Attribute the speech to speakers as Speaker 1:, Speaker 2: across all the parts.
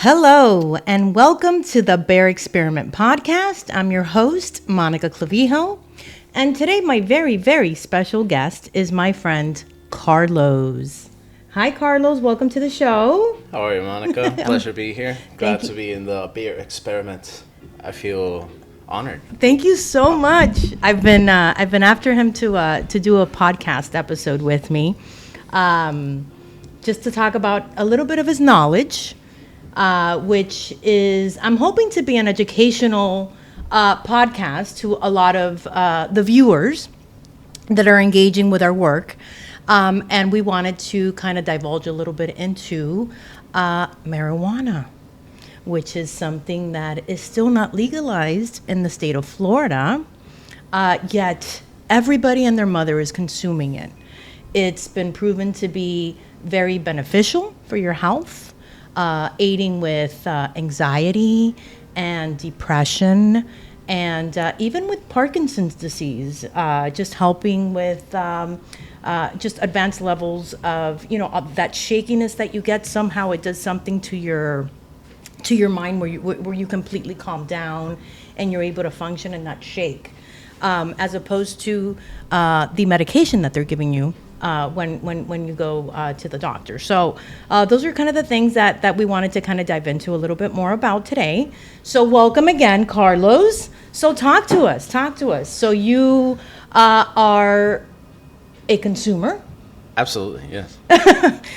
Speaker 1: Hello, and welcome to the Bear Experiment podcast. I'm your host, Monica Clavijo, and today my very, very special guest is my friend, Carlos. Hi, Carlos. Welcome to the show.
Speaker 2: How are you, Monica? Pleasure to be here. Glad to be in the Bear Experiment. I feel honored.
Speaker 1: Thank you so much. I've been after him to do a podcast episode with me, just to talk about a little bit of his knowledge. Which is, I'm hoping to be an educational podcast to a lot of the viewers that are engaging with our work. And we wanted to kind of divulge a little bit into marijuana, which is something that is still not legalized in the state of Florida, yet everybody and their mother is consuming it. It's been proven to be very beneficial for your health. Aiding with anxiety and depression, and even with Parkinson's disease, just helping with just advanced levels of, of that shakiness that you get. Somehow it does something to your mind where you completely calm down and you're able to function and not shake, as opposed to the medication that they're giving you. When you go to the doctor. So those are kind of the things that we wanted to kind of dive into a little bit more about today. So welcome again, Carlos. So talk to us. So you are a consumer?
Speaker 2: Absolutely, yes.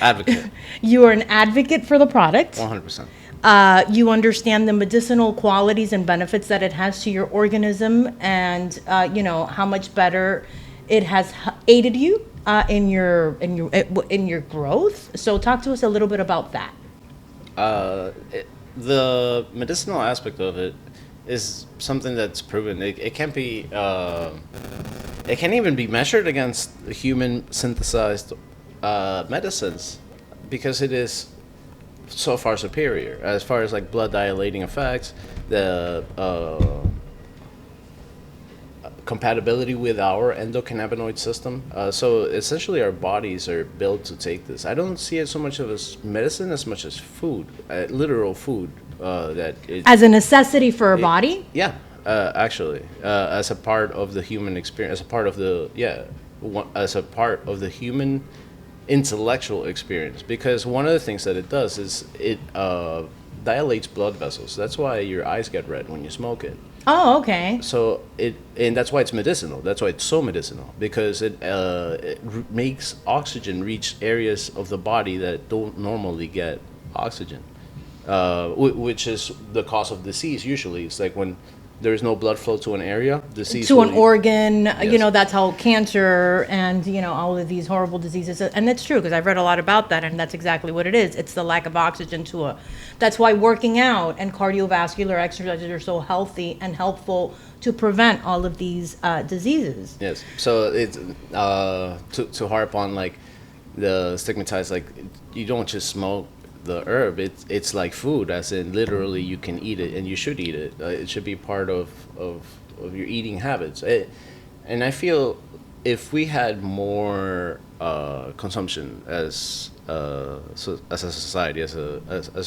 Speaker 2: Advocate.
Speaker 1: You are an advocate for the product.
Speaker 2: 100%.
Speaker 1: You understand the medicinal qualities and benefits that it has to your organism, and how much better it has aided you in your growth. So talk to us a little bit about that.
Speaker 2: The medicinal aspect of it is something that's proven. It can't be. It can't even be measured against human synthesized medicines, because it is so far superior as far as like blood dilating effects, the compatibility with our endocannabinoid system. So essentially our bodies are built to take this. I don't see it so much of as medicine as much as food, literal food.
Speaker 1: As a necessity for our body?
Speaker 2: Yeah, actually. As a part of the human experience, as a part of the human intellectual experience. Because one of the things that it does is it dilates blood vessels. That's why your eyes get red when you smoke it.
Speaker 1: Oh, okay.
Speaker 2: So and that's why it's medicinal. That's why it's so medicinal, because it makes oxygen reach areas of the body that don't normally get oxygen, which is the cause of disease. Usually, it's like when there's no blood flow to an area, disease
Speaker 1: to an organ.
Speaker 2: Yes.
Speaker 1: That's how cancer and all of these horrible diseases. And it's true, because I've read a lot about that, and that's exactly what it is. It's the lack of oxygen That's why working out and cardiovascular exercises are so healthy and helpful to prevent all of these diseases.
Speaker 2: Yes. So it's to harp on like the stigmatized, like you don't just smoke the herb. It's like food, as in literally you can eat it and you should eat it. It should be part of your eating habits. And I feel if we had more consumption as a society, as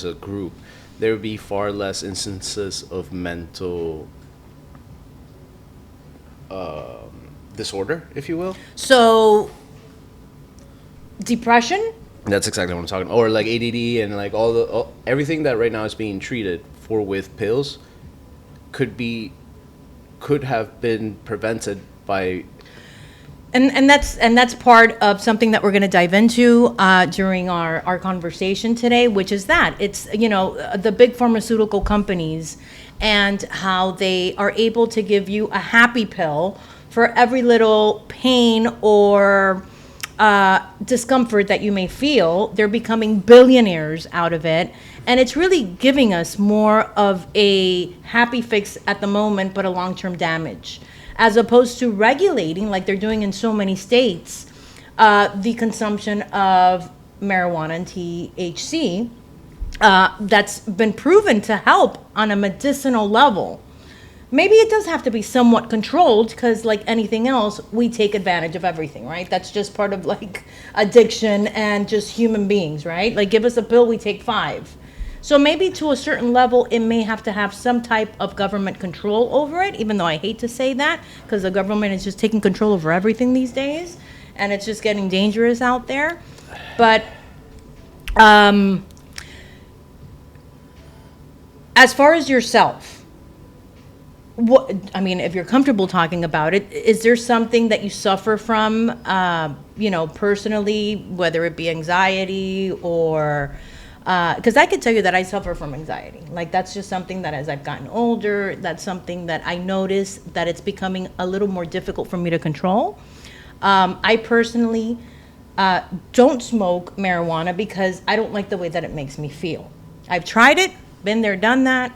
Speaker 2: a group, there would be far less instances of mental disorder, if you will.
Speaker 1: So, depression?
Speaker 2: That's exactly what I'm talking about. Or like ADD and like everything that right now is being treated for with pills could have been prevented by.
Speaker 1: And that's part of something that we're going to dive into during our conversation today, which is that it's the big pharmaceutical companies and how they are able to give you a happy pill for every little pain or discomfort that you may feel. They're becoming billionaires out of it, and it's really giving us more of a happy fix at the moment, but a long-term damage, as opposed to regulating, like they're doing in so many states, the consumption of marijuana and THC that's been proven to help on a medicinal level. Maybe it does have to be somewhat controlled, because like anything else, we take advantage of everything, right? That's just part of like addiction and just human beings, right? Like give us a pill, we take 5. So maybe to a certain level, it may have to have some type of government control over it, even though I hate to say that, because the government is just taking control over everything these days, and it's just getting dangerous out there. But as far as yourself, what, I mean, if you're comfortable talking about it, is there something that you suffer from, personally, whether it be anxiety or, because I could tell you that I suffer from anxiety. Like, that's just something that as I've gotten older, that's something that I notice that it's becoming a little more difficult for me to control. I personally don't smoke marijuana because I don't like the way that it makes me feel. I've tried it, been there, done that.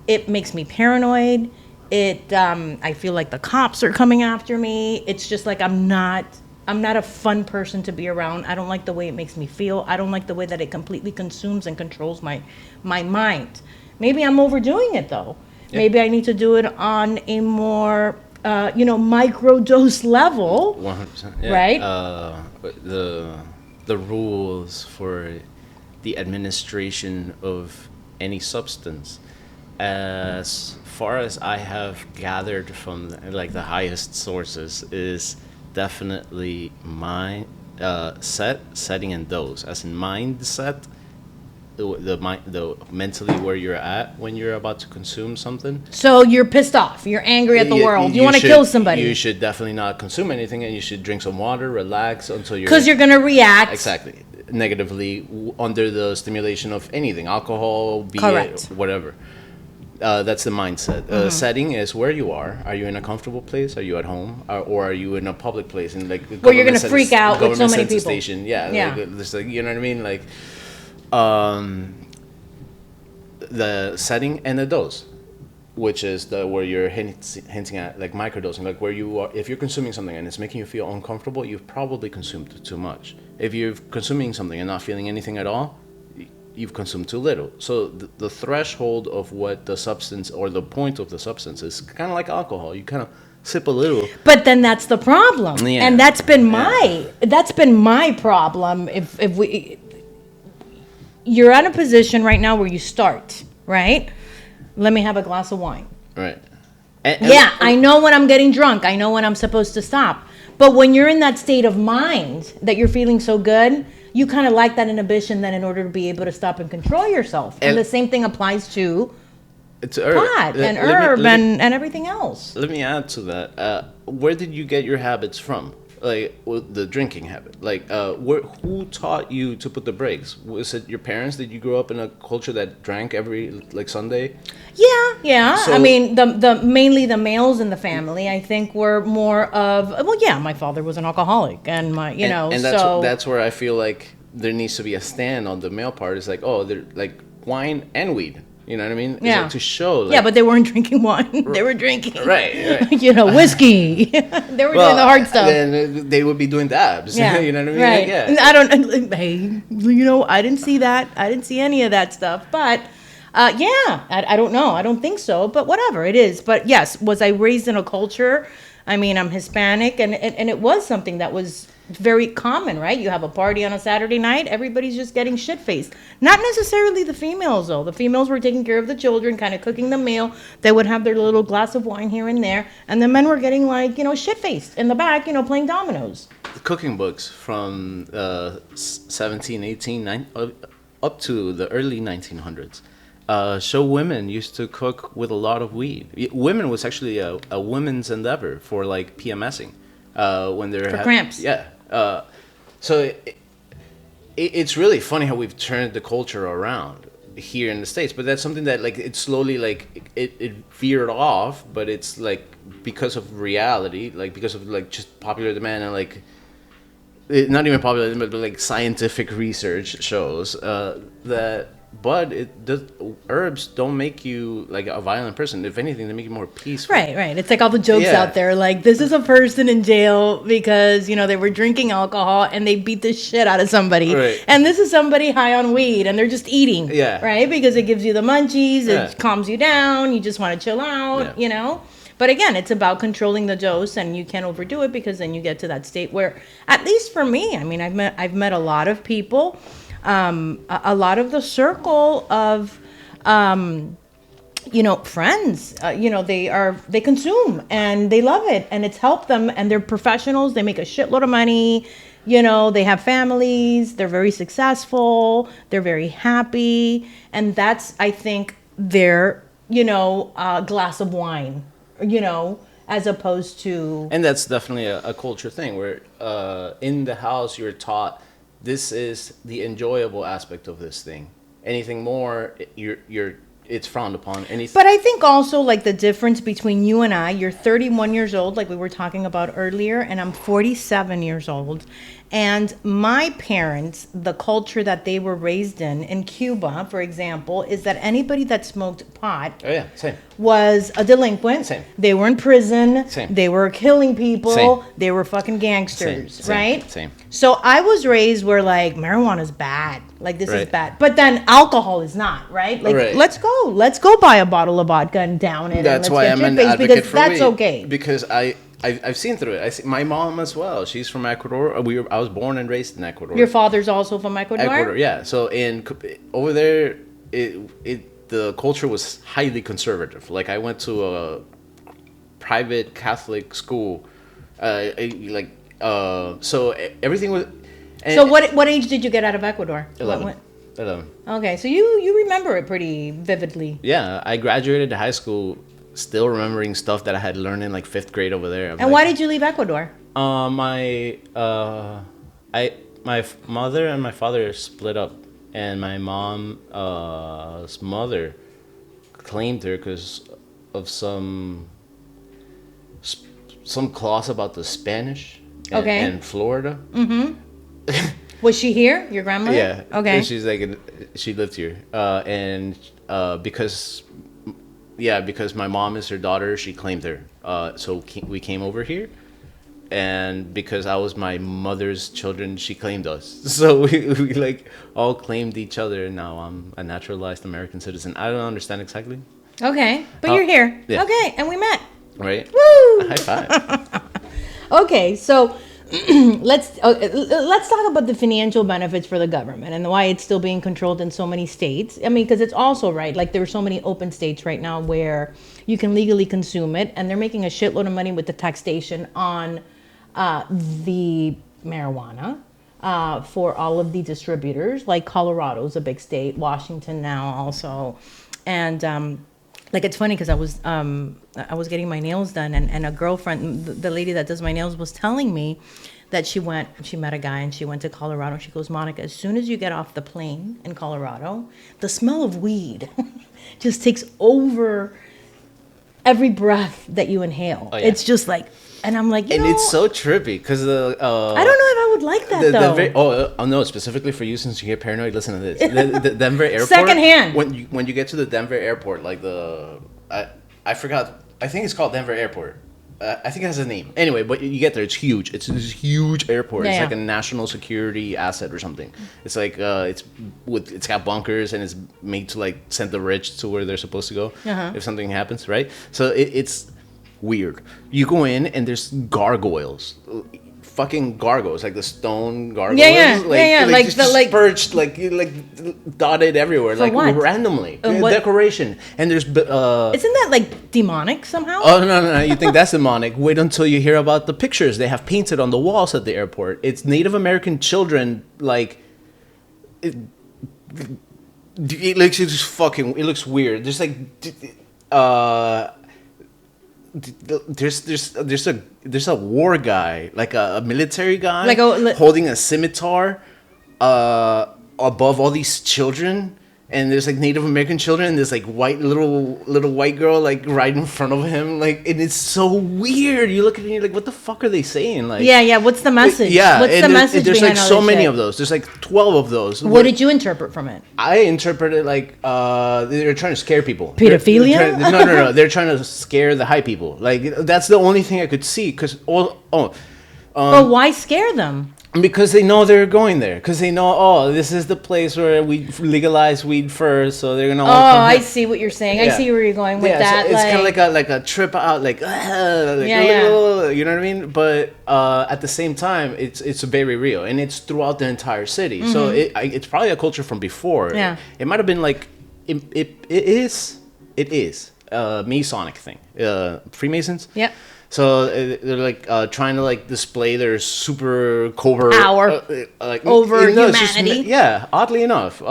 Speaker 1: It makes me paranoid. I feel like the cops are coming after me. It's just like I'm not a fun person to be around. I don't like the way it makes me feel. I don't like the way that it completely consumes and controls my mind. Maybe I'm overdoing it though. Yeah. Maybe I need to do it on a more micro dose level.
Speaker 2: 100%. Yeah.
Speaker 1: Right?
Speaker 2: The rules for the administration of any substance, as far as I have gathered from like the highest sources, is definitely setting and dose, as in mindset, the mentally where you're at when you're about to consume something.
Speaker 1: So you're pissed off, you're angry at the world, you want to kill somebody.
Speaker 2: You should definitely not consume anything, and you should drink some water, relax until you're,
Speaker 1: because you're going to react
Speaker 2: exactly negatively under the stimulation of anything, alcohol, be
Speaker 1: correct,
Speaker 2: it whatever. That's the mindset. Setting is where you are. Are you in a comfortable place? Are you at home? Or are you in a public place? And like
Speaker 1: where you're going to freak out with so many people.
Speaker 2: Station. Yeah. Like, you know what I mean? Like, the setting and the dose, which is where you're hinting at, like microdosing, like where you are. If you're consuming something and it's making you feel uncomfortable, you've probably consumed too much. If you're consuming something and not feeling anything at all, you've consumed too little. So the threshold of what the substance or the point of the substance is kind of like alcohol. You kind of sip a little.
Speaker 1: But then that's the problem. Yeah. And that's been my problem. If you're at a position right now where you start, right? Let me have a glass of wine.
Speaker 2: Right.
Speaker 1: I know when I'm getting drunk. I know when I'm supposed to stop. But when you're in that state of mind that you're feeling so good, you kind of like that inhibition then in order to be able to stop and control yourself. And the same thing applies to pot and herb and everything else.
Speaker 2: Let me add to that. Where did you get your habits from? Like the drinking habit? Like who taught you to put the brakes? Was it your parents? Did you grow up in a culture that drank every like Sunday?
Speaker 1: Yeah. So, I mean, the mainly the males in the family, I think, were more of, my father was an alcoholic, and
Speaker 2: that's where I feel like there needs to be a stand on the male part. It's like, they're like wine and weed. You know what I mean?
Speaker 1: Yeah.
Speaker 2: Like to show. Like,
Speaker 1: yeah, but they weren't drinking wine. They were drinking.
Speaker 2: Right.
Speaker 1: Whiskey. They were doing the hard stuff.
Speaker 2: Then they would be doing dabs.
Speaker 1: Yeah.
Speaker 2: You know what I mean?
Speaker 1: Right.
Speaker 2: Like, yeah.
Speaker 1: I didn't see that. I didn't see any of that stuff. But, I don't know. I don't think so. But whatever it is. But yes, was I raised in a culture? I mean, I'm Hispanic, and it was something that was very common, right? You have a party on a Saturday night, everybody's just getting shit-faced. Not necessarily the females, though. The females were taking care of the children, kind of cooking the meal. They would have their little glass of wine here and there, and the men were getting, like, shit-faced in the back, playing dominoes.
Speaker 2: The cooking books from 17, 18, up to the early 1900s show women used to cook with a lot of weed. Women was actually a women's endeavor for, like, PMSing. When they're
Speaker 1: for cramps.
Speaker 2: Yeah. So it's really funny how we've turned the culture around here in the States, but that's something that like it slowly like it veered off, but it's like because of reality, like because of like just popular demand and like not even popular demand, but like scientific research shows that. But herbs don't make you like a violent person. If anything, they make you more peaceful.
Speaker 1: Right. It's like all the jokes out there. Like, this is a person in jail because, they were drinking alcohol and they beat the shit out of somebody.
Speaker 2: Right.
Speaker 1: And this is somebody high on weed and they're just eating.
Speaker 2: Yeah.
Speaker 1: Right? Because it gives you the munchies. It calms you down. You just want to chill out, But again, it's about controlling the dose, and you can't overdo it because then you get to that state where, at least for me, I mean, I've met a lot of people a lot of the circle of friends, they consume and they love it, and it's helped them, and they're professionals. They make a shitload of money. They have families. They're very successful. They're very happy, and that's, I think, their glass of wine. As opposed to,
Speaker 2: and that's definitely a culture thing where in the house you're taught this is the enjoyable aspect of this thing. Anything more, it's frowned upon.
Speaker 1: But I think also, like, the difference between you and I, you're 31 years old, like we were talking about earlier, and I'm 47 years old. And my parents, the culture that they were raised in Cuba, for example, is that anybody that smoked pot was a delinquent.
Speaker 2: Same.
Speaker 1: They were in prison.
Speaker 2: Same.
Speaker 1: They were killing people.
Speaker 2: Same.
Speaker 1: They were fucking gangsters, right?
Speaker 2: Same.
Speaker 1: So I was raised where, like, marijuana is bad. Like, this is
Speaker 2: Right.
Speaker 1: bad. But then alcohol is not, right? Like,
Speaker 2: Right.
Speaker 1: let's go buy a bottle of vodka and down it.
Speaker 2: That's
Speaker 1: and
Speaker 2: why
Speaker 1: let's
Speaker 2: I'm an
Speaker 1: get
Speaker 2: advocate
Speaker 1: because
Speaker 2: for
Speaker 1: that's
Speaker 2: weed.
Speaker 1: okay.
Speaker 2: Because I've seen through it. My mom as well. She's from Ecuador. I was born and raised in Ecuador.
Speaker 1: Your father's also from Ecuador?
Speaker 2: Ecuador, yeah. So over there, the culture was highly conservative. Like, I went to a private Catholic school, so everything was.
Speaker 1: So what age did you get out of Ecuador?
Speaker 2: 11.
Speaker 1: Okay, so you remember it pretty vividly.
Speaker 2: Yeah, I graduated high school still remembering stuff that I had learned in like 5th grade over there.
Speaker 1: And why did you leave Ecuador?
Speaker 2: My mother and my father split up, and my mom's mother claimed her because of some clause about the Spanish and Florida.
Speaker 1: Mm-hmm. Was she here, your grandmother?
Speaker 2: Yeah.
Speaker 1: Okay.
Speaker 2: And she lived here, and because my mom is her daughter, she claimed her. So we came over here, and because I was my mother's children, she claimed us. So we like all claimed each other, and now I'm a naturalized American citizen. I don't understand exactly.
Speaker 1: Okay, but you're here.
Speaker 2: Yeah.
Speaker 1: Okay, and we met.
Speaker 2: Right.
Speaker 1: Woo!
Speaker 2: High five.
Speaker 1: Okay, so let's talk about the financial benefits for the government and why it's still being controlled in so many states. I mean, because it's also right, like there are so many open states right now where you can legally consume it, and they're making a shitload of money with the taxation on the marijuana for all of the distributors. Like Colorado's a big state, Washington now also, and like, it's funny because I was getting my nails done, and a girlfriend, the lady that does my nails, was telling me that she met a guy and she went to Colorado. She goes, Monica, as soon as you get off the plane in Colorado, the smell of weed just takes over every breath that you inhale. Oh, yeah. It's just like, and I'm like,
Speaker 2: it's so trippy because
Speaker 1: I don't know if I would like that though.
Speaker 2: No, specifically for you, since you get paranoid. Listen to this: the Denver airport.
Speaker 1: Secondhand.
Speaker 2: When you get to the Denver airport, like I forgot. I think it's called Denver Airport. I think it has a name. Anyway, but you get there, it's huge. It's this huge airport. It's like a national security asset or something. It's like it's got bunkers, and it's made to like send the rich to where they're supposed to go if something happens, right? So it's weird. You go in and there's gargoyles. Fucking gargoyles, like the stone gargoyles. Like just perched, like dotted everywhere, like what? Randomly. Decoration. And there's
Speaker 1: isn't that like demonic somehow?
Speaker 2: Oh no! You think that's demonic? Wait until you hear about the pictures they have painted on the walls at the airport. It's Native American children, like it looks just fucking. It looks weird. There's like there's a war guy, like a military guy, like holding a scimitar above all these children, and there's like Native American children, and there's like little white girl like right in front of him, like, and it's so weird. You look at it and you're like, what the fuck are they saying? Like,
Speaker 1: yeah, what's the message?
Speaker 2: What's the message? There's like so many of those. There's like 12 of those.
Speaker 1: What did you interpret from it?
Speaker 2: I interpreted like they're trying to scare people.
Speaker 1: Pedophilia?
Speaker 2: No. They're trying to scare the high people. Like, that's the only thing I could see. But
Speaker 1: why scare them?
Speaker 2: Because they know they're going there. Because they know, oh, this is the place where we legalize weed first, so they're gonna.
Speaker 1: Oh, I see what you're saying. I see where you're going with that.
Speaker 2: So it's kind of like a trip out, like you know what I mean. But at the same time, it's very real, and it's throughout the entire city. Mm-hmm. So it's probably a culture from before.
Speaker 1: Yeah,
Speaker 2: it might have been like it is Masonic thing, Freemasons.
Speaker 1: Yep.
Speaker 2: So they're like trying to like display their super covert
Speaker 1: power over humanity.
Speaker 2: Oddly enough,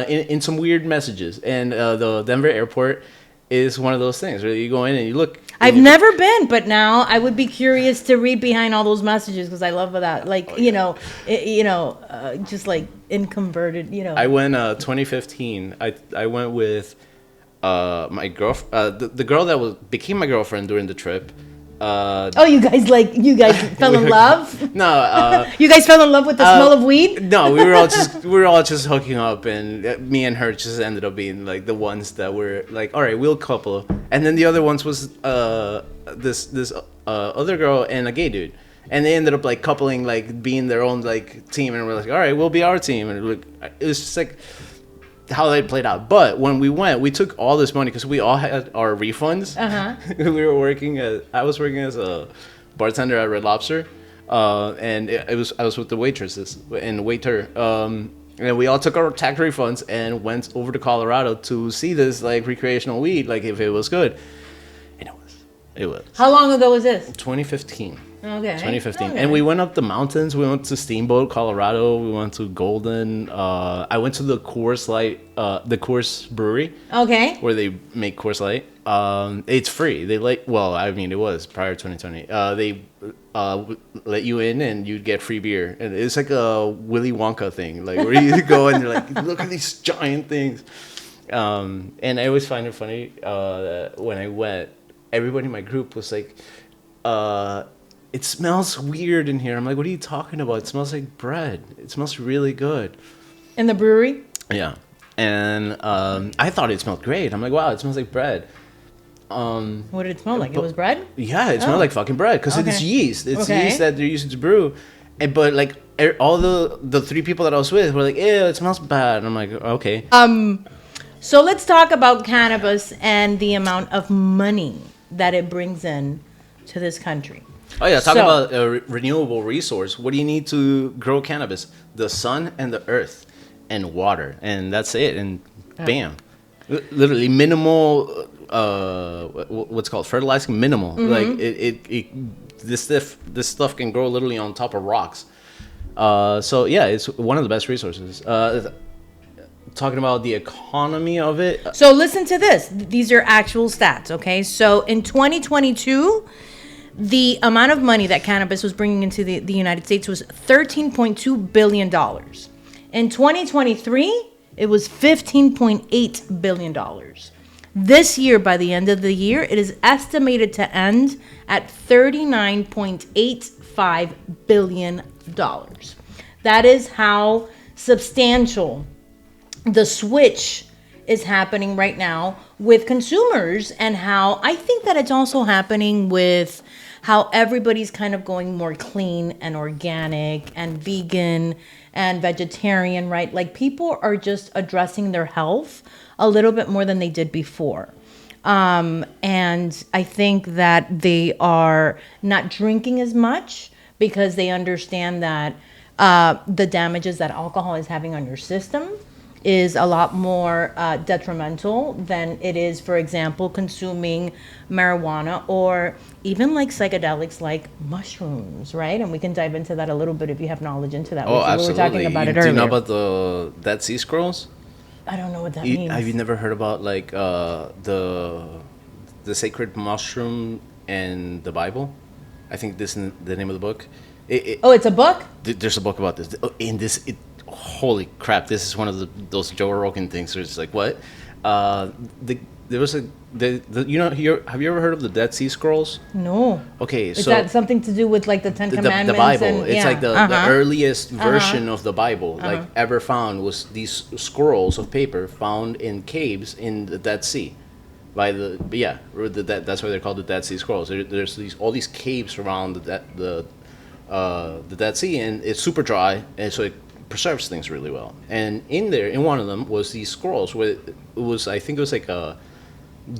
Speaker 2: in some weird messages, and the Denver airport is one of those things where you go in and you look.
Speaker 1: I've never been, but now I would be curious to read behind all those messages because I love that. Like just like inconverted.
Speaker 2: I went 2015. I went with my girlfriend, the girl that became my girlfriend during the trip.
Speaker 1: You guys fell in love?
Speaker 2: No,
Speaker 1: you guys fell in love with the smell of weed?
Speaker 2: No, we were all just hooking up, and me and her just ended up being like the ones that were like, all right, we'll couple, and then the other ones was this other girl and a gay dude, and they ended up like coupling, like being their own like team, and we're like, all right, we'll be our team, and it was just like how they played out. But when we went, we took all this money because we all had our refunds. I was working as a bartender at Red Lobster, and I was with the waitresses and waiter, and we all took our tax refunds and went over to Colorado to see this like recreational weed, like if it was good, and it was.
Speaker 1: How long ago was this?
Speaker 2: 2015.
Speaker 1: Okay.
Speaker 2: 2015. And we went up the mountains. We went to Steamboat, Colorado. We went to Golden. I went to the Coors Light, the Coors Brewery.
Speaker 1: Okay.
Speaker 2: Where they make Coors Light. It's free. They it was prior to 2020. They let you in and you'd get free beer. And it's like a Willy Wonka thing, like where you go and you're like, look at these giant things. And I always find it funny that when I went, everybody in my group was like, it smells weird in here. I'm like, what are you talking about? It smells like bread. It smells really good.
Speaker 1: In the brewery?
Speaker 2: Yeah. And I thought it smelled great. I'm like, wow, it smells like bread.
Speaker 1: What did it smell like? It was bread?
Speaker 2: Yeah, it smelled like fucking bread because it's yeast. It's yeast that they're using to brew. But like all the three people that I was with were like, ew, it smells bad. And I'm like, okay.
Speaker 1: So let's talk about cannabis and the amount of money that it brings in to this country.
Speaker 2: Oh yeah, talk about a renewable resource. What do you need to grow cannabis? The sun and the earth and water, and that's it. And bam, literally minimal. What's called fertilizing minimal. Mm-hmm. Like this stuff can grow literally on top of rocks. So yeah, it's one of the best resources. Talking about the economy of it.
Speaker 1: So listen to this. These are actual stats. Okay, so in 2022. The amount of money that cannabis was bringing into the United States was $13.2 billion. In 2023, it was $15.8 billion. This year, by the end of the year, it is estimated to end at $39.85 billion. That is how substantial the switch is happening right now with consumers, and how I think that it's also happening with how everybody's kind of going more clean and organic and vegan and vegetarian, right? Like people are just addressing their health a little bit more than they did before. And I think that they are not drinking as much because they understand that the damages that alcohol is having on your system is a lot more detrimental than it is, for example, consuming marijuana or even like psychedelics like mushrooms, right? And we can dive into that a little bit if you have knowledge into that.
Speaker 2: Oh, absolutely.
Speaker 1: We were talking about it earlier.
Speaker 2: Do you know about the Dead Sea Scrolls?
Speaker 1: I don't know what that means.
Speaker 2: Have you never heard about like the sacred mushroom and the Bible? I think this is the name of the book.
Speaker 1: It's a book?
Speaker 2: There's a book about this. Holy crap! This is one of those Joe Rogan things where it's like, what? There was have you ever heard of the Dead Sea Scrolls?
Speaker 1: No.
Speaker 2: Okay,
Speaker 1: is that something to do with like the Ten Commandments?
Speaker 2: The Bible. It's like the earliest version of the Bible like ever found was these scrolls of paper found in caves in the Dead Sea. That's why they're called the Dead Sea Scrolls. There's all these caves around the the Dead Sea, and it's super dry, and so it preserves things really well. And in one of them was these scrolls where it was, I think it was like a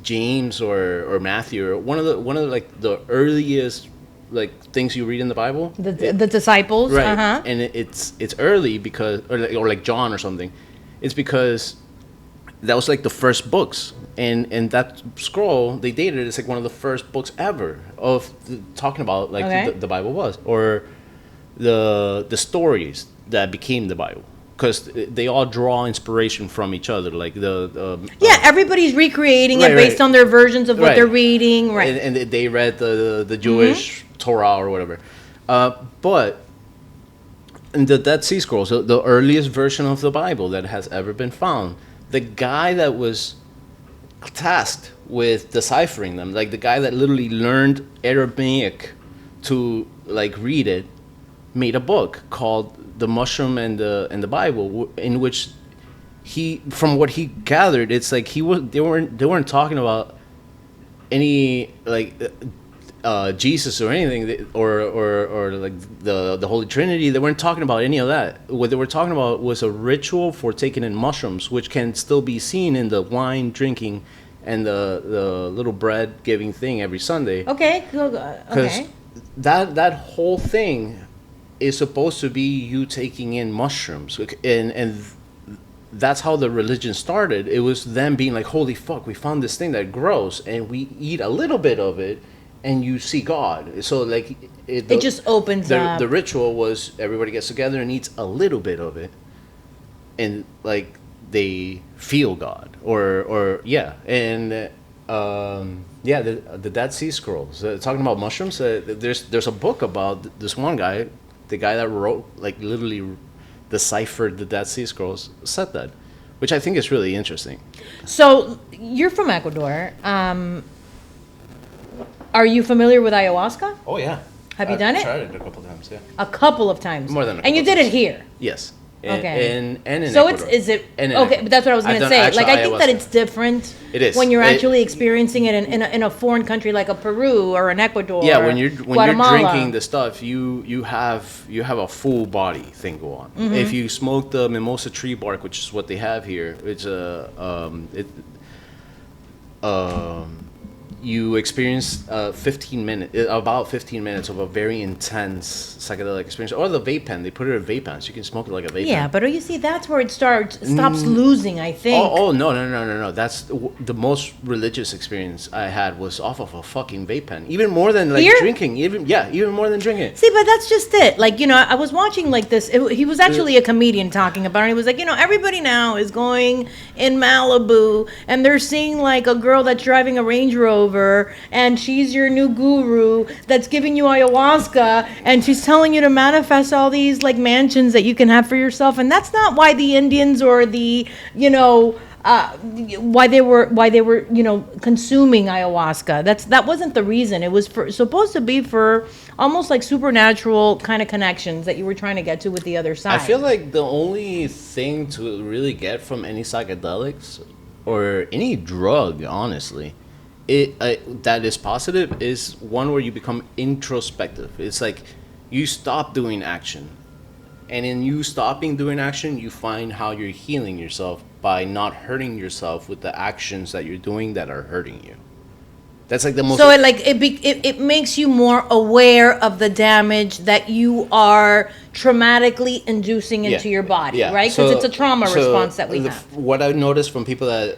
Speaker 2: James or Matthew, or one of the, like the earliest like things you read in the Bible.
Speaker 1: The disciples,
Speaker 2: Right.
Speaker 1: uh-huh.
Speaker 2: And it's early because or like John or something. It's because that was like the first books, and that scroll they dated it's like one of the first books ever of talking about like
Speaker 1: Okay.
Speaker 2: the Bible was, or the stories that became the Bible, because they all draw inspiration from each other, like
Speaker 1: Yeah, everybody's recreating
Speaker 2: Right,
Speaker 1: it based
Speaker 2: right.
Speaker 1: on their versions of what
Speaker 2: Right.
Speaker 1: they're reading, right?
Speaker 2: and they read the Jewish Torah or whatever, but in the Dead Sea Scrolls, the earliest version of the Bible that has ever been found, the guy that was tasked with deciphering them, like the guy that literally learned Aramaic to like read it, made a book called The Mushroom and the Bible, in which he, from what he gathered, it's like they weren't talking about any like Jesus or anything, or like the Holy Trinity. They weren't talking about any of that. What they were talking about was a ritual for taking in mushrooms, which can still be seen in the wine drinking and the little bread giving thing every Sunday.
Speaker 1: Okay,
Speaker 2: Because
Speaker 1: okay.
Speaker 2: that whole thing is supposed to be you taking in mushrooms, and that's how the religion started. It was them being like, holy fuck, we found this thing that grows, and we eat a little bit of it, and you see God. So like
Speaker 1: It just opens up.
Speaker 2: the ritual was everybody gets together and eats a little bit of it, and like they feel God, or yeah, and yeah, the Dead Sea Scrolls, talking about mushrooms. There's a book about this one guy, the guy that wrote, like, literally deciphered the Dead Sea Scrolls, said that, which I think is really interesting.
Speaker 1: So you're from Ecuador. Are you familiar with ayahuasca?
Speaker 2: Oh yeah,
Speaker 1: Have you done it?
Speaker 2: Tried it a couple times. Yeah,
Speaker 1: A couple of times.
Speaker 2: More than a
Speaker 1: And you
Speaker 2: couple
Speaker 1: did it
Speaker 2: times.
Speaker 1: here.
Speaker 2: yes.
Speaker 1: Okay.
Speaker 2: And in
Speaker 1: So
Speaker 2: Ecuador.
Speaker 1: is it
Speaker 2: And in
Speaker 1: okay?
Speaker 2: Ecuador.
Speaker 1: But that's what I was
Speaker 2: I've
Speaker 1: going to
Speaker 2: done
Speaker 1: say.
Speaker 2: actual
Speaker 1: Like, I think that
Speaker 2: ayahuasca.
Speaker 1: it's different.
Speaker 2: It is.
Speaker 1: When you're
Speaker 2: It-
Speaker 1: actually experiencing it in a foreign country like a Peru or an Ecuador.
Speaker 2: Yeah,
Speaker 1: or
Speaker 2: when you're
Speaker 1: Guatemala.
Speaker 2: drinking the stuff, you have a full body thing go on.
Speaker 1: Mm-hmm.
Speaker 2: If you smoke the mimosa tree bark, which is what they have here, it's you experience about 15 minutes of a very intense psychedelic experience, or the vape pen. They put it in vape pen, so you can smoke it like a vape
Speaker 1: Yeah,
Speaker 2: pen.
Speaker 1: but you see, that's where it stops losing, I think.
Speaker 2: Oh no! That's the most religious experience I had was off of a fucking vape pen. Even more than like
Speaker 1: Here?
Speaker 2: drinking. Even more than drinking.
Speaker 1: See, but that's just it. Like, I was watching like this. He was actually a comedian talking about it. He was like, everybody now is going in Malibu and they're seeing like a girl that's driving a Range Rover and she's your new guru that's giving you ayahuasca and she's telling you to manifest all these like mansions that you can have for yourself. And that's not why the Indians or the, why they were consuming ayahuasca. That wasn't the reason. It was supposed to be for almost like supernatural kind of connections that you were trying to get to with the other side.
Speaker 2: I feel like the only thing to really get from any psychedelics or any drug, honestly, that is positive is one where you become introspective. It's like you stop doing action, and in you stopping doing action, you find how you're healing yourself by not hurting yourself with the actions that you're doing that are hurting you. That's like the most.
Speaker 1: So it makes you more aware of the damage that you are traumatically inducing into your body, right? Because it's a trauma response that we have.
Speaker 2: What I noticed from people that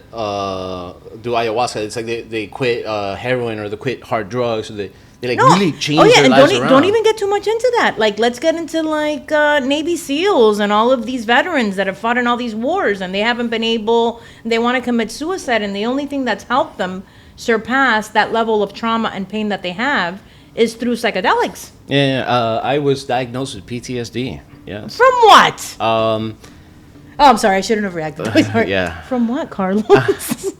Speaker 2: do ayahuasca, it's like they quit heroin or they quit hard drugs, or they like really change their
Speaker 1: and
Speaker 2: lives around.
Speaker 1: don't even get too much into that. Like, let's get into like Navy SEALs and all of these veterans that have fought in all these wars, and they haven't been able. They want to commit suicide, and the only thing that's helped them surpass that level of trauma and pain that they have is through psychedelics.
Speaker 2: Yeah, I was diagnosed with PTSD. Yes.
Speaker 1: From what? Oh, I'm sorry. I shouldn't have reacted. Sorry.
Speaker 2: Yeah.
Speaker 1: From what, Carlos?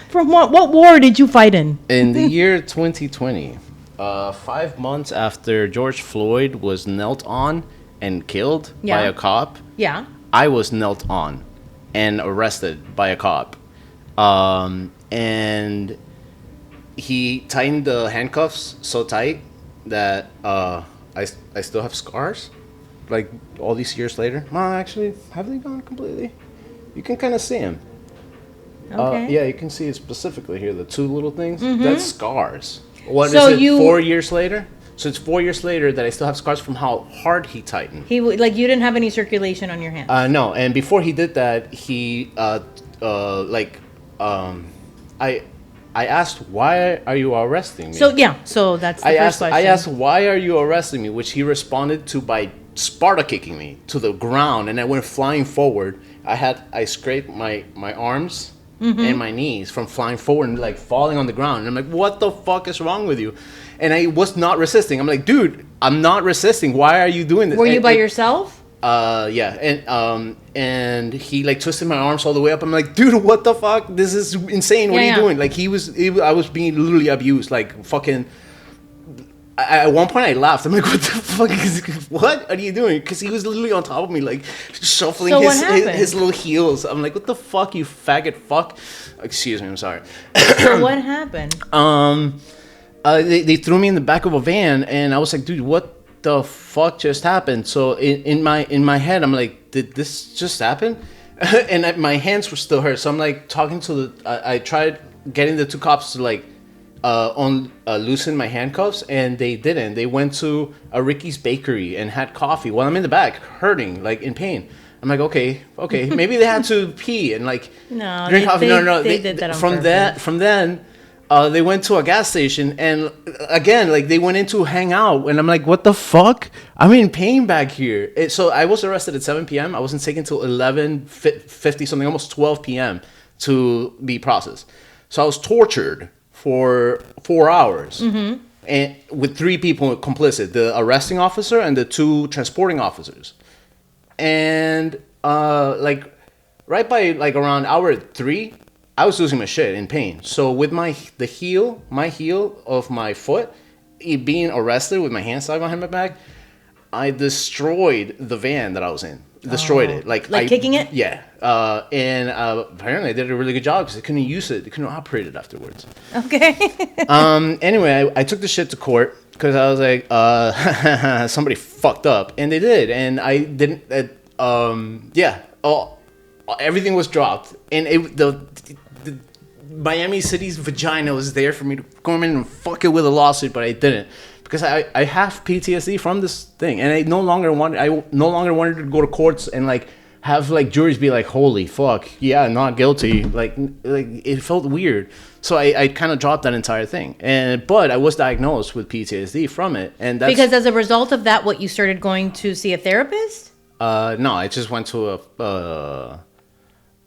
Speaker 1: From what? What war did you fight in?
Speaker 2: In the year 2020, 5 months after George Floyd was knelt on and killed by a cop,
Speaker 1: Yeah.
Speaker 2: I was knelt on and arrested by a cop. And he tightened the handcuffs so tight that I still have scars, like all these years later. Well, actually, have they gone completely? You can kind of see them.
Speaker 1: Okay.
Speaker 2: Yeah, you can see it specifically here. The two little things. That's scars. What
Speaker 1: So
Speaker 2: is it?
Speaker 1: you-
Speaker 2: 4 years later. So it's 4 years later that I still have scars from how hard he tightened.
Speaker 1: Like you didn't have any circulation on your hands.
Speaker 2: No, and before he did that, he I asked, why are you arresting me?
Speaker 1: So that's the first question.
Speaker 2: I asked, why are you arresting me? Which he responded to by Sparta kicking me to the ground, and I went flying forward. I scraped my arms and my knees from flying forward and like falling on the ground. And I'm like, what the fuck is wrong with you? And I was not resisting. I'm like, dude, I'm not resisting. Why are you doing this?
Speaker 1: Were you by yourself?
Speaker 2: Yeah, and he like twisted my arms all the way up. I'm like, dude, what the fuck? This is insane. What are you doing? Like I was being literally abused. Like fucking. At one point, I laughed. I'm like, what the fuck what are you doing? Because he was literally on top of me, like shuffling his little heels. I'm like, what the fuck, you faggot fuck? Excuse me, I'm sorry.
Speaker 1: So what happened?
Speaker 2: They threw me in the back of a van, and I was like, dude, what the fuck just happened? So in my head, I'm like, did this just happen? And my hands were still hurt. So I'm like talking to I tried getting the two cops to like loosen my handcuffs, and they didn't. They went to a Ricky's Bakery and had coffee while I'm in the back, hurting, like in pain. I'm like, okay, maybe they had to pee and like drink coffee. No,
Speaker 1: they did that on
Speaker 2: from
Speaker 1: purpose.
Speaker 2: From then. They went to a gas station, and again, like they went in to hang out, and I'm like, what the fuck? I'm in pain back here. So I was arrested at 7 p.m. I wasn't taken till 11:50 something, almost 12 p.m. to be processed. So I was tortured for 4 hours, and with 3 people complicit: the arresting officer and the 2 transporting officers. And like right by like around hour 3. I was losing my shit in pain. So with my heel of my foot, it being arrested with my hand side behind my back, I destroyed the van that I was in. Destroyed it. Like
Speaker 1: kicking it?
Speaker 2: Yeah. And apparently I did a really good job because they couldn't use it. They couldn't operate it afterwards.
Speaker 1: Okay.
Speaker 2: Anyway, I took the shit to court because I was like, somebody fucked up. And they did. And I didn't, everything was dropped. And the Miami City's vagina was there for me to come in and fuck it with a lawsuit, but I didn't because I have PTSD from this thing, and I no longer wanted to go to courts and like have like juries be like, holy fuck, yeah, not guilty. Like it felt weird, so I kind of dropped that entire thing. But I was diagnosed with PTSD from it, and that's
Speaker 1: because as a result of that, what, you started going to see a therapist?
Speaker 2: No, I just went to a.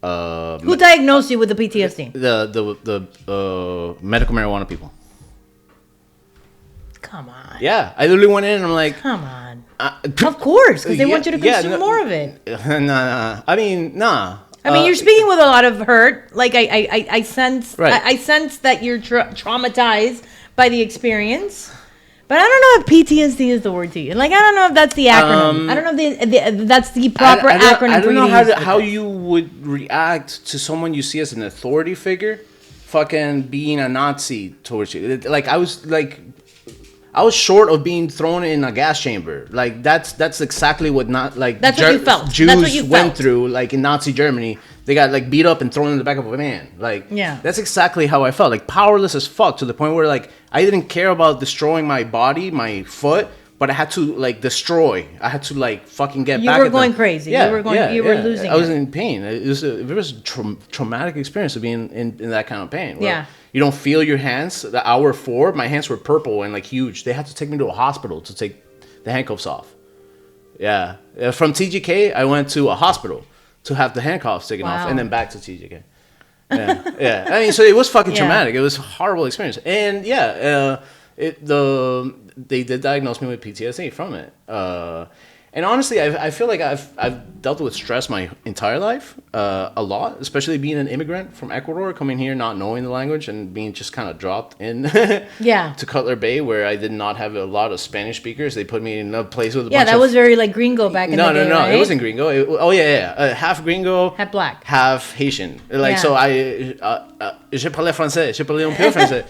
Speaker 1: Who diagnosed you with the PTSD?
Speaker 2: The medical marijuana people.
Speaker 1: Come on.
Speaker 2: Yeah, I literally went in and I'm like,
Speaker 1: come on. Of course, because they want you to consume more of it.
Speaker 2: Nah. I mean, nah.
Speaker 1: I mean, you're speaking with a lot of hurt. Like I sense,
Speaker 2: right.
Speaker 1: I sense that you're traumatized by the experience. But I don't know if PTSD is the word to you. Like, I don't know if that's the acronym. I don't know if that's the proper acronym.
Speaker 2: I don't know how you would react to someone you see as an authority figure, fucking being a Nazi towards you. Like I was short of being thrown in a gas chamber. Like that's exactly what
Speaker 1: that's what you felt.
Speaker 2: Jews
Speaker 1: That's what you
Speaker 2: went
Speaker 1: felt.
Speaker 2: through. Like in Nazi Germany, they got like beat up and thrown in the back of a van. Like
Speaker 1: yeah,
Speaker 2: that's exactly how I felt. Like powerless as fuck, to the point where like I didn't care about destroying my body, my foot, but I had to like destroy. I had to like fucking get back.
Speaker 1: You were going crazy. Yeah, you were losing.
Speaker 2: I was in pain. It was a traumatic experience of being in that kind of pain.
Speaker 1: Yeah.
Speaker 2: You don't feel your hands. The hour 4, my hands were purple and like huge. They had to take me to a hospital to take the handcuffs off. Yeah. From TGK, I went to a hospital to have the handcuffs taken off, and then back to TGK. Yeah. I mean, so it was fucking traumatic. It was a horrible experience. And they did diagnose me with PTSD from it. And honestly, I feel like I've dealt with stress my entire life, a lot, especially being an immigrant from Ecuador, coming here not knowing the language and being just kind of dropped in
Speaker 1: Yeah.
Speaker 2: to Cutler Bay, where I did not have a lot of Spanish speakers. They put me in a place with a
Speaker 1: Yeah,
Speaker 2: bunch
Speaker 1: that
Speaker 2: of...
Speaker 1: was very like gringo back in the day,
Speaker 2: No,
Speaker 1: right?
Speaker 2: it wasn't gringo. Half gringo,
Speaker 1: Half black.
Speaker 2: half Haitian. Like,
Speaker 1: Yeah.
Speaker 2: so je parlais français, je parlais un peu français.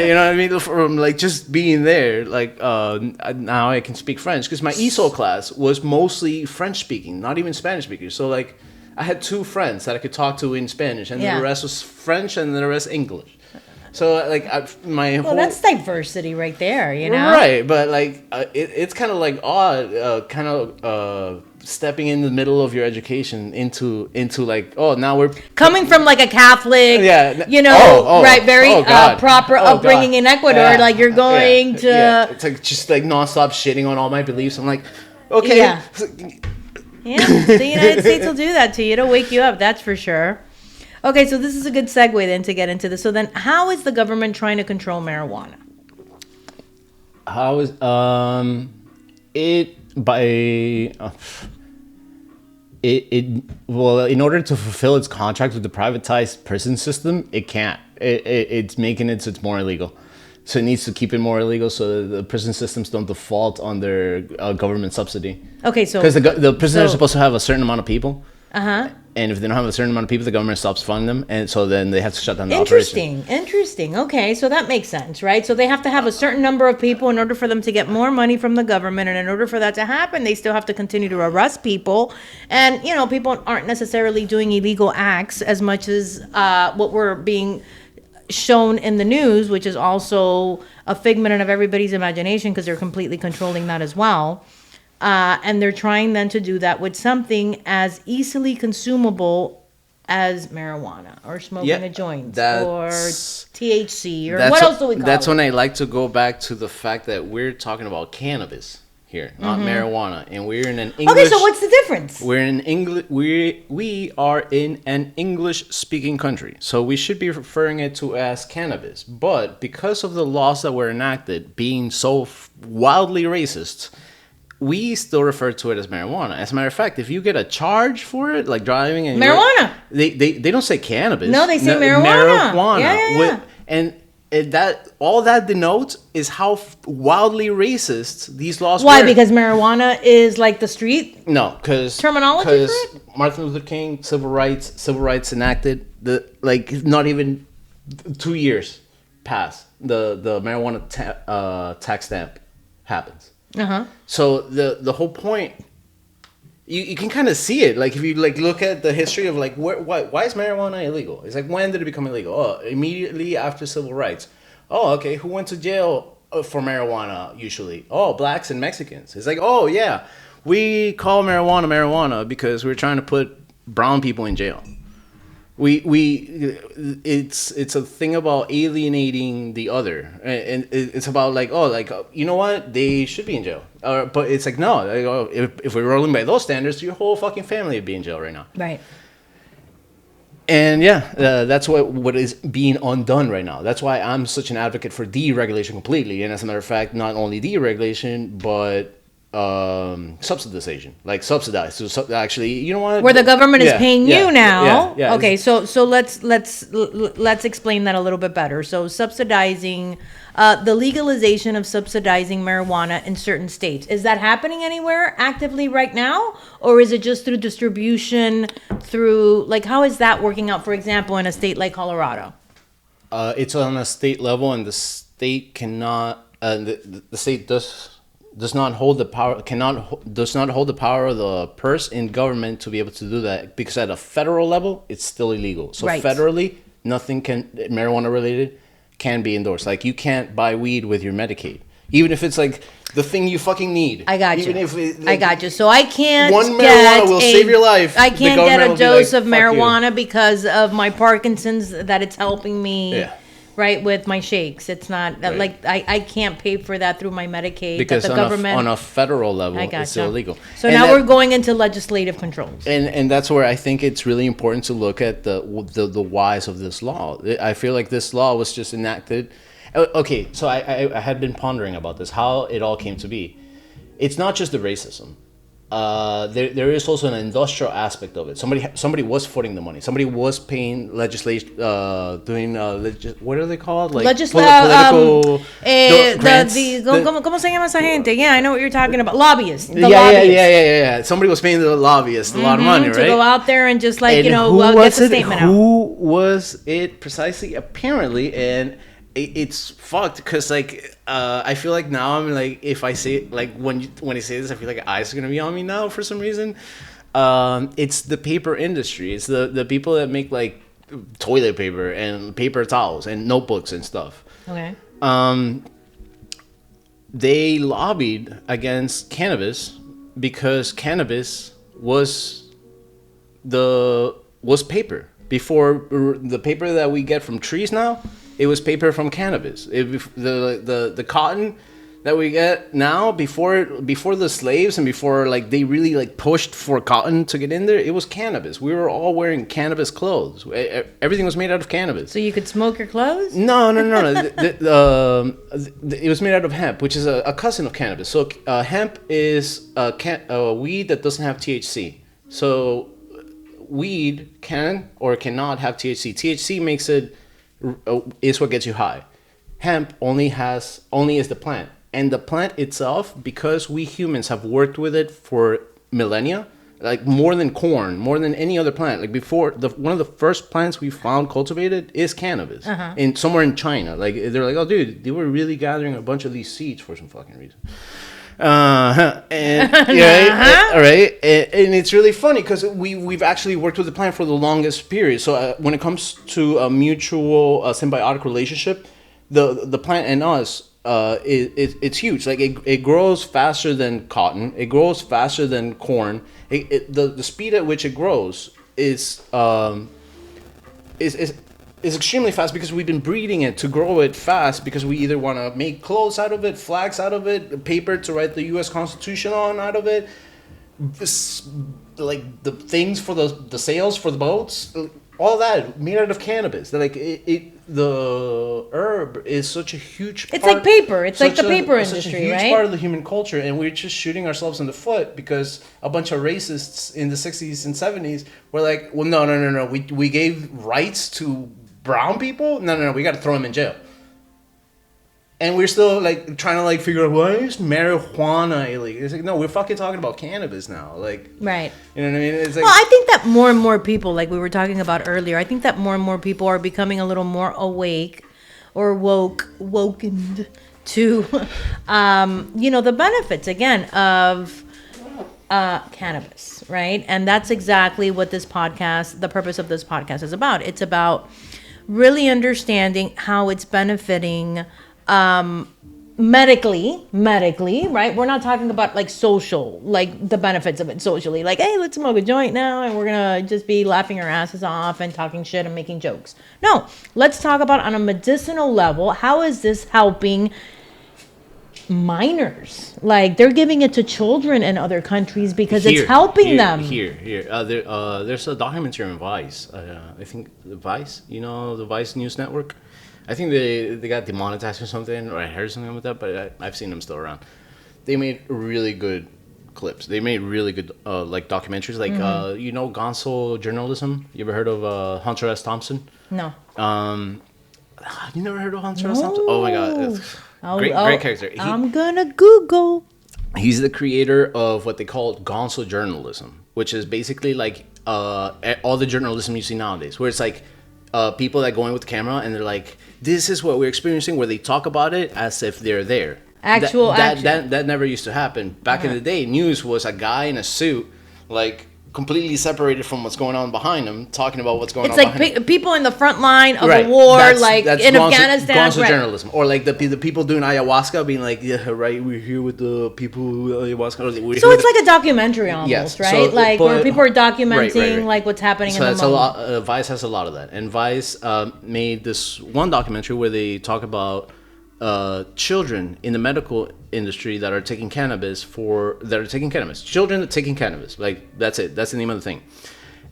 Speaker 2: You know what I mean? From like just being there, like now I can speak French because my ESOL class was mostly French speaking, not even Spanish speakers. So like I had 2 friends that I could talk to in Spanish, and
Speaker 1: Yeah.
Speaker 2: the rest was French, and the rest English. So like my
Speaker 1: Well,
Speaker 2: whole...
Speaker 1: that's diversity right there, you know?
Speaker 2: Right, but like it's kind of like odd, stepping in the middle of your education into like, oh, now we're
Speaker 1: Coming from like a Catholic,
Speaker 2: Yeah.
Speaker 1: you know,
Speaker 2: Oh,
Speaker 1: right, very
Speaker 2: God.
Speaker 1: proper
Speaker 2: Oh,
Speaker 1: upbringing
Speaker 2: God.
Speaker 1: in Ecuador.
Speaker 2: Yeah.
Speaker 1: Like you're going to,
Speaker 2: Yeah. It's like just like nonstop shitting on all my beliefs. I'm like, okay,
Speaker 1: Yeah. Yeah, the United States will do that to you. It'll wake you up, that's for sure. Okay, so this is a good segue then to get into this. So then, how is the government trying to control marijuana?
Speaker 2: How is it by well, in order to fulfill its contract with the privatized prison system, it can't. It's making it so it's more illegal. So it needs to keep it more illegal so that the prison systems don't default on their government subsidy.
Speaker 1: Okay, so
Speaker 2: Because the prisons are
Speaker 1: so-
Speaker 2: supposed to have a certain amount of people.
Speaker 1: Uh-huh.
Speaker 2: And if they don't have a certain amount of people, the government stops funding them. And so then they have to shut down the operation.
Speaker 1: Interesting. Okay, so that makes sense, right? So they have to have a certain number of people in order for them to get more money from the government, and in order for that to happen, they still have to continue to arrest people. And you know, people aren't necessarily doing illegal acts as much as what we're being shown in the news, which is also a figment of everybody's imagination because they're completely controlling that as well. And they're trying then to do that with something as easily consumable as marijuana or smoking
Speaker 2: Yeah,
Speaker 1: a joint or
Speaker 2: that's-
Speaker 1: THC or
Speaker 2: That's
Speaker 1: what
Speaker 2: wh-
Speaker 1: else do we call
Speaker 2: That's
Speaker 1: it?
Speaker 2: when I like to go back to the fact that we're talking about cannabis here, not marijuana, and we're in an English.
Speaker 1: Okay, so what's the difference?
Speaker 2: We're in English. We are in an English-speaking country, so we should be referring it to as cannabis. But because of the laws that were enacted being so wildly racist, we still refer to it as marijuana. As a matter of fact, if you get a charge for it, like driving and
Speaker 1: Marijuana.
Speaker 2: they don't say cannabis.
Speaker 1: No, they say marijuana.
Speaker 2: Marijuana.
Speaker 1: Yeah.
Speaker 2: And that all that denotes is how wildly racist these laws
Speaker 1: Why?
Speaker 2: were.
Speaker 1: Because marijuana is like the street?
Speaker 2: No, because
Speaker 1: Terminology for it?
Speaker 2: Martin Luther King, civil rights enacted. Not even 2 years pass the marijuana tax stamp happens.
Speaker 1: Uh-huh.
Speaker 2: So the whole point, you can kind of see it. Like if you like look at the history of like why is marijuana illegal? It's like, when did it become illegal? Oh, immediately after civil rights. Oh, okay. Who went to jail for marijuana usually? Oh, blacks and Mexicans. It's like, oh yeah, we call marijuana because we're trying to put brown people in jail. It's a thing about alienating the other, and it's about like, oh, like, you know what, they should be in jail, but it's like, no, like, oh, if we're rolling by those standards, your whole fucking family would be in jail right now.
Speaker 1: Right.
Speaker 2: And yeah, that's what is being undone right now. That's why I'm such an advocate for deregulation completely, and as a matter of fact, not only deregulation but subsidization, like subsidized. So actually, you know what?
Speaker 1: Where the government is
Speaker 2: Yeah,
Speaker 1: paying
Speaker 2: yeah,
Speaker 1: you now.
Speaker 2: yeah.
Speaker 1: Okay, so let's explain that a little bit better. So subsidizing the legalization of subsidizing marijuana in certain states. Is that happening anywhere actively right now? Or is it just through distribution, through like how is that working out, for example, in a state like Colorado?
Speaker 2: It's on a state level, and the state cannot. The state does not hold the power. Does not hold the power of the purse in government to be able to do that, because at a federal level, it's still illegal. So
Speaker 1: Right.
Speaker 2: federally, nothing marijuana related can be endorsed. Like, you can't buy weed with your Medicaid, even if it's like the thing you fucking need.
Speaker 1: I got
Speaker 2: Even
Speaker 1: you.
Speaker 2: if it,
Speaker 1: I got you. So I can't
Speaker 2: One
Speaker 1: get
Speaker 2: marijuana will save your life.
Speaker 1: I
Speaker 2: The
Speaker 1: can't get
Speaker 2: government
Speaker 1: a
Speaker 2: will be
Speaker 1: dose
Speaker 2: like,
Speaker 1: of
Speaker 2: "Fuck you."
Speaker 1: marijuana because of my Parkinson's, that it's helping me.
Speaker 2: Yeah.
Speaker 1: Right, with my shakes. It's not
Speaker 2: Right.
Speaker 1: like I can't pay for that through my Medicaid.
Speaker 2: Because
Speaker 1: that the government
Speaker 2: on a federal level,
Speaker 1: I
Speaker 2: it's
Speaker 1: gotcha.
Speaker 2: still illegal.
Speaker 1: So
Speaker 2: And
Speaker 1: now
Speaker 2: that-
Speaker 1: we're going into legislative controls.
Speaker 2: And that's where I think it's really important to look at the whys of this law. I feel like this law was just enacted. Okay, so I had been pondering about this, how it all came to be. It's not just the racism. there is also an industrial aspect of it. Somebody was footing the money. Somebody was paying legislation, doing what are they called? Like political grants.
Speaker 1: ¿Cómo se llama esa gente? Yeah, I know what you're talking about. Lobbyists. The
Speaker 2: Yeah.
Speaker 1: lobbyists.
Speaker 2: Somebody was paying the lobbyists a lot of money, right?
Speaker 1: To go out there and just like,
Speaker 2: And
Speaker 1: get the statement out.
Speaker 2: Who was it precisely? Apparently, and it's fucked because like I feel like now I'm like, if I say like when I say this, I feel like eyes are gonna be on me now for some reason. It's the paper industry. It's the people that make like toilet paper and paper towels and notebooks and stuff.
Speaker 1: Okay.
Speaker 2: They lobbied against cannabis because cannabis was paper. Before, the paper that we get from trees now, it was paper from cannabis. The cotton that we get now, before the slaves and before like they really like pushed for cotton to get in there, it was cannabis. We were all wearing cannabis clothes. Everything was made out of cannabis.
Speaker 1: So you could smoke your clothes?
Speaker 2: No. It was made out of hemp, which is a cousin of cannabis. So hemp is a weed that doesn't have THC. So weed can or cannot have THC. THC makes it is what gets you high. Hemp only is the plant, and the plant itself, because we humans have worked with it for millennia, like more than corn, more than any other plant. Like before, one of the first plants we found cultivated is cannabis, in somewhere in China. Like they're like, oh dude, they were really gathering a bunch of these seeds for some fucking reason. And it's really funny because we've actually worked with the plant for the longest period. So when it comes to a mutual symbiotic relationship, the plant and us, it's huge. Like it grows faster than cotton. It grows faster than corn. The speed at which it grows is extremely fast because we've been breeding it to grow it fast because we either want to make clothes out of it, flags out of it, paper to write the U.S. Constitution on out of it, like the things for the sails for the boats, all that made out of cannabis. Like the herb is such a huge part.
Speaker 1: It's like paper. It's like the paper industry,
Speaker 2: such a huge
Speaker 1: right?
Speaker 2: part of the human culture, and we're just shooting ourselves in the foot because a bunch of racists in the 60s and 70s were like, well, no. We gave rights to brown people? No, we got to throw them in jail. And we're still like trying to like figure out, why is marijuana illegal? It's like, no, we're fucking talking about cannabis now. Like,
Speaker 1: right.
Speaker 2: You know what I mean? It's like,
Speaker 1: well, I think that more and more people, like we were talking about earlier, I think that more and more people are becoming a little more awake or woken to, the benefits again of cannabis, right? And that's exactly what the purpose of this podcast is about. It's about really understanding how it's benefiting medically, right? We're not talking about like social, like the benefits of it socially. Like, hey, let's smoke a joint now and we're going to just be laughing our asses off and talking shit and making jokes. No, let's talk about on a medicinal level, how is this helping minors? Like they're giving it to children in other countries because it's helping them.
Speaker 2: There's a documentary on Vice. I think the Vice, the Vice News Network. I think they got demonetized or something, or I heard something about that, but I've seen them still around. They made really good clips. They made really good like documentaries, like Gonzo journalism. You ever heard of Hunter S. Thompson?
Speaker 1: No.
Speaker 2: You never heard of Hunter S. Thompson? Oh my god. Great character.
Speaker 1: I'm gonna Google.
Speaker 2: He's the creator of what they call gonzo journalism, which is basically like all the journalism you see nowadays, where it's like people that go in with the camera and they're like, this is what we're experiencing, where they talk about it as if they're there. That never used to happen. Back in the day, news was a guy in a suit, like completely separated from what's going on behind him, talking about what's going on behind him. It's
Speaker 1: like people in the front line of a war, that's in Afghanistan.
Speaker 2: Gonzo journalism. Or like the people doing ayahuasca being like, yeah, right, we're here with the people who ayahuasca.
Speaker 1: So it's like a documentary almost, right? So, where people are documenting like what's happening in the moment. So that's
Speaker 2: a lot. Vice has a lot of that. And Vice made this one documentary where they talk about children in the medical industry that are taking cannabis. Children that taking cannabis, like that's it. That's the name of the thing,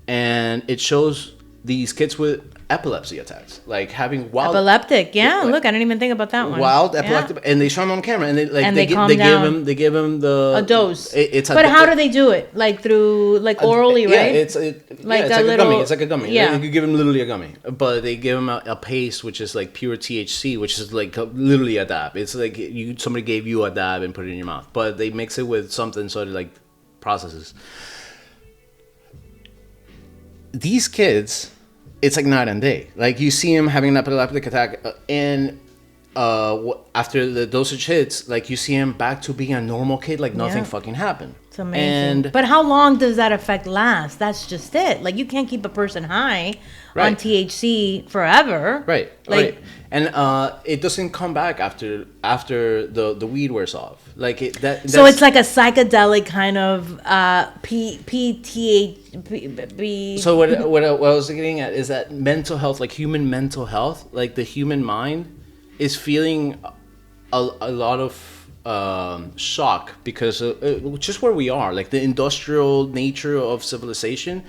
Speaker 2: and it shows these kids with epilepsy attacks, like having wild
Speaker 1: Epileptic, yeah.
Speaker 2: like,
Speaker 1: Look, I didn't even think about that one.
Speaker 2: wild
Speaker 1: Yeah.
Speaker 2: epileptic, and they show them on camera, and
Speaker 1: And they calm down.
Speaker 2: they give him
Speaker 1: A dose.
Speaker 2: It's
Speaker 1: but how do they do it? Like through, like orally,
Speaker 2: yeah,
Speaker 1: right?
Speaker 2: it's
Speaker 1: Like
Speaker 2: like
Speaker 1: a
Speaker 2: a
Speaker 1: little-
Speaker 2: gummy. It's like a gummy.
Speaker 1: yeah.
Speaker 2: You give him literally a gummy, but they give him a paste, which is like pure THC, which is like literally a dab. It's like somebody gave you a dab and put it in your mouth, but they mix it with something so it like processes. These kids, it's like night and day. Like you see him having an epileptic attack, and after the dosage hits, like you see him back to being a normal kid, like nothing
Speaker 1: Yeah.
Speaker 2: fucking happened.
Speaker 1: It's amazing.
Speaker 2: And
Speaker 1: but how long does that effect last? That's just it. Like you can't keep a person high on
Speaker 2: Right.
Speaker 1: THC forever.
Speaker 2: right,
Speaker 1: Like,
Speaker 2: right, and it doesn't come back after the weed wears off. Like
Speaker 1: so it's like a psychedelic kind of PTH.
Speaker 2: So what I was getting at is that mental health, like human mental health, like the human mind, is feeling a lot of shock because just where we are, like the industrial nature of civilization,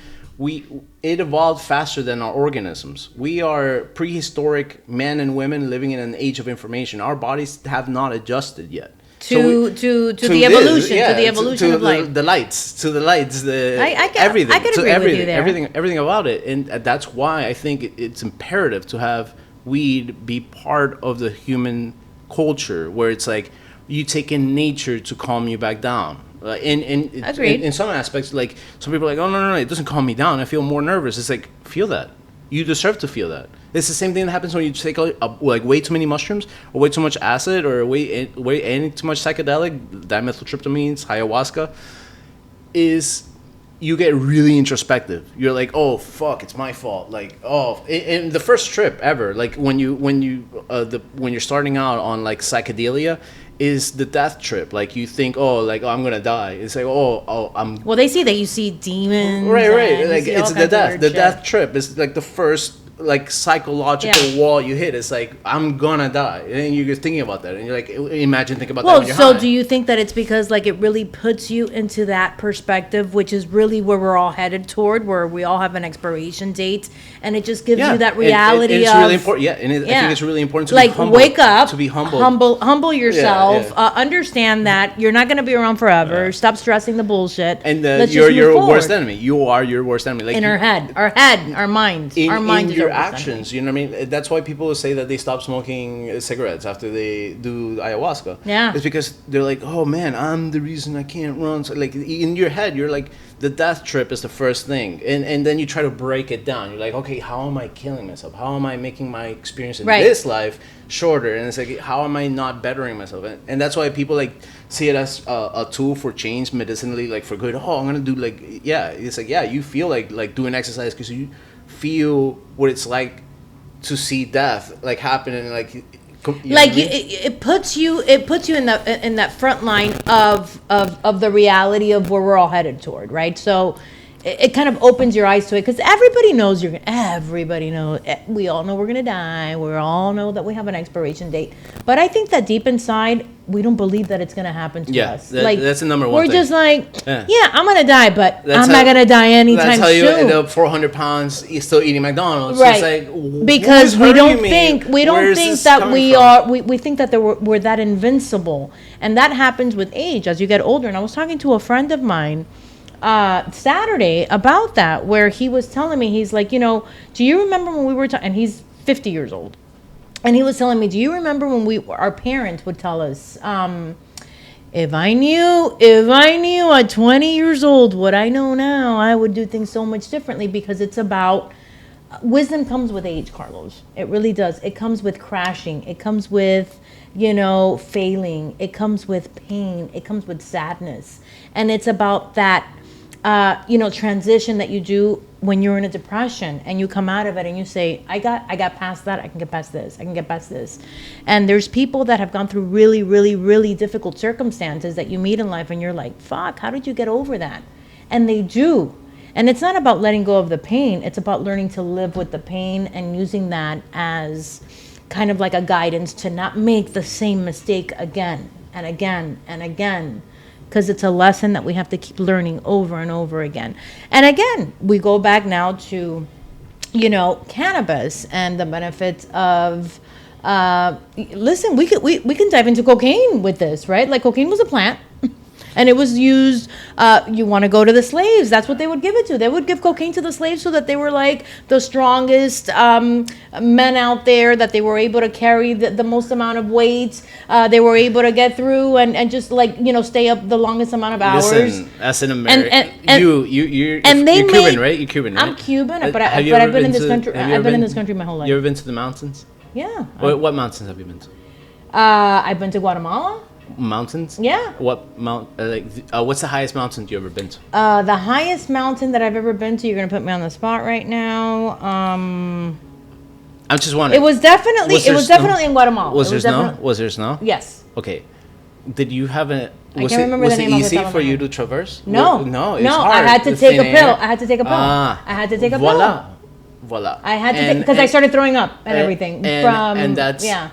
Speaker 2: it evolved faster than our organisms. We are prehistoric men and women living in an age of information. Our bodies have not adjusted yet.
Speaker 1: To the evolution of life.
Speaker 2: The lights,
Speaker 1: I
Speaker 2: everything,
Speaker 1: could
Speaker 2: to
Speaker 1: agree with
Speaker 2: everything,
Speaker 1: you there.
Speaker 2: everything about it, and that's why I think it's imperative to have weed be part of the human culture, where it's like you take in nature to calm you back down.
Speaker 1: Agreed.
Speaker 2: In some aspects, like some people are like, oh no, it doesn't calm me down. I feel more nervous. It's like, feel that. You deserve to feel that. It's the same thing that happens when you take like way too many mushrooms, or way too much acid, or way any too much psychedelic, dimethyltryptamines, ayahuasca. Is you get really introspective. You're like, oh fuck, it's my fault. Like, oh, in the first trip ever, like when you're starting out on like psychedelia, is the death trip. Like you think, oh, I'm gonna die. It's like, oh, I'm.
Speaker 1: Well, they see that you see demons.
Speaker 2: Right.
Speaker 1: and you
Speaker 2: Like
Speaker 1: see all
Speaker 2: it's the
Speaker 1: kinds of
Speaker 2: death.
Speaker 1: weird
Speaker 2: The
Speaker 1: shit.
Speaker 2: death trip is like the first like psychological wall you hit. It's like, I'm gonna die, and you're just thinking about that, and you're like, think about that
Speaker 1: Well,
Speaker 2: when you're
Speaker 1: so
Speaker 2: high.
Speaker 1: do you think that it's because like it really puts you into that perspective, which is really where we're all headed toward, where we all have an expiration date, and it just gives you that
Speaker 2: and
Speaker 1: reality
Speaker 2: it's
Speaker 1: of
Speaker 2: really important. Yeah, and I think it's really important to
Speaker 1: like
Speaker 2: be humble,
Speaker 1: wake up,
Speaker 2: to be humble.
Speaker 1: humble yourself,
Speaker 2: yeah.
Speaker 1: Understand that you're not going to be around forever. Stop stressing the bullshit,
Speaker 2: And
Speaker 1: Let's
Speaker 2: you're
Speaker 1: just move
Speaker 2: your
Speaker 1: forward.
Speaker 2: worst enemy. You are your worst enemy. Like
Speaker 1: In our mind, our mind
Speaker 2: in
Speaker 1: is
Speaker 2: your
Speaker 1: our worst enemy.
Speaker 2: actions, you know what I mean? That's why people say that they stop smoking cigarettes after they do ayahuasca.
Speaker 1: Yeah.
Speaker 2: It's because they're like, oh man, I'm the reason I can't run. So like in your head, you're like, the death trip is the first thing. And then you try to break it down. You're like, okay, how am I killing myself? How am I making my experience in
Speaker 1: Right.
Speaker 2: this life shorter? And it's like, how am I not bettering myself? And that's why people like see it as a tool for change medicinally, like for good. Oh, I'm going to do it's like, yeah, you feel like doing exercise because you feel what it's like to see death like happen, and like you know what I mean?
Speaker 1: it puts you in that front line of the reality of where we're all headed toward, right? So it kind of opens your eyes to it, because everybody knows we all know we're gonna die, we all know that we have an expiration date, but I think that deep inside we don't believe that it's gonna happen to us.
Speaker 2: That's the number one
Speaker 1: we're
Speaker 2: thing.
Speaker 1: just like,
Speaker 2: Yeah.
Speaker 1: I'm gonna die, but
Speaker 2: That's
Speaker 1: I'm not gonna die anytime
Speaker 2: That's how you
Speaker 1: soon.
Speaker 2: end up 400 pounds still eating McDonald's.
Speaker 1: Right.
Speaker 2: It's like,
Speaker 1: Because
Speaker 2: who's
Speaker 1: we don't
Speaker 2: hurting me?
Speaker 1: think
Speaker 2: Where is this
Speaker 1: that
Speaker 2: coming
Speaker 1: we
Speaker 2: from?
Speaker 1: are we think that we're that invincible, and that happens with age as you get older. And I was talking to a friend of mine Saturday about that, where he was telling me, he's like, do you remember when we were and he's 50 years old, and he was telling me, do you remember when our parents would tell us, if I knew at 20 years old what I know now, I would do things so much differently. Because it's about wisdom comes with age, Carlos. It really does. It comes with crashing. It comes with, failing. It comes with pain. It comes with sadness. And it's about that, transition that you do when you're in a depression and you come out of it and you say, I got past that. I can get past this. I can get past this. And there's people that have gone through really, really, really difficult circumstances that you meet in life, and you're like, fuck, how did you get over that? And they do. And it's not about letting go of the pain. It's about learning to live with the pain and using that as kind of like a guidance to not make the same mistake again and again and again. Because it's a lesson that we have to keep learning over and over again. And again, we go back now to, cannabis and the benefits of. Listen, we can dive into cocaine with this, right? Like cocaine was a plant. And it was used, you want to go to the slaves. That's what they would give it to. They would give cocaine to the slaves so that they were like the strongest men out there, that they were able to carry the most amount of weight. They were able to get through and just like, stay up the longest amount of hours.
Speaker 2: Listen, as an American, you're Cuban, right? You're Cuban, right?
Speaker 1: I'm Cuban, but I've been in this country. I've been in this country my whole life.
Speaker 2: You ever been to the mountains?
Speaker 1: Yeah.
Speaker 2: What mountains have you been to?
Speaker 1: I've been to Guatemala.
Speaker 2: Mountains?
Speaker 1: Yeah.
Speaker 2: What's the highest mountain you ever been to?
Speaker 1: The highest mountain that I've ever been to. You're gonna put me on the spot right now.
Speaker 2: I'm just wondering.
Speaker 1: It was definitely in Guatemala.
Speaker 2: Was there snow? Was there snow?
Speaker 1: Yes.
Speaker 2: Okay. Did you have a?
Speaker 1: I can't remember the name of it.
Speaker 2: Was it easy for you to traverse?
Speaker 1: No.
Speaker 2: No. It was hard.
Speaker 1: I had to take a pill. I had to take a pill.
Speaker 2: Voila.
Speaker 1: I had to take because I started throwing up and everything
Speaker 2: and that's
Speaker 1: yeah.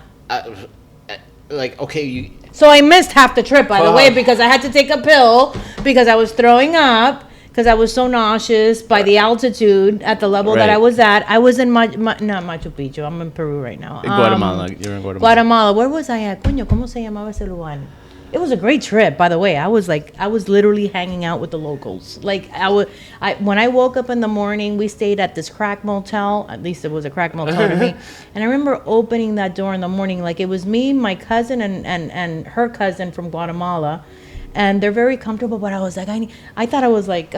Speaker 2: Okay,
Speaker 1: So I missed half the trip, by the way, because I had to take a pill because I was throwing up because I was so nauseous by the altitude at the level that I was at. I was in not Machu Picchu. I'm in Peru right now.
Speaker 2: Guatemala. You're in Guatemala.
Speaker 1: Guatemala. Where was I at? Coño, ¿cómo se llamaba ese lugar? It was a great trip, by the way. I was literally hanging out with the locals. Like when I woke up in the morning, we stayed at this crack motel. At least it was a crack motel to me. And I remember opening that door in the morning, like it was me, my cousin, and her cousin from Guatemala, and they're very comfortable. But I was like, I thought I was like,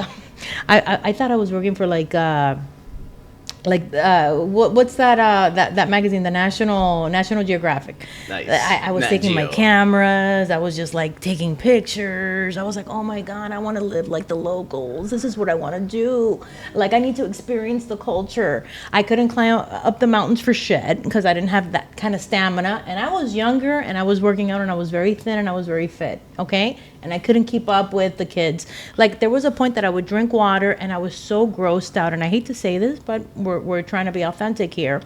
Speaker 1: I thought I was working for what's that magazine, the National Geographic.
Speaker 2: Nice.
Speaker 1: I was taking my cameras. I was just like taking pictures. I was like, oh my God, I want to live like the locals. This is what I want to do. Like I need to experience the culture. I couldn't climb up the mountains for shit because I didn't have that kind of stamina. And I was younger and I was working out and I was very thin and I was very fit. Okay. And I couldn't keep up with the kids. Like there was a point that I would drink water and I was so grossed out. And I hate to say this, but we're trying to be authentic here.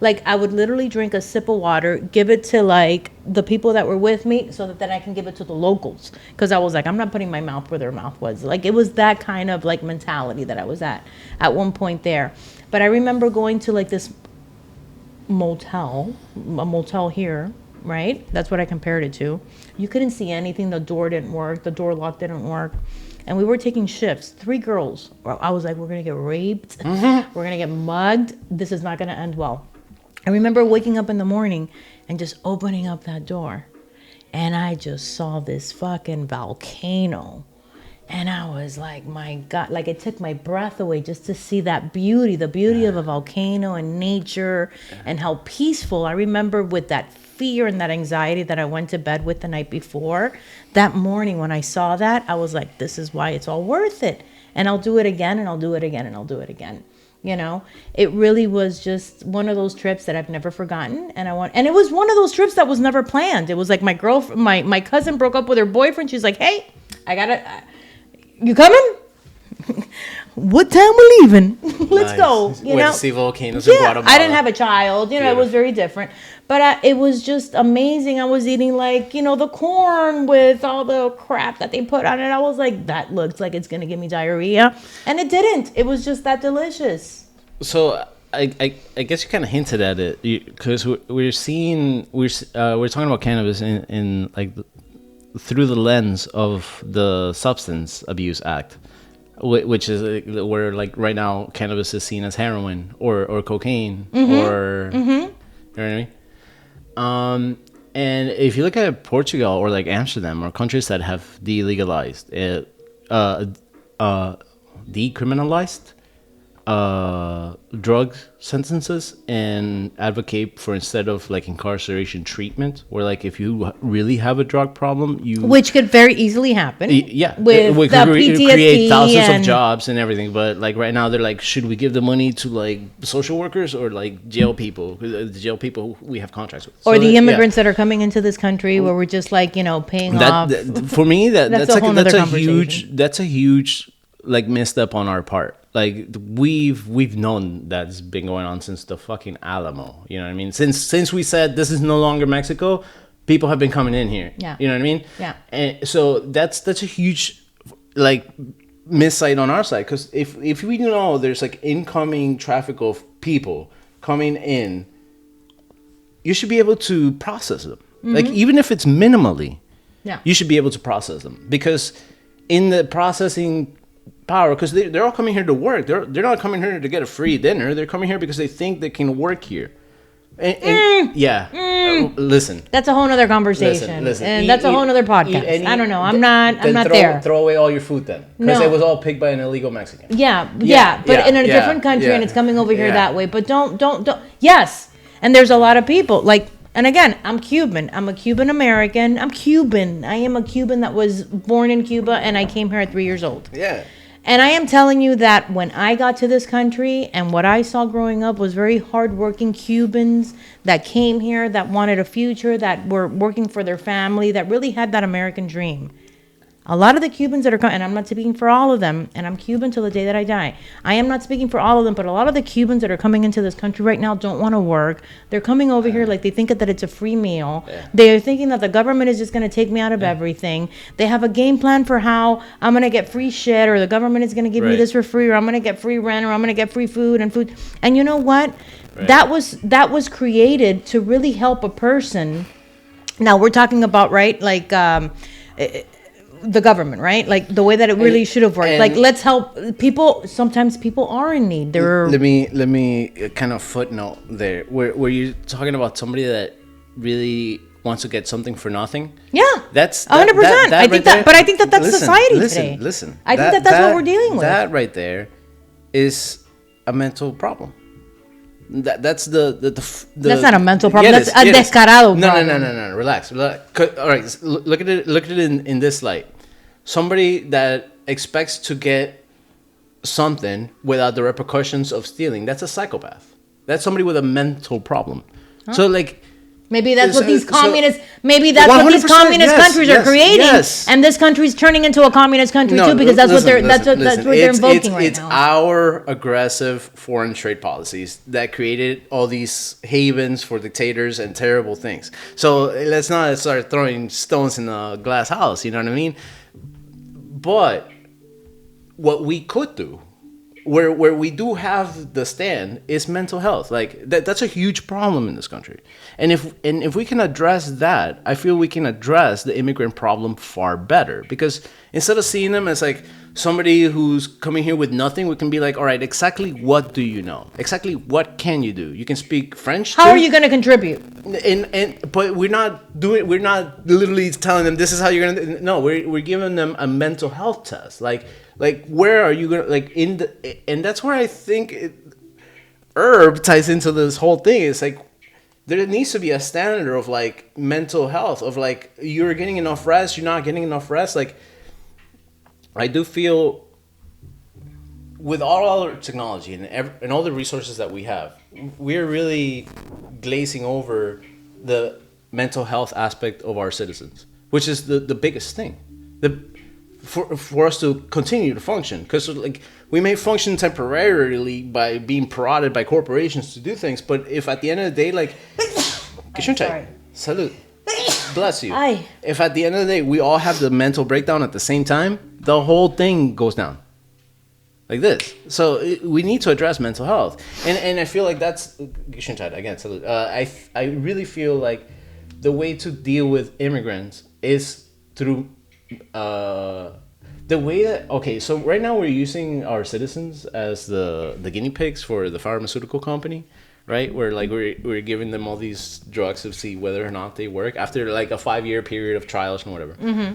Speaker 1: Like I would literally drink a sip of water, give it to like the people that were with me so that then I can give it to the locals. Because I was like, I'm not putting my mouth where their mouth was. Like it was that kind of like mentality that I was at one point there. But I remember going to like this a motel here, right? That's what I compared it to. You couldn't see anything. The door didn't work. The door lock didn't work. And we were taking shifts, 3 girls. I was like, we're going to get raped. Mm-hmm. We're going to get mugged. This is not going to end well. I remember waking up in the morning and just opening up that door. And I just saw this fucking volcano. And I was like, my God, like it took my breath away just to see that beauty, the beauty of a volcano and nature and how peaceful. I remember with that fear and that anxiety that I went to bed with the night before, that morning when I saw that, I was like, this is why it's all worth it. And I'll do it again and I'll do it again and I'll do it again. You know, it really was just one of those trips that I've never forgotten. And it was one of those trips that was never planned. It was like my cousin broke up with her boyfriend. She's like, hey, you coming? What time we leaving? Let's go. You know,
Speaker 2: to see volcanoes in Guatemala.
Speaker 1: I didn't have a child. You know, it was very different. But it was just amazing. I was eating like, the corn with all the crap that they put on it. I was like, that looks like it's going to give me diarrhea. And it didn't. It was just that delicious.
Speaker 2: So I guess you kind of hinted at it because we're talking about cannabis in like through the lens of the Substance Abuse Act, which is where like right now cannabis is seen as heroin or cocaine or you know what I mean. And if you look at Portugal or like Amsterdam or countries that have delegalized decriminalized drug sentences and advocate for instead of like incarceration treatment, where like if you really have a drug problem,
Speaker 1: which could very easily happen.
Speaker 2: With
Speaker 1: the PTSD
Speaker 2: create thousands of jobs and everything. But like right now they're like, should we give the money to like social workers or like jail people? The jail people we have contracts with,
Speaker 1: or the immigrants that are coming into this country where we're just like paying off.
Speaker 2: For me, that's a huge like misstep on our part. Like we've known that's been going on since the fucking Alamo. You know what I mean? Since we said this is no longer Mexico, people have been coming in here.
Speaker 1: Yeah.
Speaker 2: You know what I mean?
Speaker 1: Yeah.
Speaker 2: And so that's a huge like missight on our side, because if we know there's like incoming traffic of people coming in, you should be able to process them. Like, even if it's minimally, you should be able to process them, because in the processing power, because they're all coming here to work. They're not coming here to get a free dinner. They're coming here because they think they can work here. Listen.
Speaker 1: That's a whole nother conversation.
Speaker 2: Listen.
Speaker 1: And that's a whole nother podcast. I don't know. I'm not there.
Speaker 2: Throw away all your food then. Because it was all picked by an illegal Mexican.
Speaker 1: But in a different country, and it's coming over here that way. But don't. Yes. And there's a lot of people, like, and again, I'm Cuban. I'm a Cuban American. I'm Cuban. I am a Cuban that was born in Cuba, and I came here at 3 years old.
Speaker 2: Yeah.
Speaker 1: And I am telling you that when I got to this country and what I saw growing up was very hardworking Cubans that came here, that wanted a future, that were working for their family, that really had that American dream. A lot of the Cubans that are coming, and I'm not speaking for all of them, and I'm Cuban till the day that I die. I am not speaking for all of them, but a lot of the Cubans that are coming into this country right now don't want to work. They're coming over here like they think that it's a free meal. They're thinking that the government is just going to take me out of everything. They have a game plan for how I'm going to get free shit, or the government is going to give me this for free, or I'm going to get free rent, or I'm going to get free food. And you know what? That was created to really help a person. Now we're talking about, right, like the government, right? Like the way that it really should have worked. Like, let's help people. Sometimes people are in need. Let
Speaker 2: me kind of footnote there. Were you talking about somebody that really wants to get something for nothing?
Speaker 1: Yeah,
Speaker 2: that's
Speaker 1: 100%. I think that, but I think that's society today.
Speaker 2: Listen.
Speaker 1: I think that's what we're dealing with.
Speaker 2: That right there is a mental problem. That's the
Speaker 1: that's not a mental problem. That's a descarado problem.
Speaker 2: No. Relax. All right. Look at it in this light. Somebody that expects to get something without the repercussions of stealing. That's a psychopath. That's somebody with a mental problem. Huh? So like.
Speaker 1: Maybe that's what these communist. Maybe that's what these communist countries are creating, and this country's turning into a communist country too, because that's what they're invoking right now. It's
Speaker 2: our aggressive foreign trade policies that created all these havens for dictators and terrible things. So let's not start throwing stones in a glass house. You know what I mean? But what we could do, where we do have the stand, is mental health. Like that's a huge problem in this country. And if we can address that, I feel we can address the immigrant problem far better. Because instead of seeing them as like somebody who's coming here with nothing, we can be like, all right, exactly what do you know? Exactly what can you do? You can speak French.
Speaker 1: How are you going to contribute?
Speaker 2: But we're not literally telling them this is how you're going to. No, we're giving them a mental health test. Like where are you going to, and that's where I think herb ties into this whole thing. It's like, there needs to be a standard of like mental health, of like, you're getting enough rest, you're not getting enough rest. Like, I do feel with all our technology and all the resources that we have, we're really glazing over the mental health aspect of our citizens, which is the biggest thing. For us to continue to function, because like we may function temporarily by being prodded by corporations to do things, but if at the end of the day, like, salud, bless you.
Speaker 1: Aye.
Speaker 2: If at the end of the day we all have the mental breakdown at the same time, the whole thing goes down like this. So we need to address mental health, and I feel like that's again. Salud. I really feel like the way to deal with immigrants is through. The way that so right now we're using our citizens as the guinea pigs for the pharmaceutical company, right? Where like we're giving them all these drugs to see whether or not they work after like a 5-year period of trials and whatever.
Speaker 1: Mm-hmm.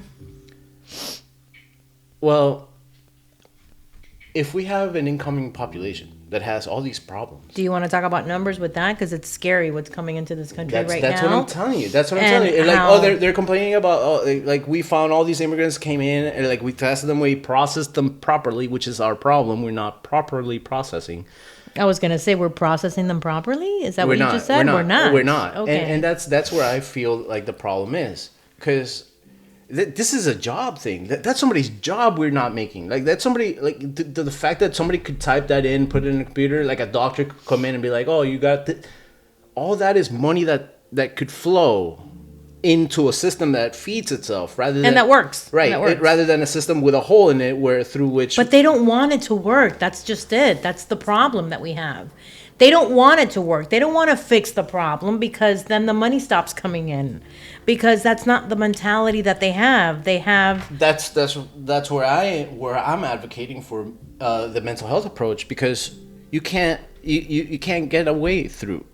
Speaker 2: Well, if we have an incoming population that has all these problems.
Speaker 1: Do you want to talk about numbers with that? Because it's scary what's coming into this country right now.
Speaker 2: That's what I'm telling you. That's what I'm telling you. Like, they're complaining about, like, we found all these immigrants came in, and, like, we tested them, we processed them properly, which is our problem. We're not properly processing.
Speaker 1: I was going to say, we're processing them properly? Is that what you just said? We're not.
Speaker 2: Okay. And that's where I feel like the problem is. Because this is a job thing. That's somebody's job we're not making. Like, that's somebody, like, the fact that somebody could type that in, put it in a computer, like a doctor could come in and be like, oh, you got all that is money that could flow into a system that feeds itself rather than
Speaker 1: And that works.
Speaker 2: right
Speaker 1: And that works.
Speaker 2: rather than a system with a hole in it where through which
Speaker 1: But they don't want it to work. That's just it. That's the problem that we have. They don't want it to work. They don't want to fix the problem because then the money stops coming in. Because that's not the mentality that they have. They have
Speaker 2: that's where I'm advocating for the mental health approach, because you can't get away through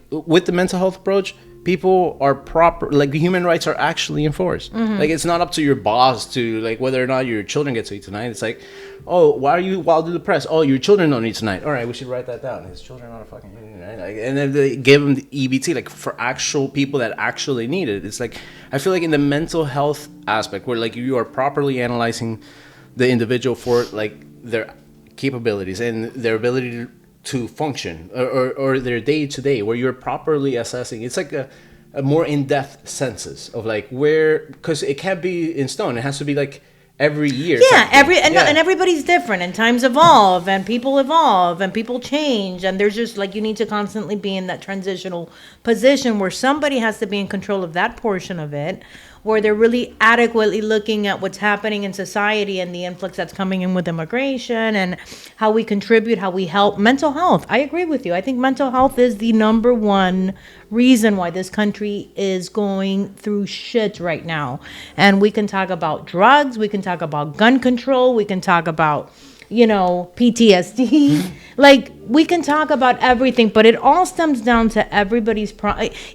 Speaker 2: with the mental health approach. People are proper, like the human rights are actually enforced. Like it's not up to your boss to like whether or not your children get to eat tonight. It's like, oh, why are you wildly depressed? Oh, your children don't eat tonight. All right, we should write that down. His children are fucking eating, right? Like, and then they give them the EBT, like for actual people that actually need it. It's like I feel like in the mental health aspect, where like you are properly analyzing the individual for like their capabilities and their ability to function or their day to day, where you're properly assessing. It's like a more in-depth census of like where, because it can't be in stone. It has to be like every year.
Speaker 1: Yeah, and everybody's different, and times evolve, and people change, and there's just like you need to constantly be in that transitional position where somebody has to be in control of that portion of it, where they're really adequately looking at what's happening in society and the influx that's coming in with immigration and how we contribute, how we help. Mental health, I agree with you. I think mental health is the number one reason why this country is going through shit right now. And we can talk about drugs, we can talk about gun control, we can talk about PTSD. Like we can talk about everything, but it all stems down to everybody's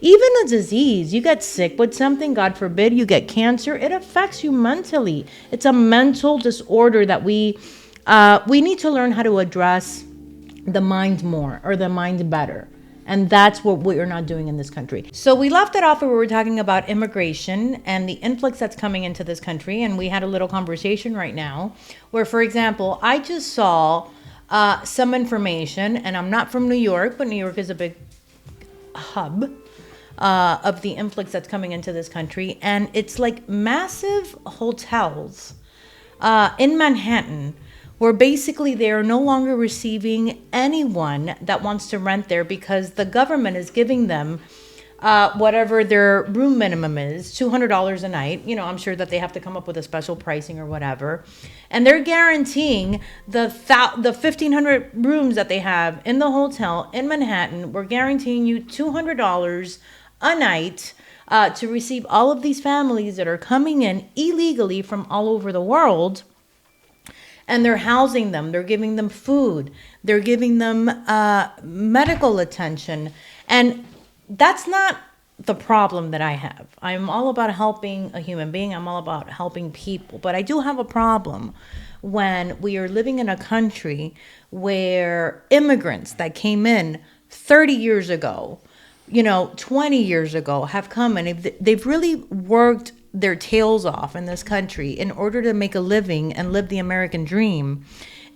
Speaker 1: even a disease. You get sick with something, God forbid, you get cancer, it affects you mentally. It's a mental disorder that we need to learn how to address the mind more, or the mind better. And that's what we're not doing in this country. So we left it off where we were talking about immigration and the influx that's coming into this country. And we had a little conversation right now where, for example, I just saw some information, and I'm not from New York, but New York is a big hub of the influx that's coming into this country. And it's like massive hotels in Manhattan, where basically they are no longer receiving anyone that wants to rent there because the government is giving them whatever their room minimum is, $200 a night. I'm sure that they have to come up with a special pricing or whatever. And they're guaranteeing the 1,500 rooms that they have in the hotel in Manhattan. We're guaranteeing you $200 a night to receive all of these families that are coming in illegally from all over the world. And they're housing them, they're giving them food, they're giving them medical attention. And that's not the problem that I have. I'm all about helping a human being. I'm all about helping people. But I do have a problem when we are living in a country where immigrants that came in 30 years ago, 20 years ago have come, and they've really worked their tails off in this country in order to make a living and live the American dream.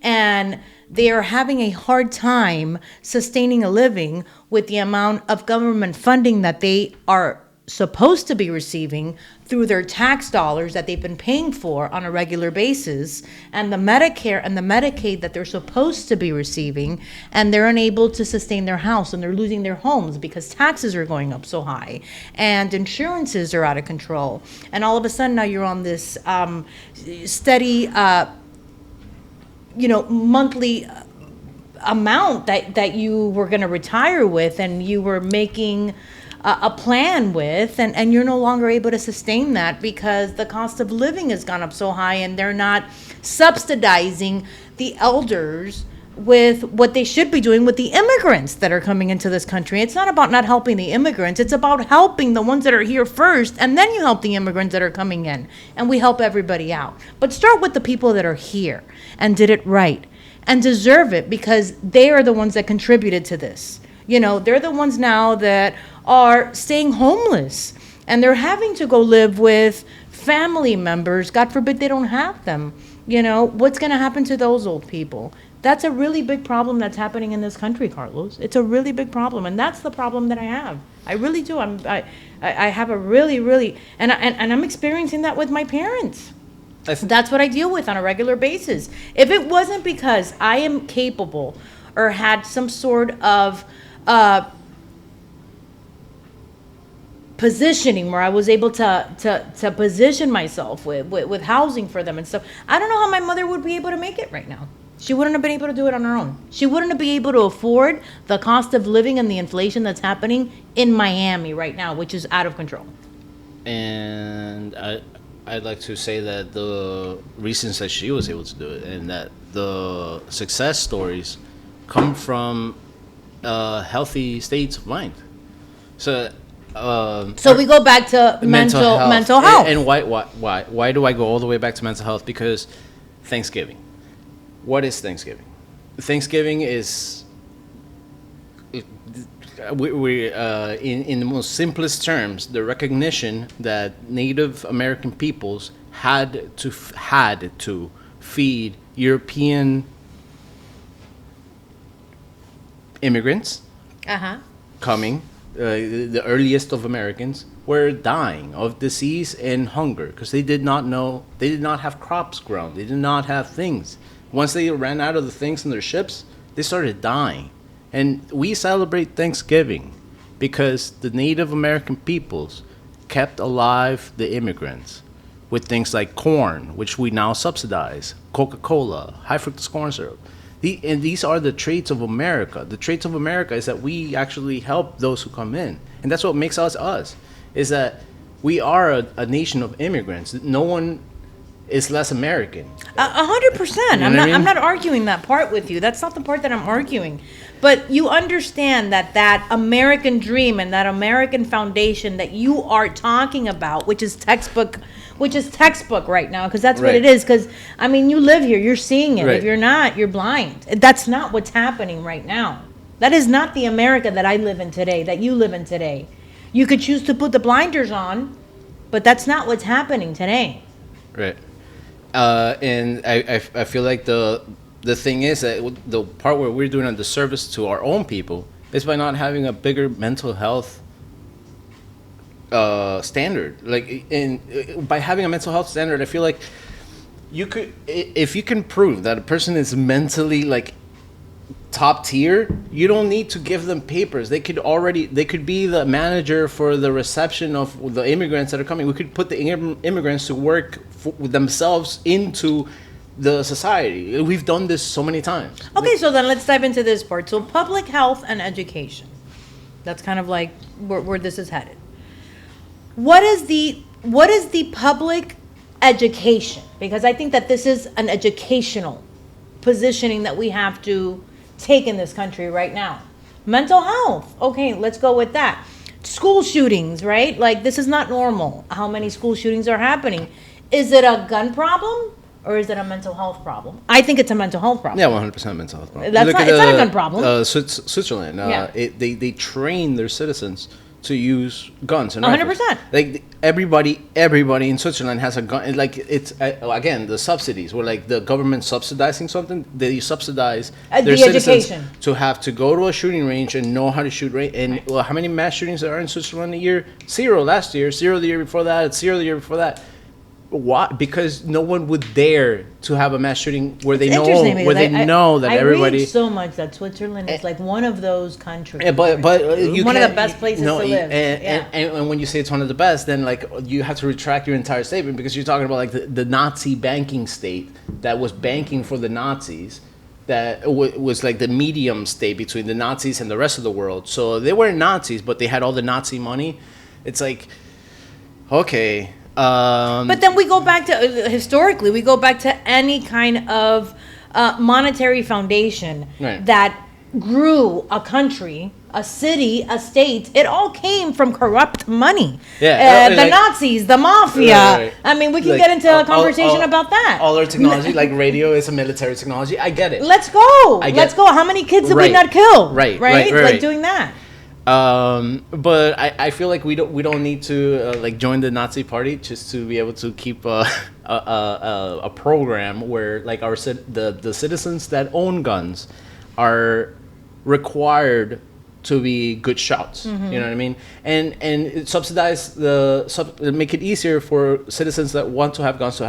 Speaker 1: And they are having a hard time sustaining a living with the amount of government funding that they are supposed to be receiving through their tax dollars that they've been paying for on a regular basis, and the Medicare and the Medicaid that they're supposed to be receiving, and they're unable to sustain their house, and they're losing their homes because taxes are going up so high and insurances are out of control. And all of a sudden now you're on this steady monthly amount that you were going to retire with, and you were making a plan with, and you're no longer able to sustain that because the cost of living has gone up so high, and they're not subsidizing the elders with what they should be doing with the immigrants that are coming into this country. It's not about not helping the immigrants. It's about helping the ones that are here first, and then you help the immigrants that are coming in, and we help everybody out. But start with the people that are here and did it right and deserve it, because they are the ones that contributed to this. They're the ones now that are staying homeless, and they're having to go live with family members. God forbid they don't have them. What's going to happen to those old people? That's a really big problem that's happening in this country, Carlos. It's a really big problem, and that's the problem that I have. I really do. I have a really, and I'm experiencing that with my parents. That's what I deal with on a regular basis. If it wasn't because I am capable or had some sort of positioning where I was able to position myself with housing for them and stuff. I don't know how my mother would be able to make it right now. She wouldn't have been able to do it on her own. She wouldn't have been able to afford the cost of living and the inflation that's happening in Miami right now, which is out of control.
Speaker 2: And I'd like to say that the reasons that she was able to do it, and that the success stories come from healthy states of mind. So
Speaker 1: we go back to mental health.
Speaker 2: And why do I go all the way back to mental health? Because Thanksgiving. What is Thanksgiving? Thanksgiving is, we in the most simplest terms, the recognition that Native American peoples had to feed European immigrants coming. The earliest of Americans were dying of disease and hunger because they did not have crops grown. They did not have things. Once they ran out of the things in their ships, they started dying. And we celebrate Thanksgiving because the Native American peoples kept alive the immigrants with things like corn, which we now subsidize, Coca-Cola, high fructose corn syrup. And these are the traits of America. The traits of America is that we actually help those who come in. And that's what makes us us, is that we are a nation of immigrants. No one is less American.
Speaker 1: 100%. I'm not arguing that part with you. That's not the part that I'm arguing. But you understand that American dream and that American foundation that you are talking about, which is textbook right now, because that's what it is. Because, I mean, you live here. You're seeing it. Right. If you're not, you're blind. That's not what's happening right now. That is not the America that I live in today, that you live in today. You could choose to put the blinders on, but that's not what's happening today.
Speaker 2: Right. And I feel like the thing is that the part where we're doing a disservice to our own people is by not having a bigger mental health standard. Like, by having a mental health standard, I feel like you could, if you can prove that a person is mentally like top tier, you don't need to give them papers. They could be the manager for the reception of the immigrants that are coming. We could put the immigrants to work for themselves into the society. We've done this so many times.
Speaker 1: Okay, so then let's dive into this part. So public health and education. That's kind of like where this is headed. What is the public education? Because I think that this is an educational positioning that we have to take in this country right now. Mental health. Okay, let's go with that. School shootings, right? Like, this is not normal. How many school shootings are happening? Is it a gun problem or is it a mental health problem? I think it's a mental health problem.
Speaker 2: Yeah, 100% mental health problem.
Speaker 1: It's not a gun problem.
Speaker 2: Switzerland, they train their citizens to use guns and 100%. Like everybody in Switzerland has a gun. Like, it's again, the subsidies where like the government subsidizing something, they subsidize their citizens education to have to go to a shooting range and know how to shoot. And how many mass shootings there are in Switzerland a year? 0 last year, 0 the year before that, 0 the year before that. Why? Because no one would dare to have a mass shooting where they know that everybody.
Speaker 1: I read so much that Switzerland is like one of those countries.
Speaker 2: Yeah, but
Speaker 1: one of the best places to live.
Speaker 2: And when you say it's one of the best, then like you have to retract your entire statement because you're talking about like the Nazi banking state that was banking for the Nazis. That was like the medium state between the Nazis and the rest of the world. So they weren't Nazis, but they had all the Nazi money. It's like, okay.
Speaker 1: But then we go back to historically, we go back to any kind of monetary foundation that grew a country, a city, a state. It all came from corrupt money. Yeah, the Nazis, the mafia. Right. I mean, we can get into a conversation about that.
Speaker 2: All our technology, like radio, is a military technology. I get it.
Speaker 1: Let's go. Let's go. How many kids did we not kill? Right. Like doing that.
Speaker 2: But I feel like we don't need to like join the Nazi party just to be able to keep a program where like the citizens that own guns are required to be good shots. Mm-hmm. You know what I mean? And subsidize make it easier for citizens that want to have guns.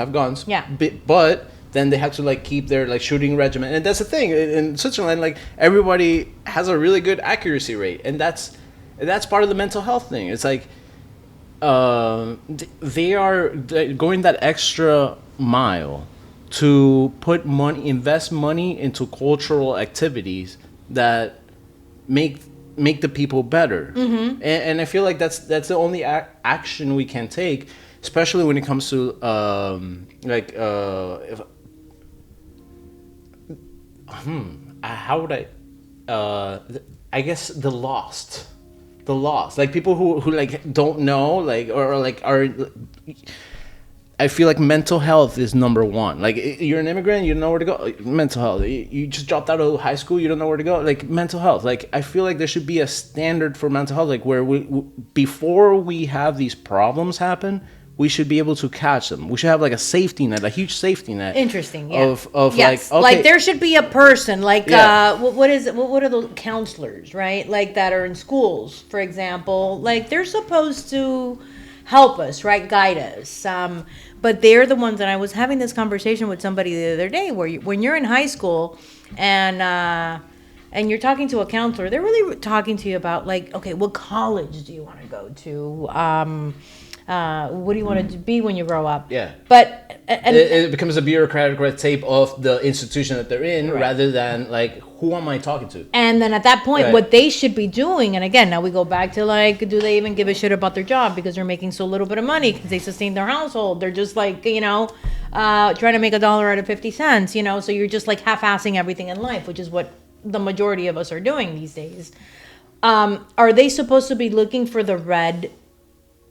Speaker 2: Yeah. But then they have to like keep their like shooting regimen, and that's the thing in Switzerland. Like everybody has a really good accuracy rate, and that's part of the mental health thing. It's like they are going that extra mile to invest money into cultural activities that make the people better. And I feel like that's the only action we can take, especially when it comes to how would I guess the lost, like people who like don't know, like or like are. I feel like mental health is number one. Like you're an immigrant, you don't know where to go. Mental health. You just dropped out of high school, you don't know where to go. Like mental health. Like I feel like there should be a standard for mental health. Like where before we have these problems happen, we should be able to catch them. We should have like a safety net, a huge safety net.
Speaker 1: Interesting. Yeah.
Speaker 2: Of
Speaker 1: yes.
Speaker 2: like, okay,
Speaker 1: like there should be a person like
Speaker 2: Yeah.
Speaker 1: what is it? What are the counselors, right? Like that are in schools, for example. Like they're supposed to help us, right? Guide us. But they're the ones that I was having this conversation with somebody the other day where when you're in high school and you're talking to a counselor, they're really talking to you about like, okay, what college do you want to go to? What do you want to be when you grow up?
Speaker 2: Yeah.
Speaker 1: But and
Speaker 2: it becomes a bureaucratic red tape of the institution that they're in,
Speaker 1: Right.
Speaker 2: rather than like, who am I talking to?
Speaker 1: And then at that point,
Speaker 2: Right.
Speaker 1: what they should be doing, and again, now we go back to like, do they even give a shit about their job because they're making so little bit of money because they sustain their household? They're just like, trying to make $1 out of 50 cents, so you're just like half-assing everything in life, which is what the majority of us are doing these days. Are they supposed to be looking for the red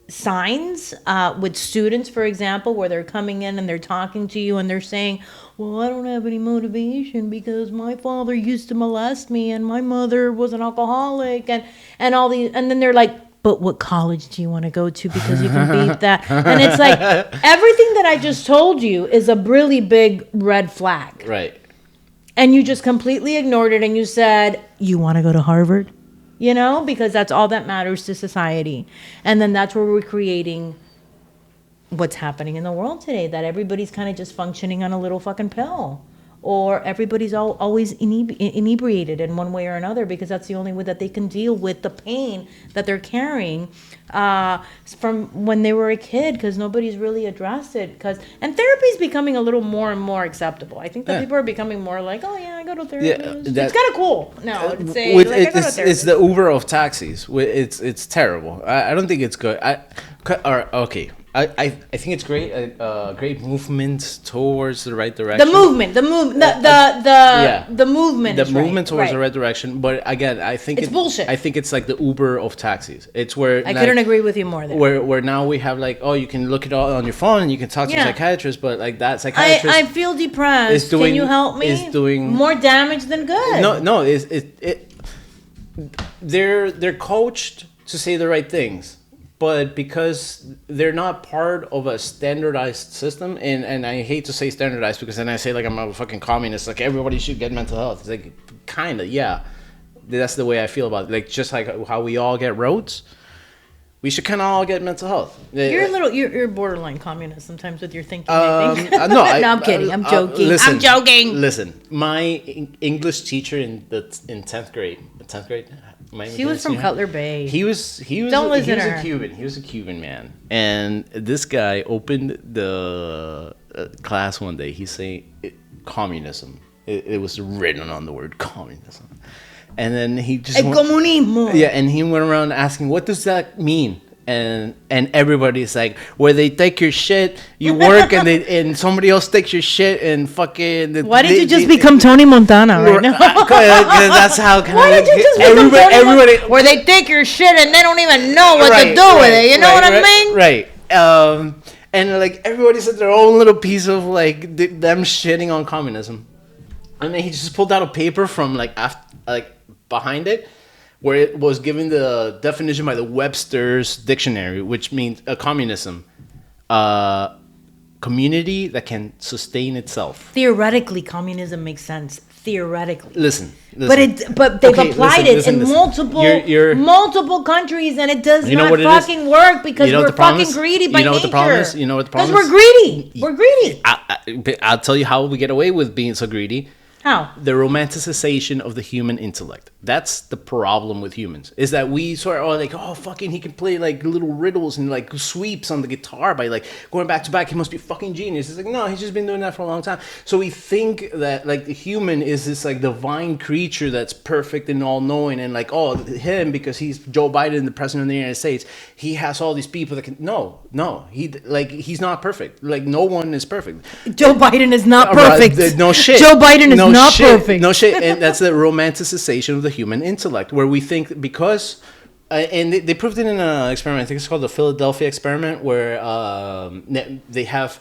Speaker 1: signs with students, for example, where they're coming in and they're talking to you and they're saying, well, I don't have any motivation because my father used to molest me and my mother was an alcoholic and all these, and then they're like, but what college do you want to go to because you can beat that? And it's like everything that I just told you is a really big red flag.
Speaker 2: Right.
Speaker 1: And you just completely ignored it and you said, you want to go to Harvard? Because that's all that matters to society. And then that's where we're creating what's happening in the world today, that everybody's kind of just functioning on a little fucking pill. Or everybody's always inebriated in one way or another because that's the only way that they can deal with the pain that they're carrying from when they were a kid, because nobody's really addressed it. And therapy is becoming a little more and more acceptable. I think that people are becoming more like, oh yeah, I go to therapy. It's kind of cool now to say, like, I go to therapy.
Speaker 2: It's the Uber of taxis. It's terrible. I don't think it's good. Okay. I think it's great. Great movement towards the right direction.
Speaker 1: The movement
Speaker 2: towards the right direction. But again, I think
Speaker 1: it's bullshit.
Speaker 2: I think it's like the Uber of taxis. It's where
Speaker 1: I couldn't agree with you more there.
Speaker 2: Where now we have like, oh, you can look it all on your phone and you can talk to a psychiatrist, but like that psychiatrist,
Speaker 1: I feel depressed. Can you help me?
Speaker 2: Is doing
Speaker 1: more damage than good.
Speaker 2: No. They're coached to say the right things. But because they're not part of a standardized system, and I hate to say standardized because then I say like I'm a fucking communist, like everybody should get mental health. It's like, kind of, yeah. That's the way I feel about it. Like just like how we all get roads, we should kind of all get mental health.
Speaker 1: You're borderline communist sometimes with your thinking. I think. No, I'm kidding. I'm joking.
Speaker 2: Listen,
Speaker 1: I'm joking.
Speaker 2: Listen, my English teacher in 10th grade.
Speaker 1: She was from Cutler Bay.
Speaker 2: He was
Speaker 1: Don't listen to her.
Speaker 2: a Cuban. He was a Cuban man, and this guy opened the class one day. He's saying communism. It was written on the word communism, and then he just
Speaker 1: comunismo.
Speaker 2: Yeah, and he went around asking, "What does that mean?" And everybody's like, where they take your shit, you work, and somebody else takes your shit and fucking.
Speaker 1: Why did you just become Tony Montana right now?
Speaker 2: That's how.
Speaker 1: Why did you just become everybody? Where they take your shit and they don't even know what to do with it. You know what I mean?
Speaker 2: Right. And like everybody said their own little piece of like them shitting on communism, and then he just pulled out a paper from like behind it, where it was given the definition by the Webster's dictionary, which means communism, community that can sustain itself.
Speaker 1: Theoretically, communism makes sense. Theoretically,
Speaker 2: listen.
Speaker 1: But they've applied it in multiple countries, and it does not fucking work because we're fucking greedy by nature.
Speaker 2: What the problem is? You know what the problem is?
Speaker 1: Because we're greedy. We're greedy.
Speaker 2: I'll tell you how we get away with being so greedy.
Speaker 1: How?
Speaker 2: The romanticization of the human intellect. That's the problem with humans. Is that we sort of are like, oh, fucking, he can play like little riddles and like sweeps on the guitar by like going back to back. He must be a fucking genius. It's like, no, he's just been doing that for a long time. So we think that like the human is this like divine creature that's perfect and all knowing, and like, oh, him, because he's Joe Biden, the president of the United States, he has all these people that can. No, he's not perfect. Like, no one is perfect.
Speaker 1: Joe Biden is not perfect.
Speaker 2: No shit.
Speaker 1: Joe Biden is not perfect.
Speaker 2: No shit. And that's the romanticization of the human intellect, where we think because, and they proved it in an experiment. I think it's called the Philadelphia experiment, where they have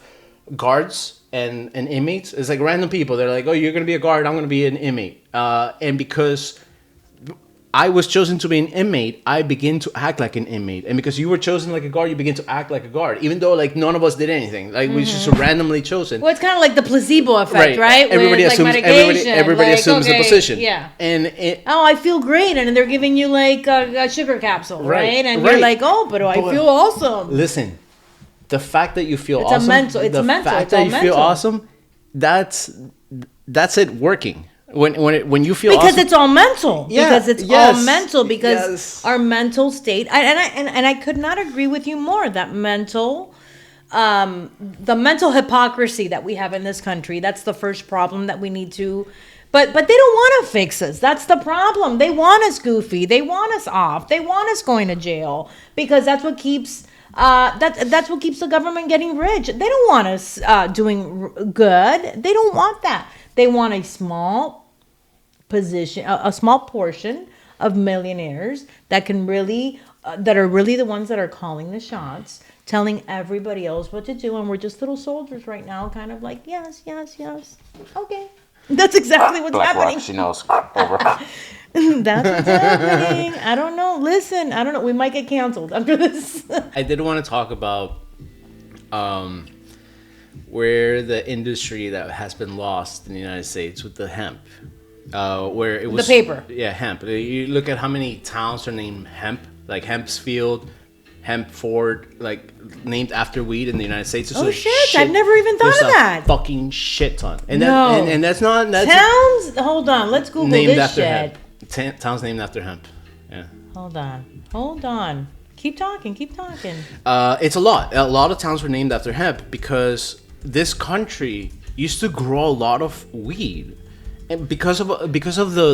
Speaker 2: guards and inmates. It's like random people. They're like, oh, you're going to be a guard. I'm going to be an inmate. And because I was chosen to be an inmate, I begin to act like an inmate. And because you were chosen like a guard, you begin to act like a guard. Even though like none of us did anything. Like we just randomly chosen.
Speaker 1: Well, it's kind of like the placebo effect, right?
Speaker 2: Everybody
Speaker 1: With,
Speaker 2: assumes,
Speaker 1: like, medication.
Speaker 2: everybody
Speaker 1: Like,
Speaker 2: assumes the position.
Speaker 1: Yeah.
Speaker 2: And
Speaker 1: I feel great. And they're giving you like a sugar capsule, right? And you're like, oh, but I feel awesome.
Speaker 2: Listen, the fact that you feel
Speaker 1: It's
Speaker 2: awesome.
Speaker 1: It's mental.
Speaker 2: Fact that you feel awesome, that's it working. When you feel
Speaker 1: because
Speaker 2: awesome,
Speaker 1: it's all mental.
Speaker 2: Yeah,
Speaker 1: because it's
Speaker 2: yes,
Speaker 1: all mental. Because
Speaker 2: yes.
Speaker 1: our mental state, and I could not agree with you more. That the mental hypocrisy that we have in this country. That's the first problem that we need to. But they don't want to fix us. That's the problem. They want us goofy. They want us off. They want us going to jail because that's what keeps. That's what keeps the government getting rich. They don't want us doing good. They don't want that. They want a small position, a small portion of millionaires that can really, that are really the ones that are calling the shots, telling everybody else what to do, and we're just little soldiers right now, kind of like yes, okay. That's exactly what's happening.
Speaker 3: She knows. Over.
Speaker 1: That's what's happening. I don't know. Listen, I don't know. We might get canceled after this.
Speaker 2: I did want to talk about where the industry that has been lost in the United States with the hemp, where it was
Speaker 1: the paper.
Speaker 2: Yeah, hemp. You look at how many towns are named hemp, like Hempsfield, Hempford, like named after weed in the United States.
Speaker 1: Oh shit! I've never even thought of that.
Speaker 2: Fucking shit ton. And
Speaker 1: no.
Speaker 2: And that's not
Speaker 1: towns. Hold on, let's Google
Speaker 2: named
Speaker 1: this
Speaker 2: after
Speaker 1: shit.
Speaker 2: Hemp. Towns named after hemp. Yeah.
Speaker 1: Hold on. Keep talking.
Speaker 2: It's a lot. A lot of towns were named after hemp because this country used to grow a lot of weed, and because of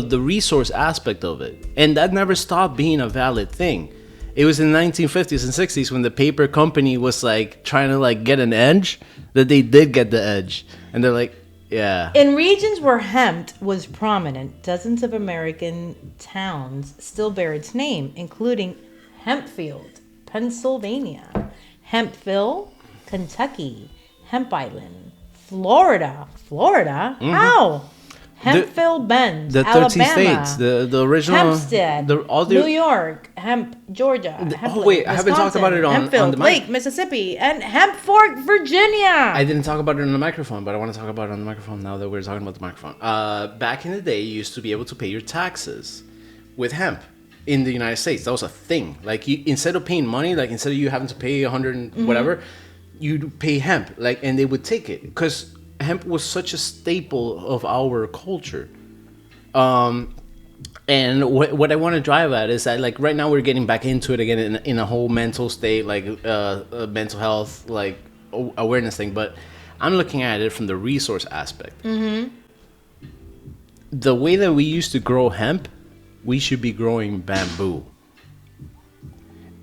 Speaker 2: the resource aspect of it, and that never stopped being a valid thing. It was in the 1950s and 60s when the paper company was like trying to like get an edge, that they did get the edge, and they're like, yeah.
Speaker 1: In regions where hemp was prominent, dozens of American towns still bear its name, including Hempfield, Pennsylvania, Hempville, Kentucky, Hemp Island, Florida. Mm-hmm. How? Hempville Bend,
Speaker 2: the 13
Speaker 1: Alabama,
Speaker 2: states, the original
Speaker 1: Hempstead, New York, Hemp, Georgia.
Speaker 2: I haven't talked about it on
Speaker 1: Hempfield,
Speaker 2: the
Speaker 1: Lake, Mississippi, and Hemp Fork, Virginia.
Speaker 2: I didn't talk about it on the microphone, but I want to talk about it on the microphone now that we're talking about the microphone. Back in the day, you used to be able to pay your taxes with hemp in the United States. That was a thing. Like instead of paying money, like instead of you having to pay 100 and whatever, you'd pay hemp, like, and they would take it because hemp was such a staple of our culture. And what I want to drive at is that, like, right now we're getting back into it again in a whole mental state, like mental health, like awareness thing. But I'm looking at it from the resource aspect. Mm-hmm. The way that we used to grow hemp, we should be growing bamboo.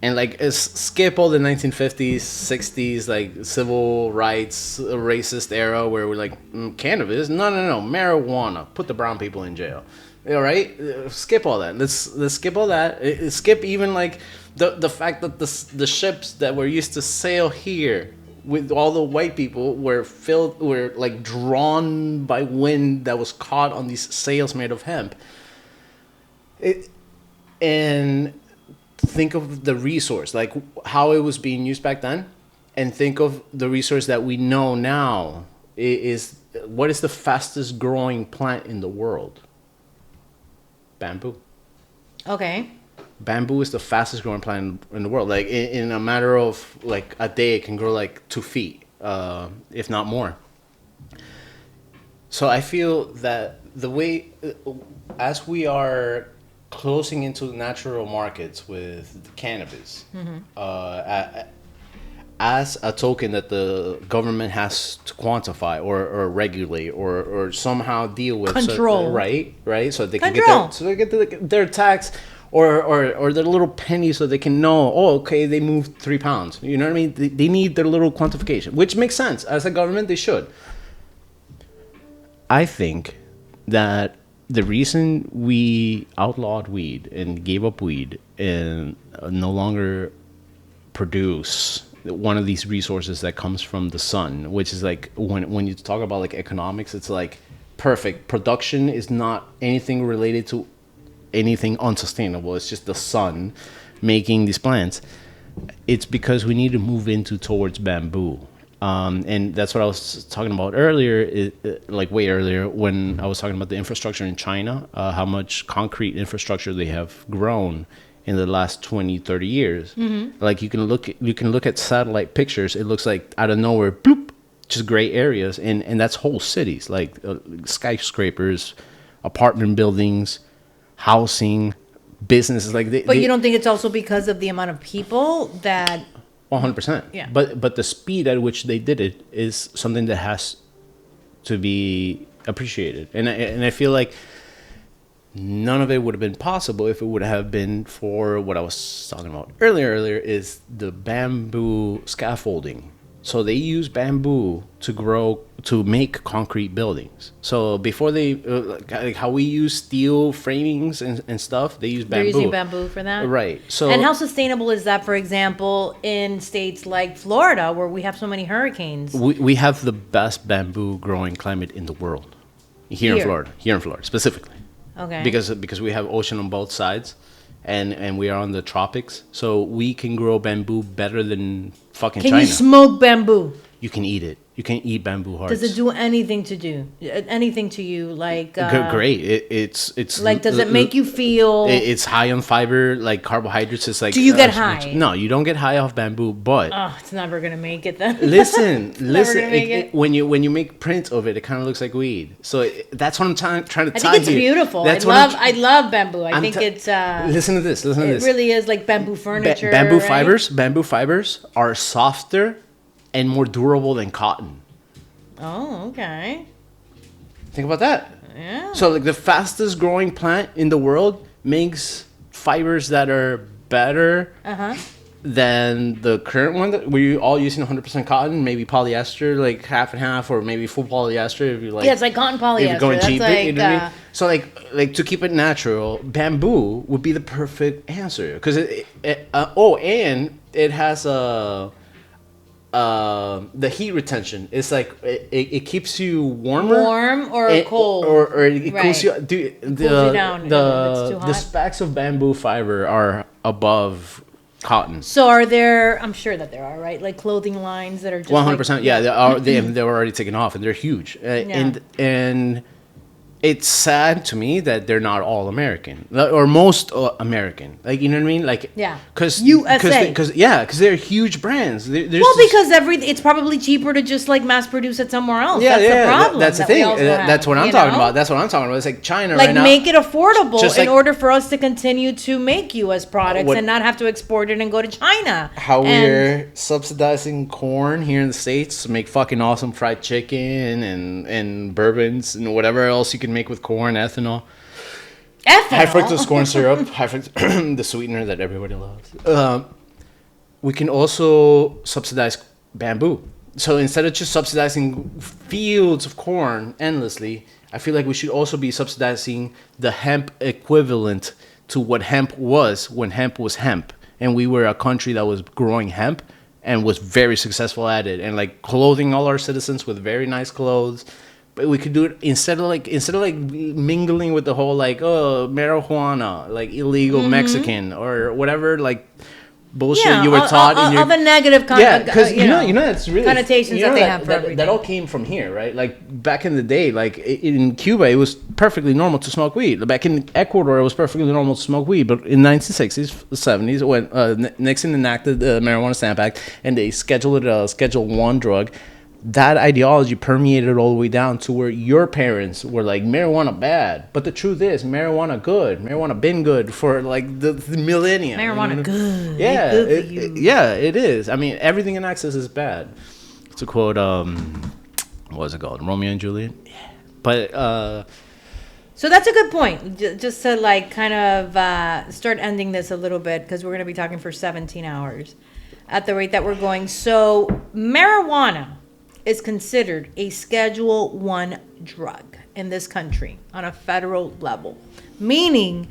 Speaker 2: And like skip all the 1950s, 60s, like civil rights, racist era where we're like cannabis. No, marijuana. Put the brown people in jail. All right, skip all that. Let's skip all that. Skip even like the fact that the ships that were used to sail here with all the white people were like drawn by wind that was caught on these sails made of hemp. And think of the resource, like how it was being used back then, and think of the resource that we know now is what is the fastest growing plant in the world? Bamboo.
Speaker 1: Okay.
Speaker 2: Bamboo is the fastest growing plant in the world. Like in a matter of like a day, it can grow like 2 feet, if not more. So I feel that the way as we are closing into natural markets with cannabis, as a token that the government has to quantify or regulate or somehow deal with,
Speaker 1: Control.
Speaker 2: so, right, so they can
Speaker 1: Control.
Speaker 2: get their tax or their little penny, so they can know, oh, okay, they moved 3 pounds. You know what I mean? They need their little quantification, which makes sense. As a government, they should. I think that the reason we outlawed weed and gave up weed and no longer produce one of these resources that comes from the sun, which is like when you talk about like economics, it's like perfect. Production is not anything related to anything unsustainable. It's just the sun making these plants. It's because we need to move towards bamboo. And that's what I was talking about earlier, like way earlier, when I was talking about the infrastructure in China, how much concrete infrastructure they have grown in the last 20, 30 years. Mm-hmm. Like you can look at satellite pictures. It looks like out of nowhere, bloop, just gray areas. And that's whole cities, like skyscrapers, apartment buildings, housing, businesses. But
Speaker 1: you don't think it's also because of the amount of people that...
Speaker 2: 100%.
Speaker 1: Yeah.
Speaker 2: But the speed at which they did it is something that has to be appreciated. And I feel like none of it would have been possible if it would have been for what I was talking about earlier is the bamboo scaffolding. So they use bamboo to make concrete buildings. So before they, like how we use steel framings and stuff, they use bamboo.
Speaker 1: They're using bamboo for that?
Speaker 2: Right. So,
Speaker 1: and how sustainable is that, for example, in states like Florida, where we have so many hurricanes?
Speaker 2: We have the best bamboo growing climate in the world. Here in Florida, specifically.
Speaker 1: Okay.
Speaker 2: Because we have ocean on both sides. And we are on the tropics, so we can grow bamboo better than fucking China.
Speaker 1: Can you smoke bamboo?
Speaker 2: You can eat it. You can eat bamboo hearts.
Speaker 1: Does it do anything to you? Like
Speaker 2: great. It's
Speaker 1: like, does it make you feel?
Speaker 2: It's high on fiber, like carbohydrates. It's like.
Speaker 1: Do you get high?
Speaker 2: No, you don't get high off bamboo, but.
Speaker 1: Oh, it's never gonna make it then.
Speaker 2: Listen.
Speaker 1: When
Speaker 2: you make prints of it, it kind of looks like weed. So that's what I'm trying to tie here.
Speaker 1: I think it's beautiful. I love bamboo. I think it's.
Speaker 2: Listen to this.
Speaker 1: It really is like bamboo furniture.
Speaker 2: Bamboo
Speaker 1: right?
Speaker 2: Bamboo fibers are softer and more durable than cotton.
Speaker 1: Oh, okay.
Speaker 2: Think about that.
Speaker 1: Yeah.
Speaker 2: So like the fastest growing plant in the world makes fibers that are better than the current one that we're all using 100% cotton, maybe polyester, like half and half, or maybe full polyester if you like.
Speaker 1: Yeah, it's like cotton polyester.
Speaker 2: If you're going
Speaker 1: That's
Speaker 2: cheap,
Speaker 1: like,
Speaker 2: you know what I mean? So like to keep it natural, bamboo would be the perfect answer because and it has the heat retention. It's like it keeps you warm or
Speaker 1: cold
Speaker 2: or it cools you.
Speaker 1: Cools you down if it's too hot.
Speaker 2: The specs of bamboo fiber are above cotton.
Speaker 1: So are there? I'm sure that there are, right? Like clothing lines that are just
Speaker 2: 100%.
Speaker 1: Like,
Speaker 2: Yeah, they're already taken off and they're huge. And it's sad to me that they're not all American or most American. Like, you know what I mean? Like,
Speaker 1: yeah,
Speaker 2: because
Speaker 1: USA.
Speaker 2: Because they're huge brands. Because
Speaker 1: it's probably cheaper to just like mass produce it somewhere else.
Speaker 2: Yeah,
Speaker 1: that's the problem.
Speaker 2: That's the thing. That's what I'm talking about. That's what I'm talking about. It's like China
Speaker 1: like
Speaker 2: right now.
Speaker 1: Make it affordable
Speaker 2: just
Speaker 1: in order for us to continue to make U.S. products and not have to export it and go to China.
Speaker 2: We're subsidizing corn here in the States to make fucking awesome fried chicken and bourbons and whatever else you can make with corn, ethanol. High fructose corn syrup, the sweetener that everybody loves. We can also subsidize bamboo. So instead of just subsidizing fields of corn endlessly, I feel like we should also be subsidizing the hemp equivalent to what hemp was when hemp was hemp. And we were a country that was growing hemp and was very successful at it, and like clothing all our citizens with very nice clothes. But we could do it instead of like mingling with the whole like marijuana, like illegal Mexican or whatever like bullshit you were taught in your
Speaker 1: the negative
Speaker 2: because you know that's really
Speaker 1: connotations that they have for everything.
Speaker 2: That all came from here, right? Like back in the day, like in Cuba it was perfectly normal to smoke weed. Back in Ecuador it was perfectly normal to smoke weed, but in the 1960s, 70s when Nixon enacted the Marijuana Stamp Act and they scheduled it a Schedule 1 drug, that ideology permeated all the way down to where your parents were like, marijuana bad, but the truth is marijuana good. Marijuana been good for like the millennia.
Speaker 1: Marijuana good.
Speaker 2: Yeah,
Speaker 1: It's good for you.
Speaker 2: yeah, it is. I mean, everything in excess is bad. To quote, what was it called? Romeo and Juliet. Yeah. But
Speaker 1: So that's a good point. Just to like kind of start ending this a little bit, because we're going to be talking for 17 hours at the rate that we're going. So marijuana is considered a Schedule 1 drug in this country on a federal level, meaning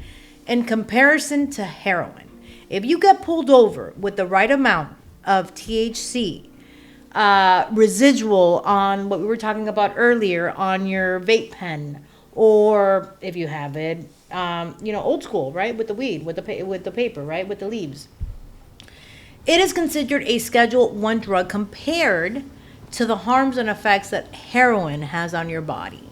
Speaker 1: in comparison to heroin, if you get pulled over with the right amount of THC residual on what we were talking about earlier on your vape pen, or if you have it, old school, right, with the weed, with the paper, right, with the leaves, it is considered a Schedule 1 drug compared to the harms and effects that heroin has on your body.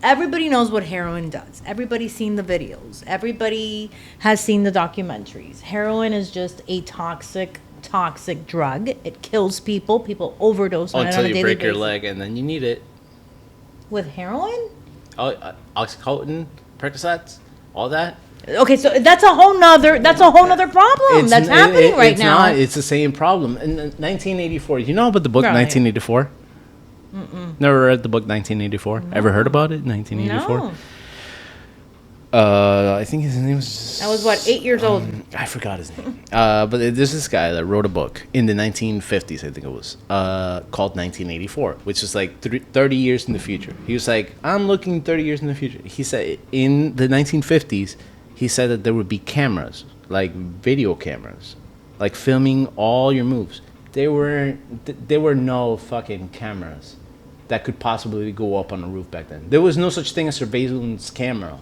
Speaker 1: Everybody knows what heroin does. Everybody's seen the videos. Everybody has seen the documentaries. Heroin is just a toxic drug. It kills people. People overdose on it on a daily basis.
Speaker 2: Until you break your leg and then you need it.
Speaker 1: With heroin?
Speaker 2: Oxycontin, Percocets, all that.
Speaker 1: Okay, so that's a whole nother problem that's happening right
Speaker 2: it's
Speaker 1: now.
Speaker 2: It's the same problem. In 1984, you know about the book
Speaker 1: Right.
Speaker 2: 1984? Never read the book 1984?
Speaker 1: No.
Speaker 2: Ever heard about it? 1984?
Speaker 1: No.
Speaker 2: I think his name was...
Speaker 1: I was, 8 years old?
Speaker 2: I forgot his name. But there's this guy that wrote a book in the 1950s, I think it was, called 1984, which is like 30 years in the future. He was like, I'm looking 30 years in the future. He said in the 1950s, he said that there would be cameras, like video cameras, like filming all your moves. There were no fucking cameras that could possibly go up on a roof back then. There was no such thing as surveillance camera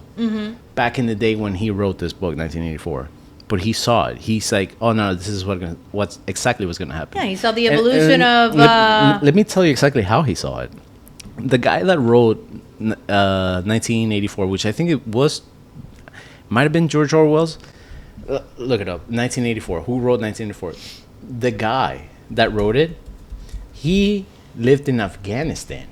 Speaker 2: back in the day when he wrote this book, 1984. But he saw it. He's like, oh no, this is what's exactly what's gonna happen.
Speaker 1: Yeah, he saw the evolution of.
Speaker 2: Let me tell you exactly how he saw it. The guy that wrote 1984, which I think it was, might have been George Orwell's. Look it up. 1984. Who wrote 1984? The guy that wrote it, he lived in Afghanistan.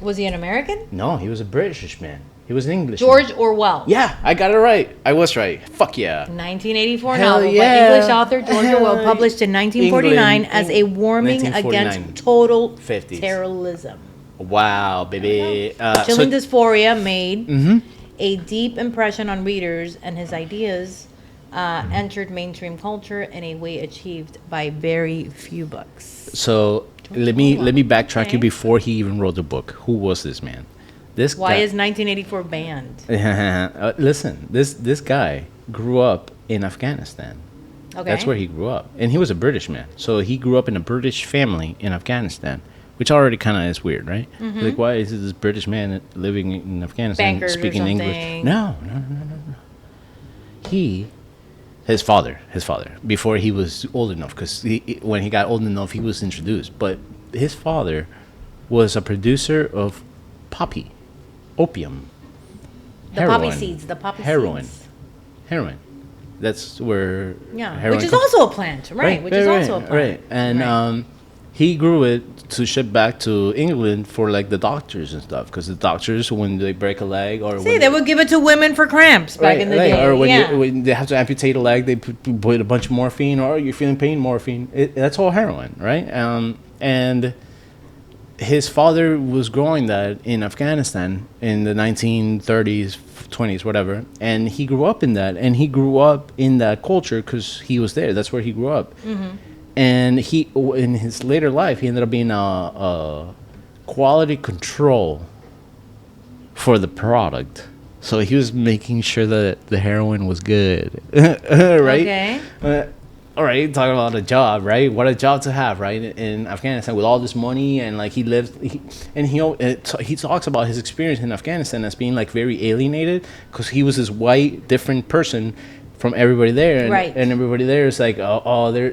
Speaker 1: Was he an American?
Speaker 2: No, he was a British man. He was an English.
Speaker 1: George Orwell.
Speaker 2: Yeah, I got it right. I was right. Fuck yeah.
Speaker 1: 1984
Speaker 2: Hell
Speaker 1: novel
Speaker 2: yeah.
Speaker 1: by English author George Orwell, published in 1949 as a warning
Speaker 2: 1949.
Speaker 1: against total
Speaker 2: 50s.
Speaker 1: terrorism.
Speaker 2: Wow, baby.
Speaker 1: Chilling Dysphoria made a deep impression on readers, and his ideas entered mainstream culture in a way achieved by very few books.
Speaker 2: So let me backtrack you
Speaker 1: Okay.
Speaker 2: before he even wrote the book. Who was this man? This
Speaker 1: Why
Speaker 2: guy,
Speaker 1: is 1984 banned?
Speaker 2: listen, this guy grew up in Afghanistan.
Speaker 1: Okay.
Speaker 2: That's where he grew up, and he was a British man. So he grew up in a British family in Afghanistan, which already kind of is weird, right? Like, why is this British man living in Afghanistan
Speaker 1: Bankers or
Speaker 2: speaking English?
Speaker 1: something.
Speaker 2: No. His father, before he was old enough, because when he got old enough, he was introduced. But his father was a producer of poppy, opium,
Speaker 1: The poppy seeds. The poppy seeds.
Speaker 2: heroin. That's where
Speaker 1: Yeah, which is also a plant, right? Which is also a plant.
Speaker 2: Right, and he grew it to ship back to England for like the doctors and stuff, because the doctors, when they break a leg or
Speaker 1: See, they would give it to women for cramps back in the day.
Speaker 2: or when,
Speaker 1: yeah.
Speaker 2: when they have to amputate a leg, they put a bunch of morphine, or you're feeling pain, morphine. That's all heroin, right? And his father was growing that in Afghanistan in the 1930s, 20s, whatever, and he grew up in that, and he grew up in that culture because he was there. That's where he grew up. And he, in his later life, he ended up being a quality control for the product. So he was making sure that the heroin was good, right?
Speaker 1: Okay.
Speaker 2: All right, talking about a job, right? What a job to have, right? In Afghanistan with all this money, and like he talks about his experience in Afghanistan as being like very alienated, because he was this white, different person from everybody there, and,
Speaker 1: Right.
Speaker 2: and everybody there is like, oh, they're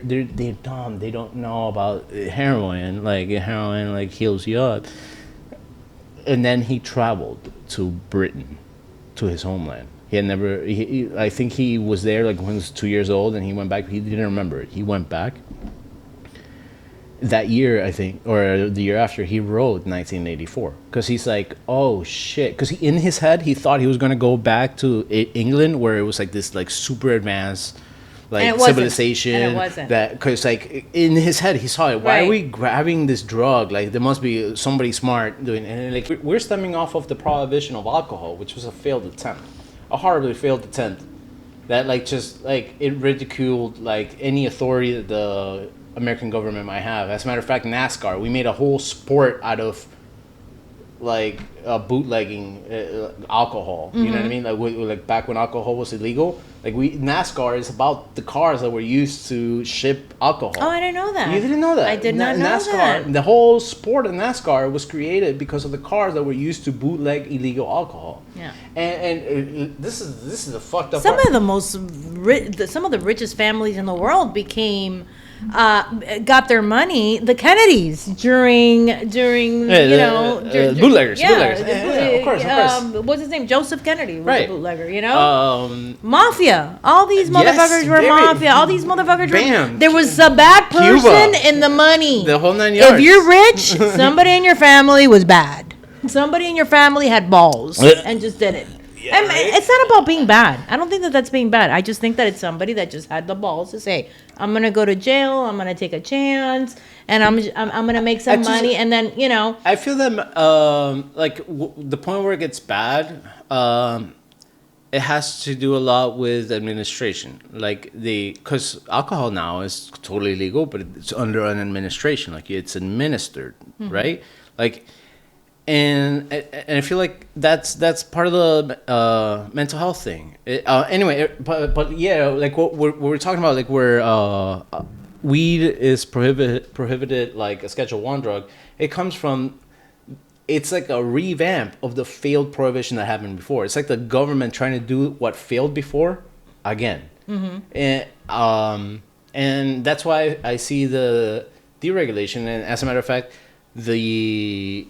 Speaker 2: dumb. They don't know about heroin. Like heroin, like heals you up. And then he traveled to Britain, to his homeland. He had never. I think he was there like when he was 2 years old, and he went back. He didn't remember it. He went back. that year, I think, or the year after, he wrote 1984 because he's like, oh shit, because in his head he thought he was gonna go back to England where it was like this like super advanced like civilization,
Speaker 1: and it wasn't.
Speaker 2: that because like in his head he saw it. Why
Speaker 1: Right.
Speaker 2: are we grabbing this drug? Like there must be somebody smart doing it. And like we're stemming off of the prohibition of alcohol, which was a failed attempt, a horribly failed attempt that like just like it ridiculed like any authority that the American government might have. As a matter of fact, NASCAR, we made a whole sport out of like bootlegging alcohol. You know what I mean? Like like back when alcohol was illegal, like NASCAR is about the cars that were used to ship alcohol.
Speaker 1: Oh, I didn't know that.
Speaker 2: You didn't know that?
Speaker 1: I did not know
Speaker 2: NASCAR,
Speaker 1: that.
Speaker 2: the whole sport of NASCAR was created because of the cars that were used to bootleg illegal alcohol.
Speaker 1: Yeah.
Speaker 2: And this is a fucked up.
Speaker 1: Some
Speaker 2: part.
Speaker 1: of the some of the richest families in the world became got their money, the Kennedys during
Speaker 2: bootleggers.
Speaker 1: Yeah,
Speaker 2: Bootleggers. Yeah, of course.
Speaker 1: What's his name? Joseph Kennedy was
Speaker 2: Right.
Speaker 1: a bootlegger. Mafia. All these
Speaker 2: Yes,
Speaker 1: motherfuckers were
Speaker 2: very-
Speaker 1: mafia. All these motherfuckers
Speaker 2: Bam.
Speaker 1: were. There was a bad person
Speaker 2: Cuba.
Speaker 1: in the money.
Speaker 2: The whole 9 yards.
Speaker 1: If you're rich, somebody in your family was bad. Somebody in your family had balls and just did it.
Speaker 2: Yeah,
Speaker 1: And
Speaker 2: right.
Speaker 1: it's not about being bad. I don't think that that's being bad. I just think that it's somebody that just had the balls to say, "I'm gonna go to jail. I'm gonna take a chance, and I'm gonna make some money." And then
Speaker 2: I feel that the point where it gets bad, it has to do a lot with administration. Like because alcohol now is totally legal, but it's under an administration. Like it's administered, right? Like. And I feel like that's part of the mental health thing. But yeah, like what we're talking about, like where weed is prohibited like a Schedule I drug. It comes from, it's like a revamp of the failed prohibition that happened before. It's like the government trying to do what failed before again. And that's why I see the deregulation. And as a matter of fact, the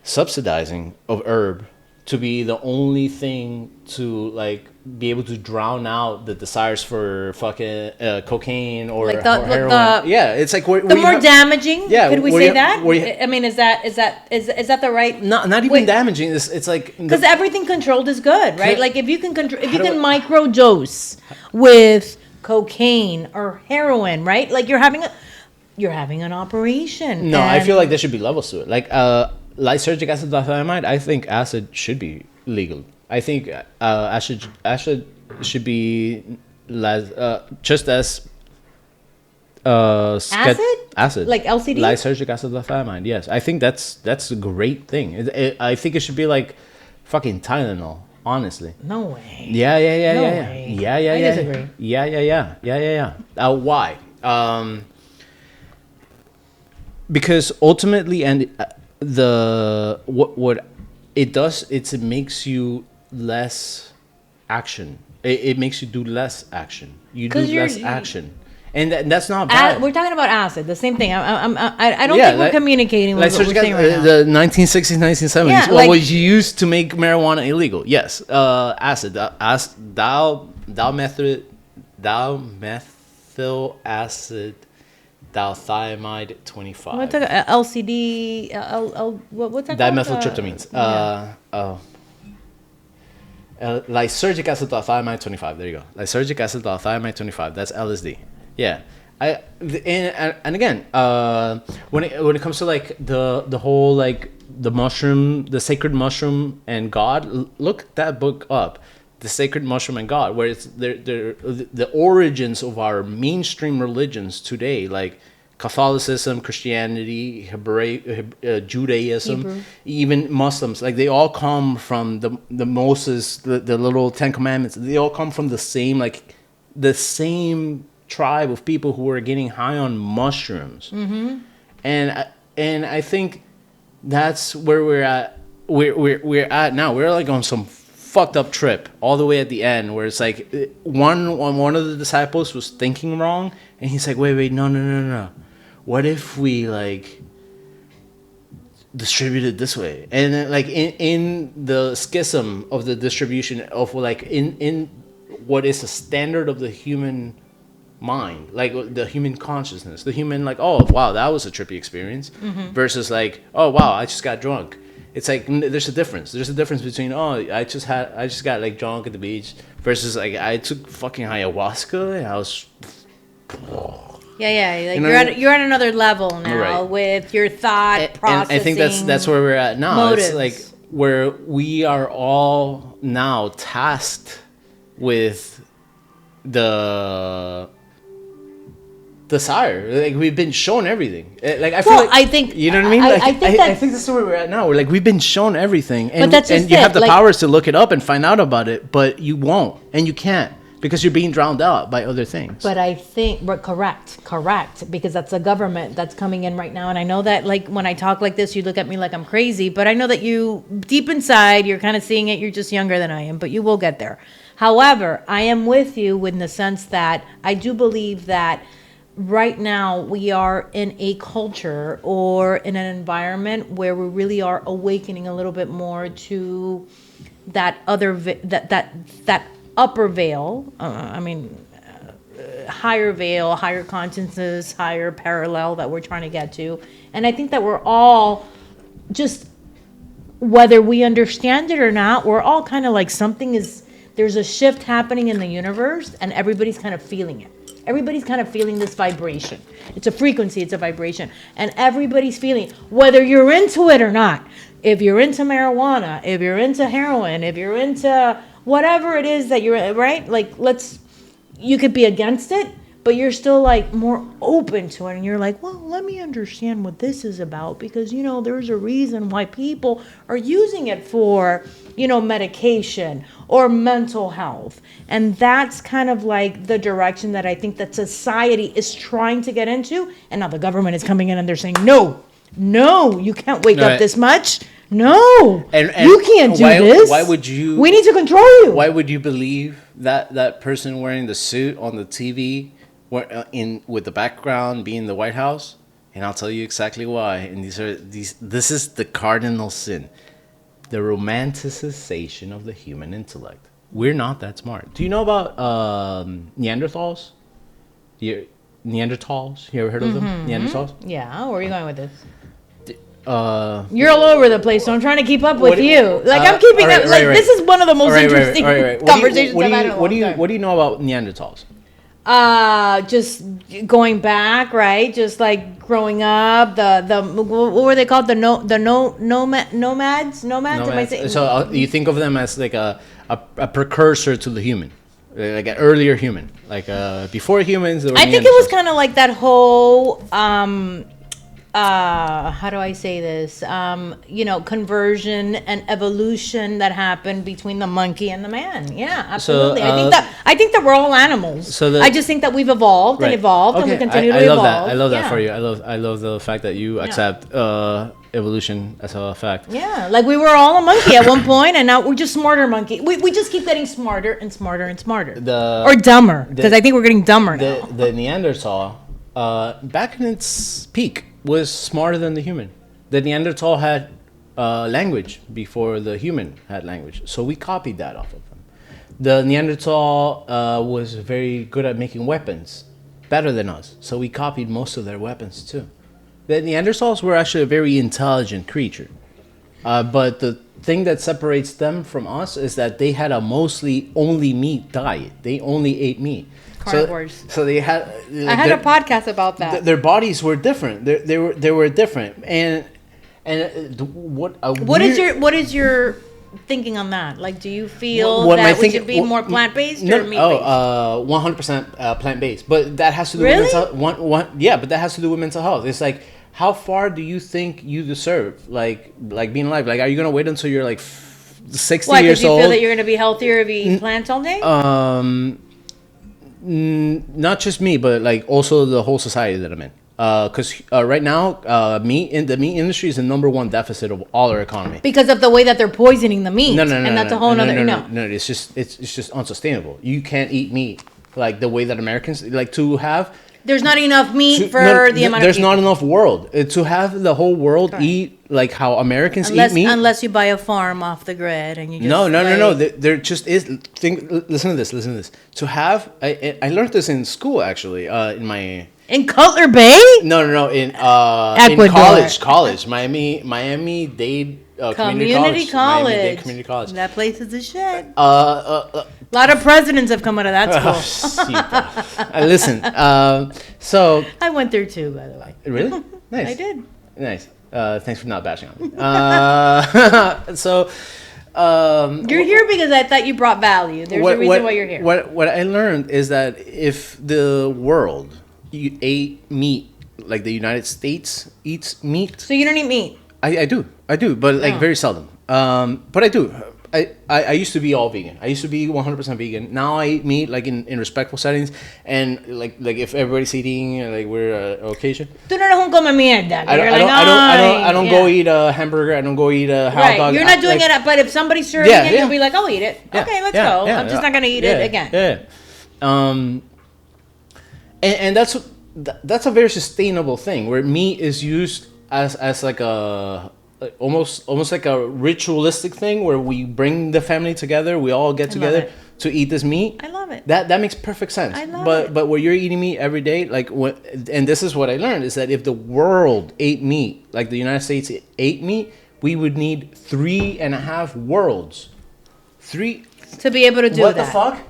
Speaker 2: subsidizing of herb to be the only thing to like be able to drown out the desires for fucking cocaine or,
Speaker 1: Like
Speaker 2: or heroin. Yeah, it's like
Speaker 1: the more damaging.
Speaker 2: Yeah,
Speaker 1: could we
Speaker 2: where
Speaker 1: say
Speaker 2: you-
Speaker 1: that?
Speaker 2: where you-
Speaker 1: I mean, is that the right?
Speaker 2: not even
Speaker 1: Wait.
Speaker 2: damaging. It's like
Speaker 1: Because everything controlled is good, right?
Speaker 2: Can-
Speaker 1: Like if you can control, if you
Speaker 2: How do
Speaker 1: can
Speaker 2: I-
Speaker 1: microdose with cocaine or heroin, right? Like you're having an operation.
Speaker 2: No, I
Speaker 1: and-
Speaker 2: feel like there should be levels to it. Like lysergic acid diethylamide, I think acid should be legal. I think acid should be just as acid
Speaker 1: Like LCD?
Speaker 2: lysergic acid diethylamide. Yes, I think that's a great thing. I think it should be like fucking Tylenol. Honestly.
Speaker 1: No way.
Speaker 2: Yeah.
Speaker 1: No way.
Speaker 2: Yeah.
Speaker 1: I disagree.
Speaker 2: Yeah. Why? Because ultimately, and what it does, it makes you less action. It makes you do less action. You do
Speaker 1: 'Cause
Speaker 2: less action, and that's not bad.
Speaker 1: We're talking about acid, the same thing. I don't
Speaker 2: Yeah,
Speaker 1: think we're
Speaker 2: like-
Speaker 1: communicating
Speaker 2: Like
Speaker 1: with what we're saying right now.
Speaker 2: the 1960s, 1970s,
Speaker 1: Yeah,
Speaker 2: what
Speaker 1: like-
Speaker 2: was used to make marijuana illegal? Yes, acid, dimethyl acid, diethylamide 25.
Speaker 1: What's that? LCD? What's that? called?
Speaker 2: Dimethyltryptamines. Lysergic acid diethylamide 25. There you go. Lysergic acid diethylamide 25. That's LSD. Yeah. And again, when it comes to like the whole like the mushroom, the sacred mushroom and God, look that book up, The Sacred Mushroom and God, where it's the origins of our mainstream religions today, like Catholicism, Christianity, Judaism,
Speaker 1: Hebrew.
Speaker 2: even Muslims, like they all come from the Moses, the little 10 Commandments. They all come from the same tribe of people who are getting high on mushrooms. Mm-hmm. And I think that's where we're at. We're at now. We're like on some fucked up trip all the way at the end, where it's like one of the disciples was thinking wrong, and he's like, wait, no. What if we like distribute it this way? And then, like in the schism of the distribution of like in what is a standard of the human mind, like the human consciousness, the human like, oh wow, that was a trippy experience, versus like, oh wow, I just got drunk. It's like there's a difference. There's a difference between, oh, I just got like drunk at the beach versus like I took fucking ayahuasca and I was.
Speaker 1: Yeah. Like
Speaker 2: You know
Speaker 1: you're
Speaker 2: what I
Speaker 1: at you're at another level now
Speaker 2: Right.
Speaker 1: with your thought processing.
Speaker 2: And I think that's where we're at now.
Speaker 1: motives.
Speaker 2: It's like where we are all now tasked with the desire. Like we've been shown everything. Like I feel
Speaker 1: Well,
Speaker 2: like
Speaker 1: I think-
Speaker 2: you know what I mean.
Speaker 1: I-
Speaker 2: Like
Speaker 1: I think
Speaker 2: I
Speaker 1: that's-
Speaker 2: think that's where we're at now. We're like we've been shown everything, and
Speaker 1: that's just
Speaker 2: and you have
Speaker 1: it,
Speaker 2: the
Speaker 1: like-
Speaker 2: powers to look it up and find out about it, but you won't and you can't because you're being drowned out by other things.
Speaker 1: But I think, but correct, because that's the government that's coming in right now. And I know that, like, when I talk like this, you look at me like I'm crazy, but I know that you, deep inside, you're kind of seeing it. You're just younger than I am, but you will get there. However, I am with you in the sense that I do believe that right now we are in a culture or in an environment where we really are awakening a little bit more to that other, that upper veil, higher veil, higher consciousness, higher parallel that we're trying to get to. And I think that we're all just, whether we understand it or not, we're all kind of like there's a shift happening in the universe and everybody's kind of feeling it. Everybody's kind of feeling this vibration. It's a frequency, it's a vibration. And everybody's feeling it, whether you're into it or not. If you're into marijuana, if you're into heroin, if you're into whatever it is that you're, right? Like, you could be against it, but you're still like more open to it. And you're like, well, let me understand what this is about because, there's a reason why people are using it for, medication or mental health. And that's kind of like the direction that I think that society is trying to get into. And now the government is coming in and they're saying, no, you can't wake up this much. No,
Speaker 2: And
Speaker 1: you can't do this.
Speaker 2: Why would you?
Speaker 1: We need to control you.
Speaker 2: Why would you believe that person wearing the suit on the TV, with the background being the White House? And I'll tell you exactly why. And this is the cardinal sin, the romanticization of the human intellect. We're not that smart. Do you know about Neanderthals? Neanderthals? You ever heard of them? Neanderthals?
Speaker 1: Yeah, where are you going with this? You're all over the place, so I'm trying to keep up with you. Like I'm keeping up. Like this is one of the most interesting conversations I've had in a long time.
Speaker 2: What do you know about Neanderthals?
Speaker 1: Just going back, right? Just like growing up, the what were they called? Nomads? Am I saying?
Speaker 2: So you think of them as like a precursor to the human, like an earlier human, like before humans. There were
Speaker 1: I think it was kind of like that whole how do I say this? Conversion and evolution that happened between the monkey and the man. Yeah, absolutely.
Speaker 2: So,
Speaker 1: I think that we're all animals. I just think that we've evolved and evolved and we continue to evolve.
Speaker 2: I love that for you. I love the fact that you accept evolution as a fact.
Speaker 1: Yeah, like we were all a monkey at one point, and now we're just smarter monkey. We just keep getting smarter and smarter and smarter. Or dumber, because I think we're getting dumber now.
Speaker 2: The Neanderthal, back in its peak, was smarter than the human. The Neanderthal had language before the human had language, so we copied that off of them. The Neanderthal was very good at making weapons, better than us, so we copied most of their weapons too. The Neanderthals were actually a very intelligent creature, but the thing that separates them from us is that they had a mostly only meat diet. They only ate meat.
Speaker 1: Carnivores.
Speaker 2: So they had.
Speaker 1: I had a podcast about that.
Speaker 2: Their bodies were different. They were different. And
Speaker 1: what is your thinking on that? Like, do you feel that we should be more plant based or meat based?
Speaker 2: 100% plant based. But that has to do with but that has to do with mental health. It's like, how far do you think you deserve, like being alive? Like, are you gonna wait until you're like 60 years old?
Speaker 1: Why? Because you feel that you're gonna be healthier if you eat plants all day?
Speaker 2: Not just me, but like also the whole society that I'm in. Because right now, the meat industry is the number one deficit of all our economy.
Speaker 1: Because of the way that they're poisoning the meat. And that's a whole other.
Speaker 2: No, it's just unsustainable. You can't eat meat like the way that Americans like to have
Speaker 1: There's not enough meat for the amount of
Speaker 2: there's
Speaker 1: people.
Speaker 2: not enough world to have the whole world eat like how Americans eat meat.
Speaker 1: Unless you buy a farm off the grid and you just
Speaker 2: No. There just is. Listen to this. To have, I learned this in school actually. In my
Speaker 1: in Cutler Bay.
Speaker 2: no in
Speaker 1: Ecuador.
Speaker 2: college Miami Dade
Speaker 1: Community college.
Speaker 2: Miami-Dade Community College.
Speaker 1: That place is a shit.
Speaker 2: A
Speaker 1: lot of presidents have come out of that school.
Speaker 2: Listen, so
Speaker 1: I went there too, by the way.
Speaker 2: really nice.
Speaker 1: I did.
Speaker 2: Nice. Thanks for not bashing on me. So.
Speaker 1: You're here because I thought you brought value. There's a reason why you're here.
Speaker 2: What I learned is that if the world ate meat like the United States eats meat,
Speaker 1: So you don't eat meat.
Speaker 2: I do, but like very seldom. But I do. I used to be all vegan. I used to be 100% vegan. Now I eat meat like in respectful settings, and like if everybody's eating, like we're occasion.
Speaker 1: Tú no eres un come mierda.
Speaker 2: I don't go eat a hamburger. I don't go eat a hot dog.
Speaker 1: You're not doing
Speaker 2: like,
Speaker 1: it, but if somebody's serving it, you'll be like, I'll eat it. Okay, let's go. I'm just not gonna eat it again.
Speaker 2: Yeah. And that's a very sustainable thing where meat is used as like a almost like a ritualistic thing where we bring the family together, we all get together to eat this meat.
Speaker 1: I love it.
Speaker 2: That makes perfect sense.
Speaker 1: I love it.
Speaker 2: But where you're eating meat every day, and this is what I learned is that if the world ate meat like the United States ate meat, we would need 3.5 worlds.
Speaker 1: To be able to do
Speaker 2: what
Speaker 1: that.
Speaker 2: What the fuck?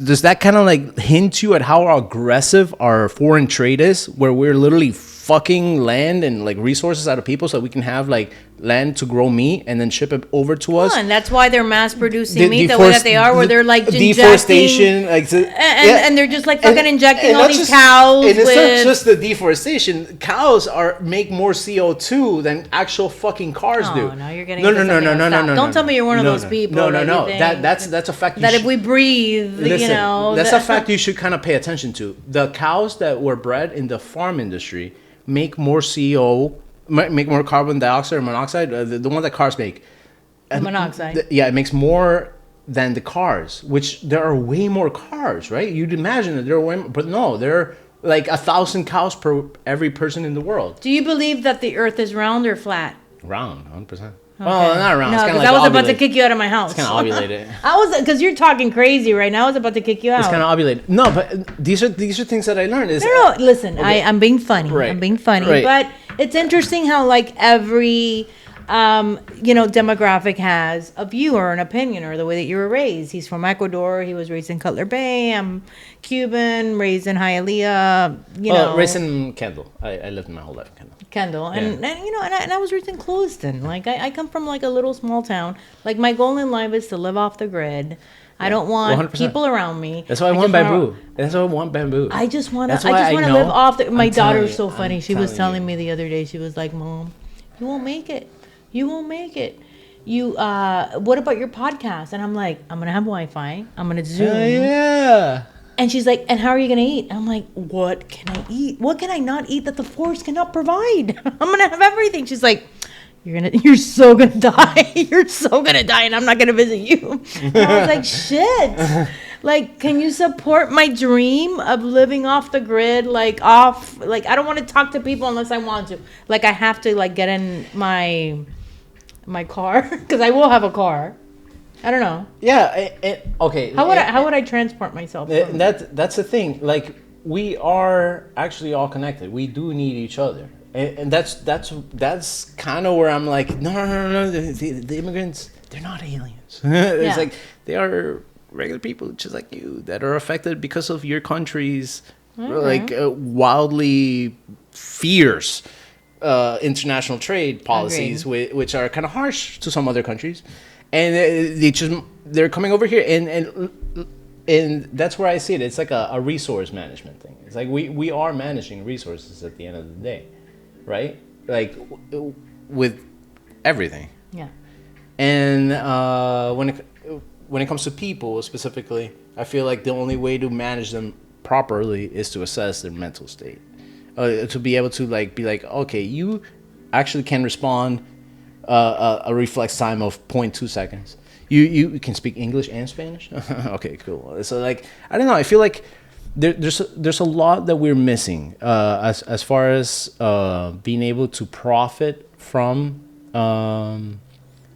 Speaker 2: Does that kind of like hint you at how aggressive our foreign trade is, where we're literally fucking land and like resources out of people so we can have like land to grow meat and then ship it over to us?
Speaker 1: And that's why they're mass producing meat the way that they are, where they're like
Speaker 2: deforestation,
Speaker 1: and they're just like fucking injecting all these cows.
Speaker 2: And it's not just the deforestation. Cows make more CO2 than actual fucking cars do.
Speaker 1: No, you're getting
Speaker 2: no.
Speaker 1: Don't tell me you're one of those people.
Speaker 2: No. That's a fact.
Speaker 1: That if we breathe,
Speaker 2: listen, that's a fact you should kind of pay attention to. The cows that were bred in the farm industry make more CO, make more carbon dioxide or monoxide. The one that cars make.
Speaker 1: Monoxide.
Speaker 2: It makes more than the cars, which there are way more cars, right? You'd imagine that there are way more, but no, there are like 1,000 cows per every person in the world.
Speaker 1: Do you believe that the earth is round or flat?
Speaker 2: Round, 100%. Okay. Well, not round.
Speaker 1: No, because I was about to kick you out of my house.
Speaker 2: It's kind of ovulated.
Speaker 1: Because you're talking crazy right now. I was about to kick you out.
Speaker 2: It's kind of ovulated. No, but these are things that I learned.
Speaker 1: No, listen, okay. I'm being funny.
Speaker 2: Right.
Speaker 1: I'm being funny.
Speaker 2: Right.
Speaker 1: But it's interesting how like every demographic has a view or an opinion or the way that you were raised. He's from Ecuador. He was raised in Cutler Bay. I'm Cuban, raised in Hialeah.
Speaker 2: Raised in Kendall. I lived my whole life in
Speaker 1: Kendall. And I was raised in Clewiston. Like I come from like a little small town. Like my goal in life is to live off the grid. I don't want
Speaker 2: 100%.
Speaker 1: people around me.
Speaker 2: That's why I want bamboo. That's why I want bamboo.
Speaker 1: I just want to live off the. My daughter's so funny. She was telling me the other day. She was like, "Mom, you won't make it. You won't make it. What about your podcast?" And I'm like, "I'm gonna have Wi-Fi. I'm gonna Zoom."
Speaker 2: Yeah.
Speaker 1: And she's like, "And how are you gonna eat?" I'm like, "What can I eat? What can I not eat that the forest cannot provide? I'm gonna have everything." She's like, "You're so gonna die. You're so gonna die, and I'm not gonna visit you." And I was like, "Shit." Like, can you support my dream of living off the grid? Like I don't want to talk to people unless I want to. Like, I have to like get in my car because I will have a car. I don't know.
Speaker 2: Yeah. Okay.
Speaker 1: How would I transport myself?
Speaker 2: That's the thing. Like, we are actually all connected. We do need each other, and that's kind of where I'm like, no. The immigrants, they're not aliens. It's like they are regular people just like you that are affected because of your country's wildly fierce international trade policies, which are kind of harsh to some other countries, and they're coming over here, and that's where I see it. It's like a resource management thing. It's like we are managing resources at the end of the day, right? Like with everything.
Speaker 1: Yeah.
Speaker 2: And when it comes to people specifically, I feel like the only way to manage them properly is to assess their mental state. To be able to be like, okay, you actually can respond a reflex time of 0.2 seconds. You can speak English and Spanish. Okay, cool. So I don't know. I feel like there's a lot that we're missing as far as being able to profit from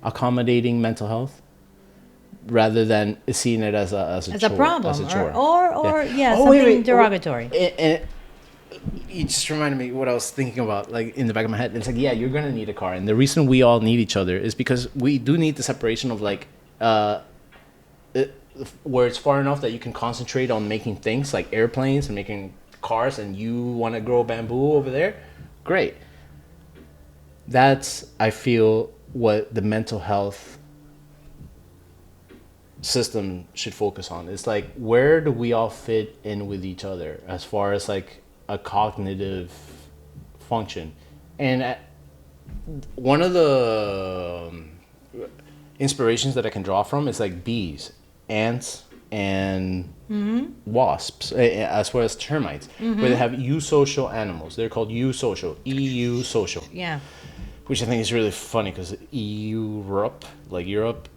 Speaker 2: accommodating mental health rather than seeing it as a chore,
Speaker 1: problem,
Speaker 2: as a chore.
Speaker 1: or
Speaker 2: Oh,
Speaker 1: something derogatory.
Speaker 2: And you just reminded me what I was thinking about, like in the back of my head. It's like, yeah, you're gonna need a car, and the reason we all need each other is because we do need the separation of like where it's far enough that you can concentrate on making things like airplanes and making cars, and you want to grow bamboo over there. Great. That's, I feel, what the mental health system should focus on. It's like, where do we all fit in with each other as far as like a cognitive function? And one of the inspirations that I can draw from is like bees, ants, and wasps, as well as termites, where they have eusocial animals. They're called eusocial, EU social.
Speaker 1: Yeah.
Speaker 2: Which I think is really funny because Europe, like Europe,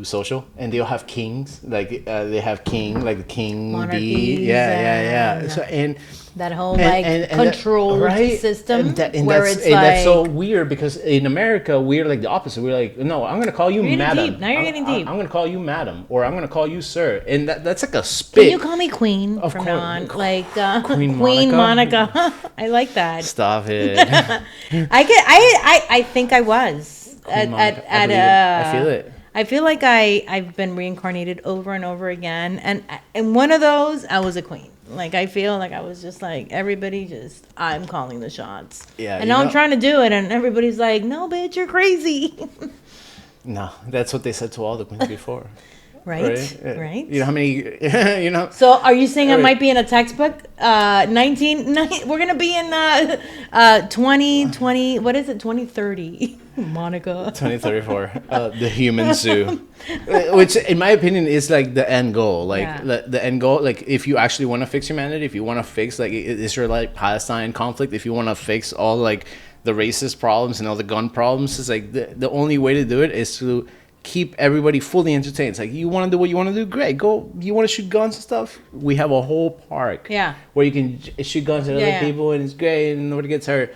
Speaker 2: social, and they'll have kings, like they have king, like the king
Speaker 1: Monarchies,
Speaker 2: bee, yeah. So and
Speaker 1: that whole controlled
Speaker 2: right?
Speaker 1: system,
Speaker 2: where
Speaker 1: it's
Speaker 2: that's so weird because in America we're like the opposite. We're like, no, I'm gonna call you madam.
Speaker 1: Deep. Now you're getting deep.
Speaker 2: I'm gonna call you madam, or I'm gonna call you sir, and that's like a spit.
Speaker 1: Can you call me queen
Speaker 2: Of
Speaker 1: from
Speaker 2: course.
Speaker 1: now on? Like
Speaker 2: Queen
Speaker 1: Queen
Speaker 2: Monica?
Speaker 1: Monica. I like that.
Speaker 2: Stop it.
Speaker 1: I think I was
Speaker 2: Queen Monica. I feel it.
Speaker 1: I feel like I've been reincarnated over and over again, and in one of those I was a queen. Like I feel like I was just like I'm calling the shots.
Speaker 2: Yeah,
Speaker 1: and now I'm trying to do it, and everybody's like, "No, bitch, you're crazy."
Speaker 2: No, that's what they said to all the queens before.
Speaker 1: Right.
Speaker 2: You know how many,
Speaker 1: So are you saying I might be in a textbook? 19, we're going to be in 2020, what is it, 2030? Monica.
Speaker 2: 2034, the human zoo. Which, in my opinion, is like the end goal. Like, the end goal, like, if you actually want to fix humanity, if you want to fix, like, Israelite-Palestine conflict, if you want to fix all, like, the racist problems and all the gun problems, it's like the only way to do it is to keep everybody fully entertained. It's like, you want to do what you want to do, great, go. You want to shoot guns and stuff, we have a whole park where you can shoot guns at other people, and it's great and nobody gets hurt.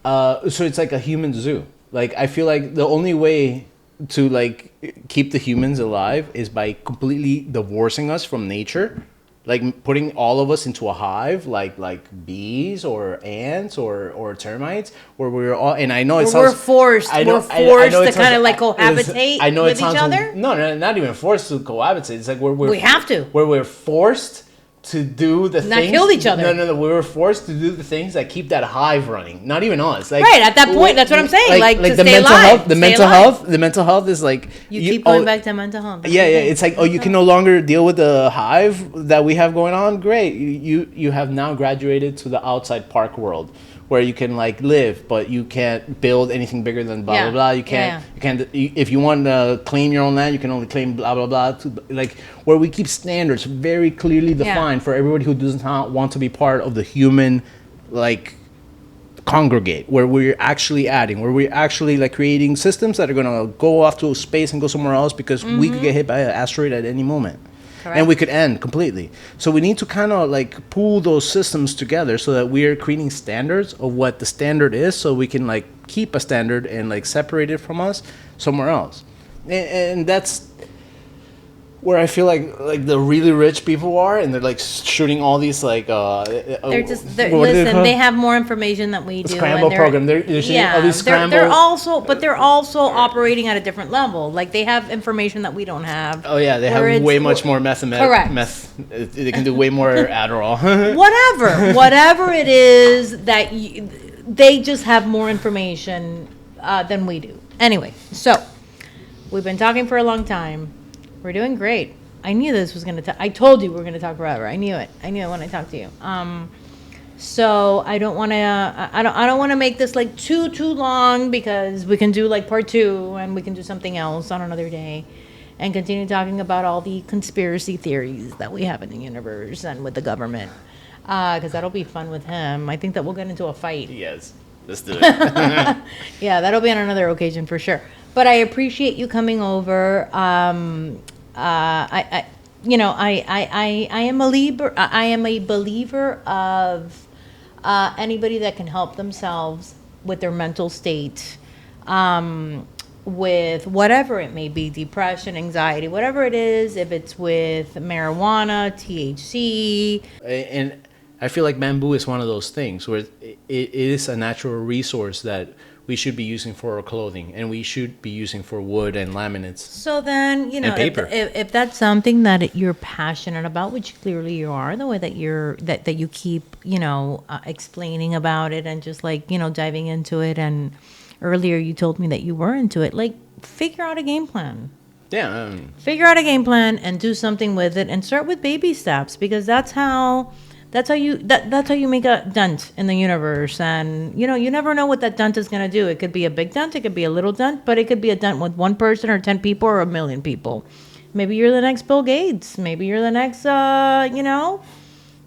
Speaker 2: So it's like a human zoo. Like, I feel like the only way to like keep the humans alive is by completely divorcing us from nature, like putting all of us into a hive, like bees or ants or termites, where we're all. And I know
Speaker 1: we're forced. We're forced to kind of like cohabitate with each other.
Speaker 2: No, not even forced to cohabitate. It's like we
Speaker 1: have to.
Speaker 2: Where we're forced to do the
Speaker 1: not
Speaker 2: things.
Speaker 1: Kill each other.
Speaker 2: No. We were forced to do the things that keep that hive running. Not even us. Like,
Speaker 1: right at that point, that's what I'm saying. Like to
Speaker 2: the
Speaker 1: stay
Speaker 2: mental
Speaker 1: alive.
Speaker 2: health. The mental health is like
Speaker 1: you keep going back to mental health.
Speaker 2: Yeah. It's like, you can no longer deal with the hive that we have going on. Great, you have now graduated to the outside park world, where you can like live, but you can't build anything bigger than blah blah blah. You can't. If you want to claim your own land, you can only claim blah blah blah. Like, where we keep standards very clearly defined for everybody who does not want to be part of the human, like, congregate, where we're actually adding, where we're actually like creating systems that are gonna go off to space and go somewhere else because we could get hit by an asteroid at any moment. Correct. And we could end completely. So we need to kind of like pool those systems together so that we're creating standards of what the standard is, so we can like keep a standard and like separate it from us somewhere else. And that's where I feel like the really rich people are, and they're like shooting all these like
Speaker 1: they have more information than we do.
Speaker 2: Scramble program. They're shooting all these scramble.
Speaker 1: They're also operating at a different level. Like, they have information that we don't have.
Speaker 2: Oh yeah, they have way much more meth. Correct. They can do way more Adderall.
Speaker 1: whatever it is that they just have more information than we do. Anyway, so we've been talking for a long time. We're doing great. I knew this was going to I told you we were going to talk forever. I knew it when I talked to you. So I don't want to I don't want to make this like too long, because we can do like part 2, and we can do something else on another day and continue talking about all the conspiracy theories that we have in the universe and with the government. Because that'll be fun with him. I think that we'll get into a fight.
Speaker 2: Yes. Let's do it.
Speaker 1: Yeah, that'll be on another occasion for sure. But I appreciate you coming over. I am a believer. I am a believer of anybody that can help themselves with their mental state, with whatever it may be, depression, anxiety, whatever it is. If it's with marijuana, THC.
Speaker 2: And I feel like bamboo is one of those things where it is a natural resource that we should be using for our clothing, and we should be using for wood and laminates.
Speaker 1: So then,
Speaker 2: And paper.
Speaker 1: if that's something that you're passionate about, which clearly you are, the way that that you keep, explaining about it and just like, diving into it. And earlier you told me that you were into it. Like, figure out a game plan.
Speaker 2: Yeah.
Speaker 1: Figure out a game plan and do something with it, and start with baby steps, because that's how you make a dent in the universe. And you never know what that dent is going to do. It could be a big dent, it could be a little dent, but it could be a dent with one person or 10 people or a million people. Maybe you're the next Bill Gates. Maybe you're the next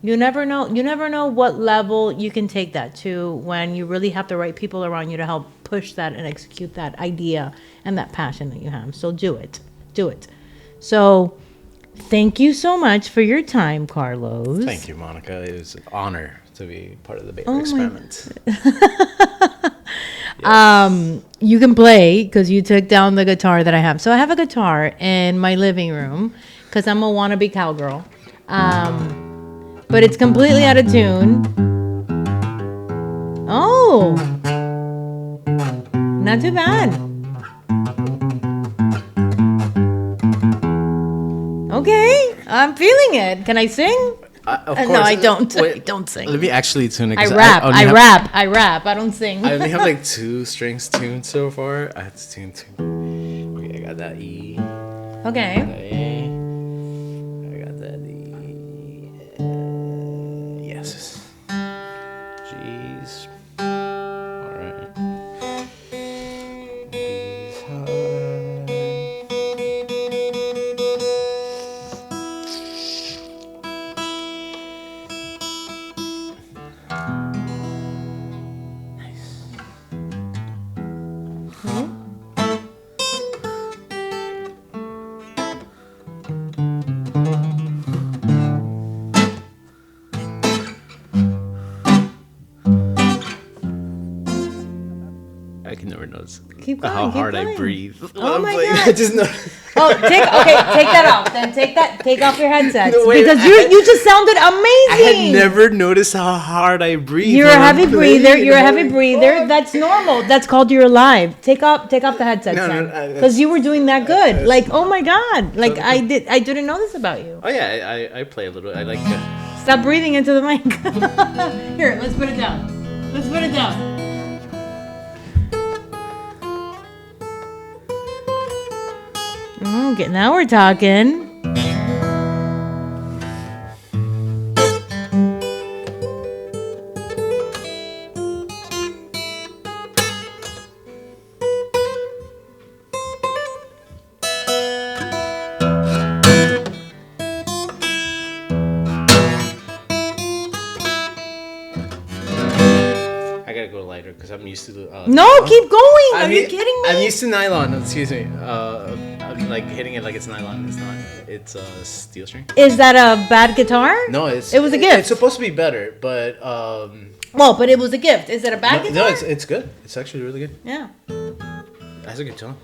Speaker 1: you never know what level you can take that to when you really have the right people around you to help push that and execute that idea and that passion that you have. So do it. So thank you so much for your time, Carlos.
Speaker 2: Thank you, Monica. It was an honor to be part of the Baker experiment.
Speaker 1: Yes. You can play because you took down the guitar that I have. So I have a guitar in my living room because I'm a wannabe cowgirl. But it's completely out of tune. Oh, not too bad. Okay, I'm feeling it. Can I sing?
Speaker 2: Of course.
Speaker 1: No, I don't.
Speaker 2: Wait,
Speaker 1: I don't sing.
Speaker 2: Let me actually tune it.
Speaker 1: I
Speaker 2: 'cause
Speaker 1: rap.
Speaker 2: only
Speaker 1: I
Speaker 2: have-
Speaker 1: rap. I don't sing.
Speaker 2: I only have like 2 strings tuned so far. I had to tune 2. Okay, I got that E.
Speaker 1: Okay.
Speaker 2: A. I got that E. Yes. G's. All right. B's high. I can never notice
Speaker 1: Keep going,
Speaker 2: how
Speaker 1: keep
Speaker 2: hard I
Speaker 1: going.
Speaker 2: breathe.
Speaker 1: Oh my
Speaker 2: playing.
Speaker 1: God.
Speaker 2: I just know.
Speaker 1: Oh, take that off. Then take off your headsets
Speaker 2: No, wait,
Speaker 1: because
Speaker 2: I
Speaker 1: you just sounded
Speaker 2: I
Speaker 1: amazing.
Speaker 2: had never noticed how hard I breathe.
Speaker 1: You're a
Speaker 2: when I'm
Speaker 1: heavy breather.
Speaker 2: playing.
Speaker 1: You're a heavy
Speaker 2: Holy
Speaker 1: breather.
Speaker 2: fuck.
Speaker 1: That's normal. That's called you're alive. Take off the headsets
Speaker 2: No,
Speaker 1: then,
Speaker 2: no,
Speaker 1: because you were doing that good.
Speaker 2: that's-
Speaker 1: Like, oh my God. Like I didn't know this about you.
Speaker 2: Oh yeah, I play a little. I like.
Speaker 1: Stop breathing into the mic. Here, let's put it down. Okay, now we're talking.
Speaker 2: I gotta go lighter because I'm used to the.
Speaker 1: No, keep going. Are you
Speaker 2: u-
Speaker 1: kidding me?
Speaker 2: I'm used to nylon. Excuse me. I'm like hitting it like it's nylon. It's not. It's steel string.
Speaker 1: Is that a bad guitar?
Speaker 2: No,
Speaker 1: It was a gift.
Speaker 2: It's supposed to be better, but
Speaker 1: Well, but it was a gift. Is it a bad
Speaker 2: no,
Speaker 1: guitar?
Speaker 2: it's good. It's actually really good.
Speaker 1: Yeah.
Speaker 2: It has a good tone.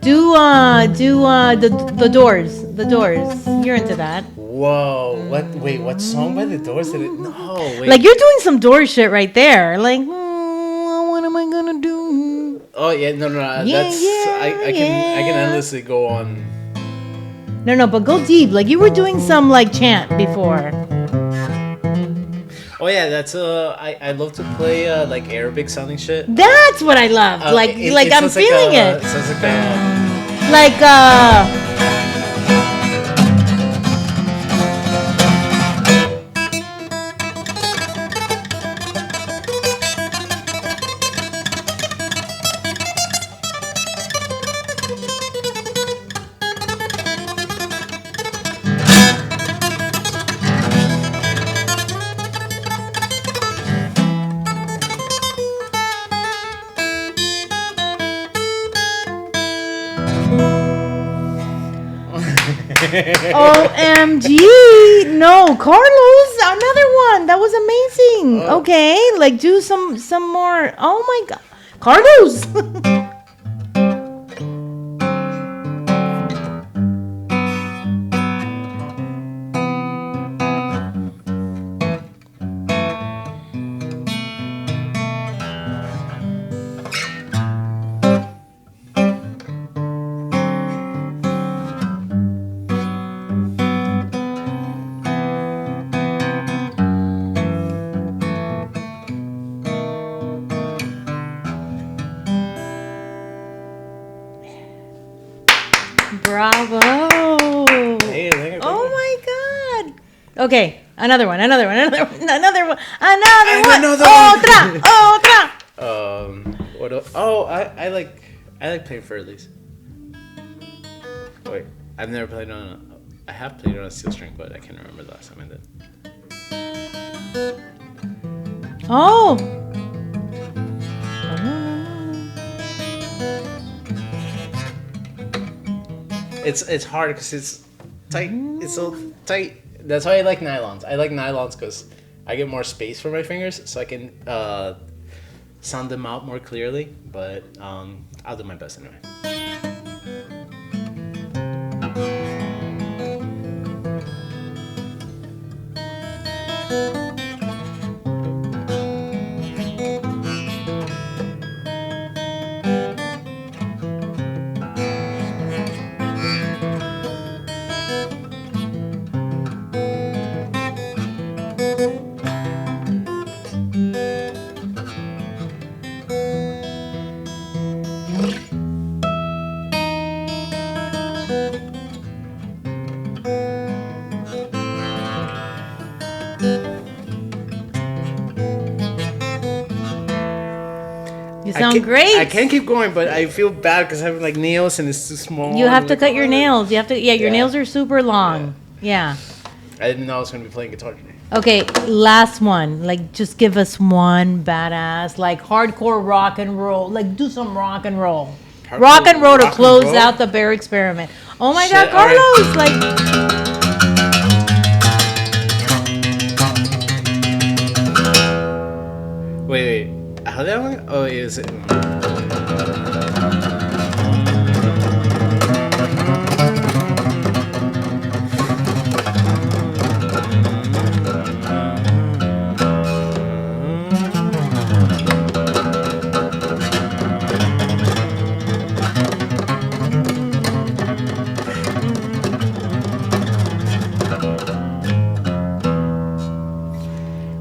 Speaker 1: Do the Doors. The Doors. You're into that.
Speaker 2: Whoa! What? Wait, what song by the Doors did it? No, wait.
Speaker 1: Like you're doing some Doors shit right there. Like, what am I gonna do?
Speaker 2: Oh yeah, no.
Speaker 1: Yeah,
Speaker 2: That's
Speaker 1: yeah,
Speaker 2: I can endlessly go on.
Speaker 1: No, but go deep. Like you were doing some like chant before.
Speaker 2: Oh yeah, that's I love to play like Arabic sounding shit.
Speaker 1: That's what I love. Like
Speaker 2: It
Speaker 1: I'm
Speaker 2: sounds like
Speaker 1: feeling
Speaker 2: It
Speaker 1: it.
Speaker 2: sounds like a.
Speaker 1: Like OMG. No, Carlos, another one. That was amazing. Okay, like do some more. Oh my God. Carlos. Bravo.
Speaker 2: Hey, there,
Speaker 1: Oh
Speaker 2: baby.
Speaker 1: my God. Okay, another one.
Speaker 2: Another
Speaker 1: One.
Speaker 2: one.
Speaker 1: Otra.
Speaker 2: What? I like playing Furlies. Wait, I've never played on. I have played on a steel string, but I can't remember the last time I did.
Speaker 1: Oh.
Speaker 2: It's hard because it's tight. It's so tight. That's why I like nylons. I like nylons because I get more space for my fingers, so I can sound them out more clearly. But I'll do my best anyway.
Speaker 1: You sound great.
Speaker 2: I can't keep going, but I feel bad because I have like nails and it's too small.
Speaker 1: You have to
Speaker 2: Like,
Speaker 1: cut your nails. You have to. Yeah, your
Speaker 2: Yeah.
Speaker 1: nails are super long. Yeah.
Speaker 2: I didn't know I was going to be playing guitar today.
Speaker 1: Okay, last one. Like, just give us one badass, like hardcore rock and roll. Like, do some rock and roll.
Speaker 2: Hardcore
Speaker 1: Rock and roll to
Speaker 2: rock and
Speaker 1: close
Speaker 2: roll?
Speaker 1: out the bear experiment. Oh my
Speaker 2: Shit,
Speaker 1: God,
Speaker 2: all right.
Speaker 1: Carlos! Like,
Speaker 2: Wait. How that one? Oh, is it?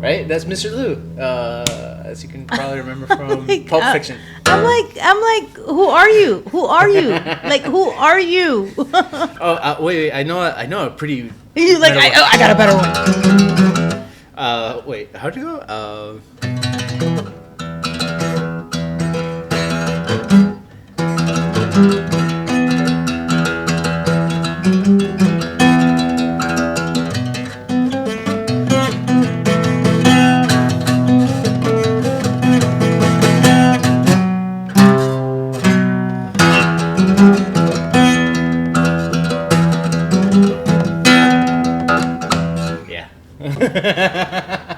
Speaker 2: Right? That's Mr. Lou. As you can probably remember from
Speaker 1: like,
Speaker 2: Pulp Fiction.
Speaker 1: I'm like, who are you? Who are you? Like, who are you?
Speaker 2: Wait. I know a pretty.
Speaker 1: You like,
Speaker 2: better one.
Speaker 1: I got a better one.
Speaker 2: Wait. How'd you go? Yeah.